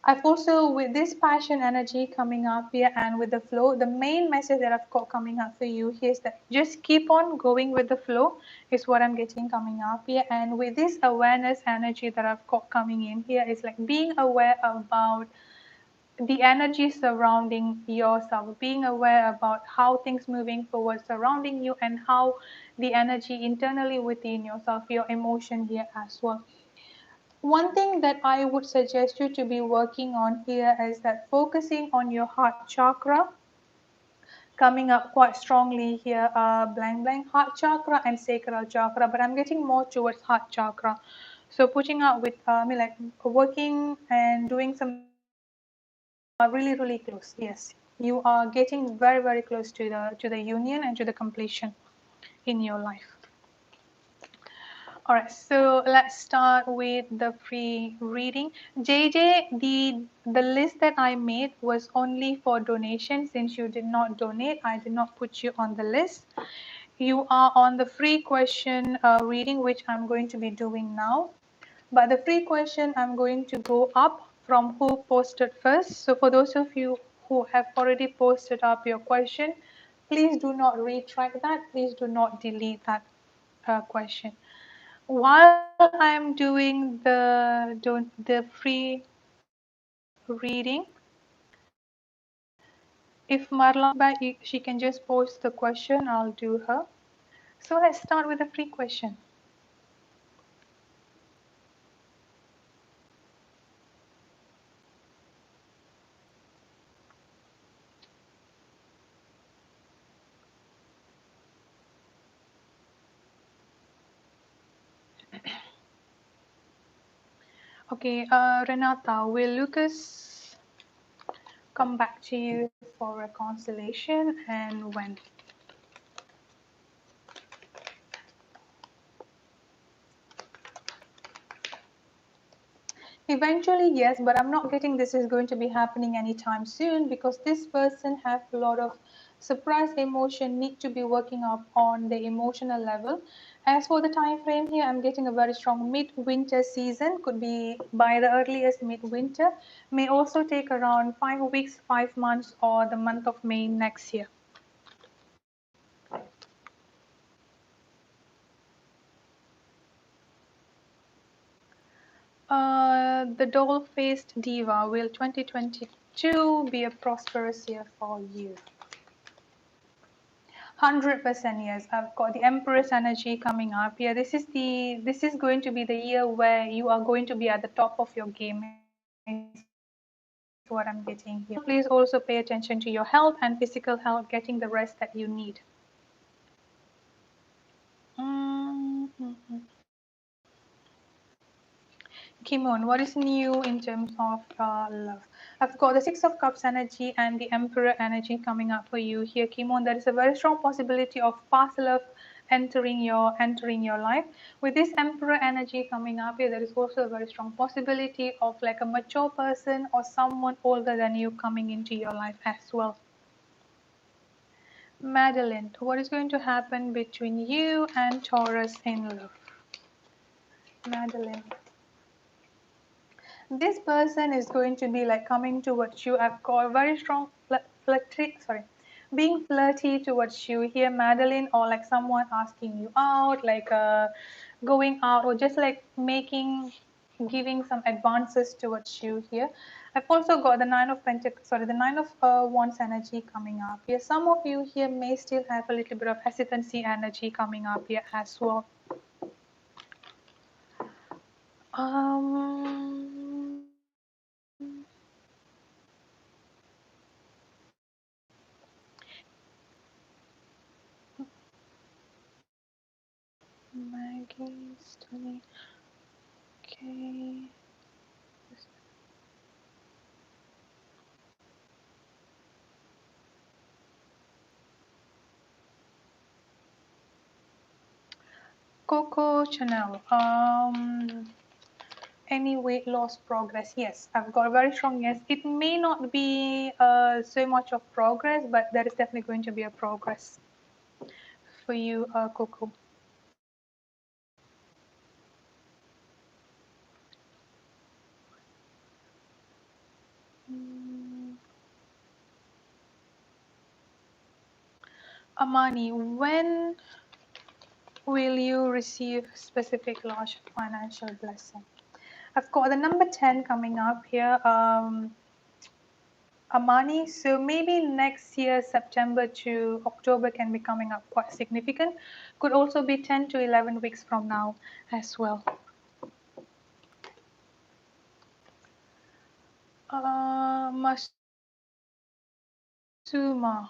I've also, with this passion energy coming up here and with the flow, the main message that I've got coming up for you here is that just keep on going with the flow is what I'm getting coming up here. And with this awareness energy that I've got coming in here, it's like being aware about the energy surrounding yourself, being aware about how things moving forward surrounding you and how the energy internally within yourself, your emotion here as well. One thing that I would suggest you to be working on here is that focusing on your heart chakra coming up quite strongly here, blank blank heart chakra and sacral chakra, but I'm getting more towards heart chakra. So putting out with like working and doing some really close. Yes, you are getting very close to the union and to the completion in your life. All right, so let's start with the free reading. JJ, the list that I made was only for donation. Since you did not donate, I did not put you on the list. You are on the free question reading, which I'm going to be doing now. But the free question, I'm going to go up from who posted first. So for those of you who have already posted up your question, please do not retract that. Please do not delete that question. While I'm doing the free reading, if Marla back, she can just post the question. I'll do her. So let's start with the free question. Okay, Renata, will Lucas come back to you for reconciliation and when? Eventually, yes, but I'm not getting this is going to be happening anytime soon because this person have a lot of surprise emotion, need to be working up on the emotional level. As for the time frame here, I'm getting a very strong mid-winter season, could be by the earliest mid-winter, may also take around 5 weeks, 5 months, or the month of May next year. The doll-faced diva, will 2022 be a prosperous year for you? 100% yes. I've got the Empress energy coming up. Yeah, this is going to be the year where you are going to be at the top of your game. Is what I'm getting here. Please also pay attention to your health and physical health, getting the rest that you need. Mm-hmm. Kimon, what is new in terms of love? I've got the Six of Cups energy and the Emperor energy coming up for you here, Kimon. There is a very strong possibility of past love entering your life. With this Emperor energy coming up here, there is also a very strong possibility of like a mature person or someone older than you coming into your life as well. Madeline, what is going to happen between you and Taurus in love? Madeline. This person is going to be like coming towards you. I've got a very strong being flirty towards you here, Madeline, or like someone asking you out, like going out, or just like giving some advances towards you here. I've also got the the Nine of Wands energy coming up here. Some of you here may still have a little bit of hesitancy energy coming up here as well. Maggie's 20. Okay. Coco Chanel. Any weight loss progress? Yes, I've got a very strong yes. It may not be so much of progress, but there is definitely going to be a progress for you, Coco. Amani, when will you receive specific large financial blessing? I've got the number 10 coming up here. Amani, so maybe next year, September to October can be coming up quite significant. Could also be 10 to 11 weeks from now as well. Masuma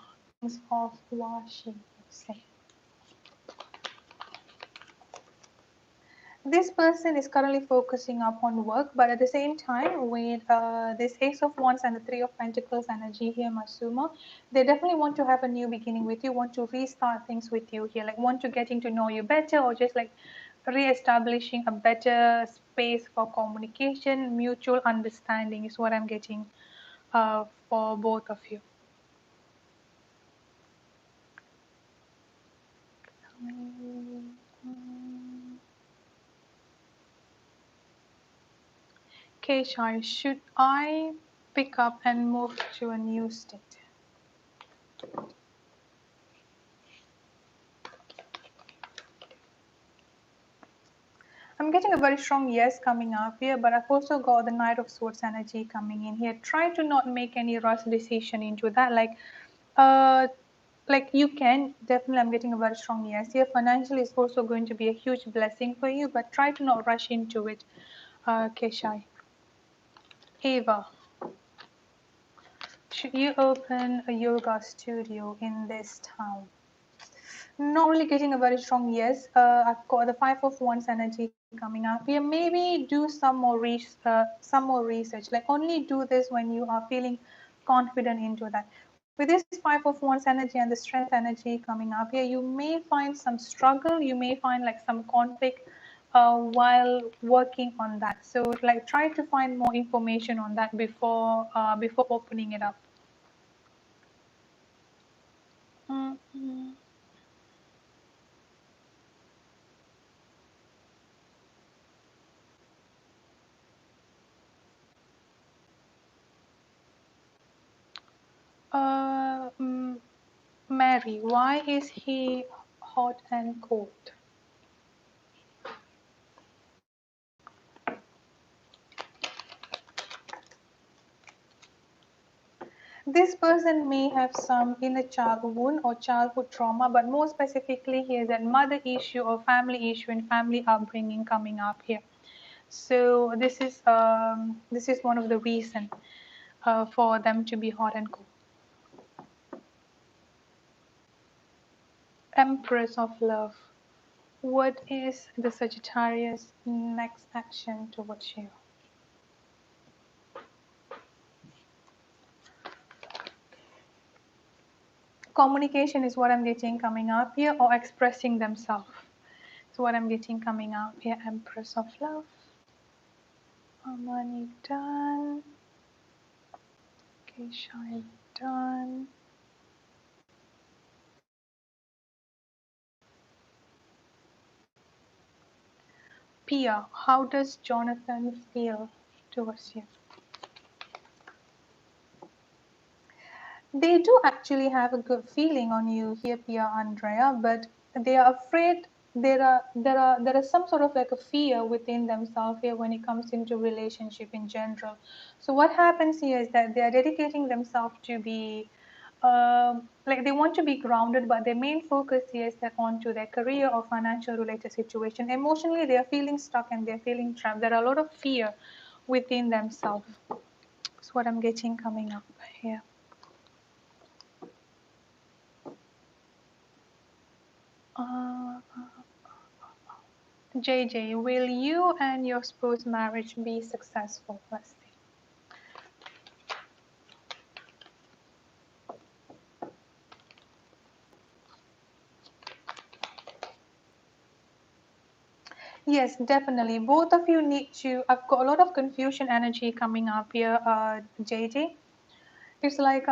of Washi, say. This person is currently focusing up on work, but at the same time, with this Ace of Wands and the Three of Pentacles energy here, Masuma, they definitely want to have a new beginning with you, want to restart things with you here, like want to getting to know you better, or just like re-establishing a better space for communication, mutual understanding is what I'm getting for both of you. Okay, Shai, should I pick up and move to a new state? I'm getting a very strong yes coming up here, but I've also got the Knight of Swords energy coming in here. Try to not make any rush decision into that. Like you can definitely. I'm getting a very strong yes here. Financially is also going to be a huge blessing for you, but try to not rush into it. Keshai, Ava, should you open a yoga studio in this town? Not really getting a very strong yes. I've got the Five of Wands energy coming up here. Maybe do some more research. Like only do this when you are feeling confident into that. With this Five of Wands energy and the Strength energy coming up here, you may find some struggle. You may find like some conflict while working on that. So like try to find more information on that before opening it up. Mm-hmm. Uh, mm, Mary, why is he hot and cold? This person may have some inner child wound or childhood trauma, but more specifically, he has that mother issue or family issue and family upbringing coming up here. So this is one of the reasons for them to be hot and cold. Empress of Love. What is the Sagittarius next action towards you? Communication is what I'm getting coming up here, or expressing themselves. So what I'm getting coming up here, Empress of Love. Harmony done. Okay, Shine done. Pia, how does Jonathan feel towards you? They do actually have a good feeling on you here, Pia Andrea, but they are afraid. There is some sort of like a fear within themselves here when it comes into relationship in general. So what happens here is that they are dedicating themselves to be like they want to be grounded, but their main focus here is that onto their career or financial related situation. Emotionally, they are feeling stuck and they're feeling trapped. There are a lot of fear within themselves. That's what I'm getting coming up here. Uh, JJ, will you and your spouse marriage be successful? Let's see. Yes, definitely. Both of you need to. I've got a lot of confusion energy coming up here, JJ. It's like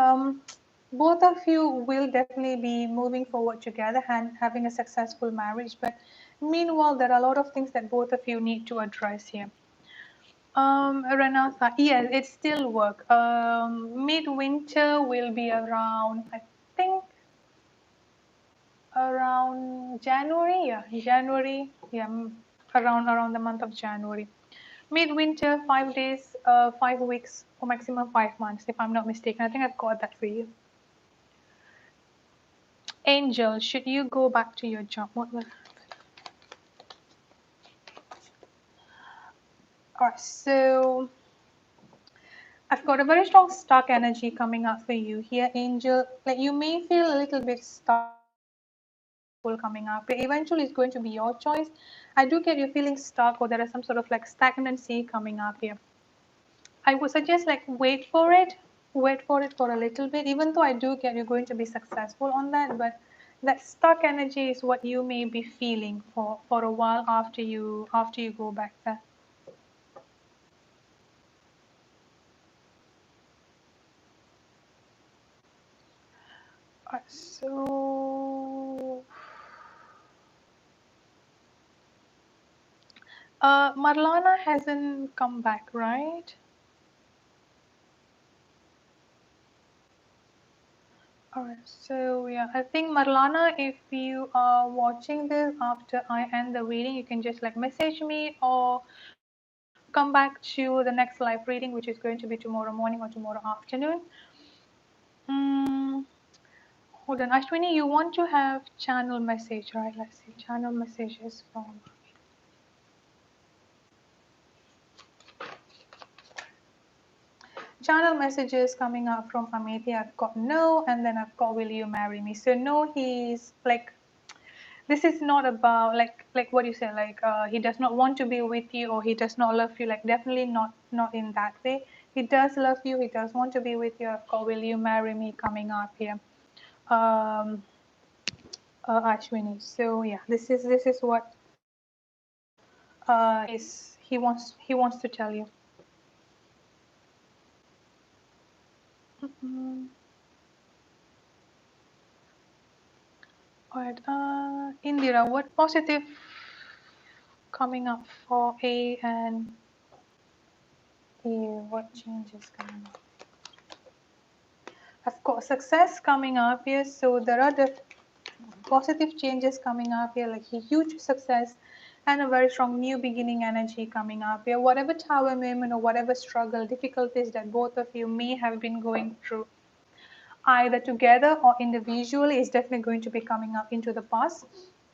both of you will definitely be moving forward together and having a successful marriage. But meanwhile, there are a lot of things that both of you need to address here. Renata, yes, it still work. Midwinter will be around, I think, around January. Yeah, January. Yeah, around the month of January. Midwinter, 5 days, 5 weeks, or maximum 5 months, if I'm not mistaken. I think I've got that for you. Angel, should you go back to your job? What will happen? Alright, so I've got a very strong stuck energy coming up for you here, Angel. Like you may feel a little bit stuck coming up. Eventually, it's going to be your choice. I do get you feeling stuck, or there is some sort of like stagnancy coming up here. I would suggest like wait for it for a little bit. Even though I do get you're going to be successful on that, but that stuck energy is what you may be feeling for a while after you go back there. So, Marlana hasn't come back, right? Alright, so yeah, I think Marlana, if you are watching this after I end the reading, you can just like message me or come back to the next live reading, which is going to be tomorrow morning or tomorrow afternoon. Mm, hold on, Ashwini, you want to have channel message, right? Let's see, channel messages from channel messages coming up from Amity. I've got no, and then I've got will you marry me? So no, he's like this is not about like what you say, like he does not want to be with you or he does not love you, like definitely not in that way. He does love you, he does want to be with you. I've got will you marry me coming up here, um Ashwini. So yeah, this is what is he wants to tell you. Mm, all right, Indira, what positive coming up for A and E? What changes coming up? I've got success coming up here, so there are the positive changes coming up here, like a huge success and a very strong new beginning energy coming up here. Whatever tower moment or whatever struggle, difficulties that both of you may have been going through, either together or individually, is definitely going to be coming up into the past.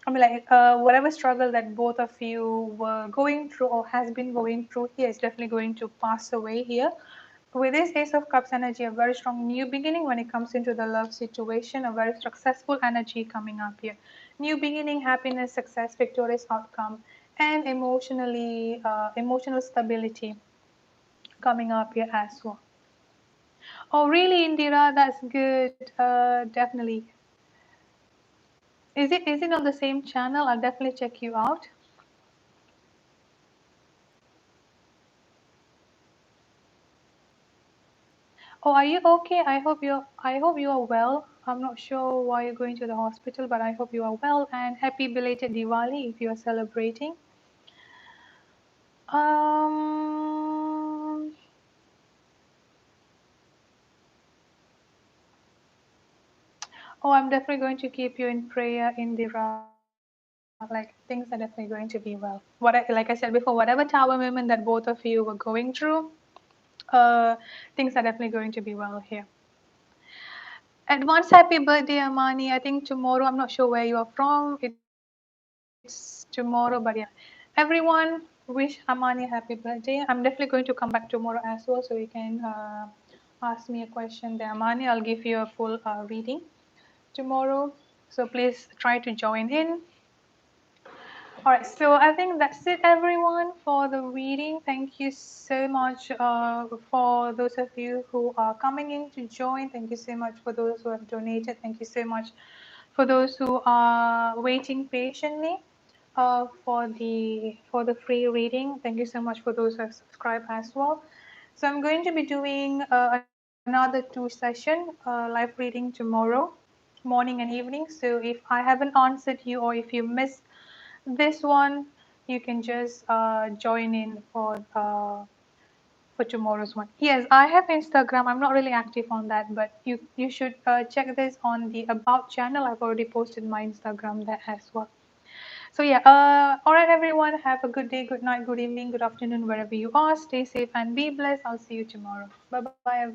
I mean, like whatever struggle that both of you were going through or has been going through here is definitely going to pass away here. With this Ace of Cups energy, a very strong new beginning when it comes into the love situation, a very successful energy coming up here. New beginning, happiness, success, victorious outcome, and emotional stability coming up here as well. Oh, really, Indira? That's good. Definitely. Is it on the same channel? I'll definitely check you out. Oh, are you okay? I hope you are well. I'm not sure why you're going to the hospital, but I hope you are well and happy belated Diwali if you are celebrating. Um oh, I'm definitely going to keep you in prayer, Indira. Like things are definitely going to be well. Like I said before, whatever tower moment that both of you were going through, things are definitely going to be well here. Advance happy birthday, Amani. I think tomorrow, I'm not sure where you are from. It's tomorrow, but yeah. Everyone, wish Amani a happy birthday. I'm definitely going to come back tomorrow as well, so you can ask me a question there, Amani. I'll give you a full reading tomorrow. So please try to join in. All right, so I think that's it, everyone, for the reading. Thank you so much for those of you who are coming in to join. Thank you so much for those who have donated. Thank you so much for those who are waiting patiently. for the free reading. Thank you so much for those who have subscribed as well. So I'm going to be doing another 2 session live reading tomorrow, morning and evening. So if I haven't answered you or if you missed this one, you can just join in for tomorrow's one. Yes, I have Instagram. I'm not really active on that, but you should check this on the About channel. I've already posted my Instagram there as well. So yeah, all right, everyone. Have a good day, good night, good evening, good afternoon, wherever you are. Stay safe and be blessed. I'll see you tomorrow. Bye bye, everyone.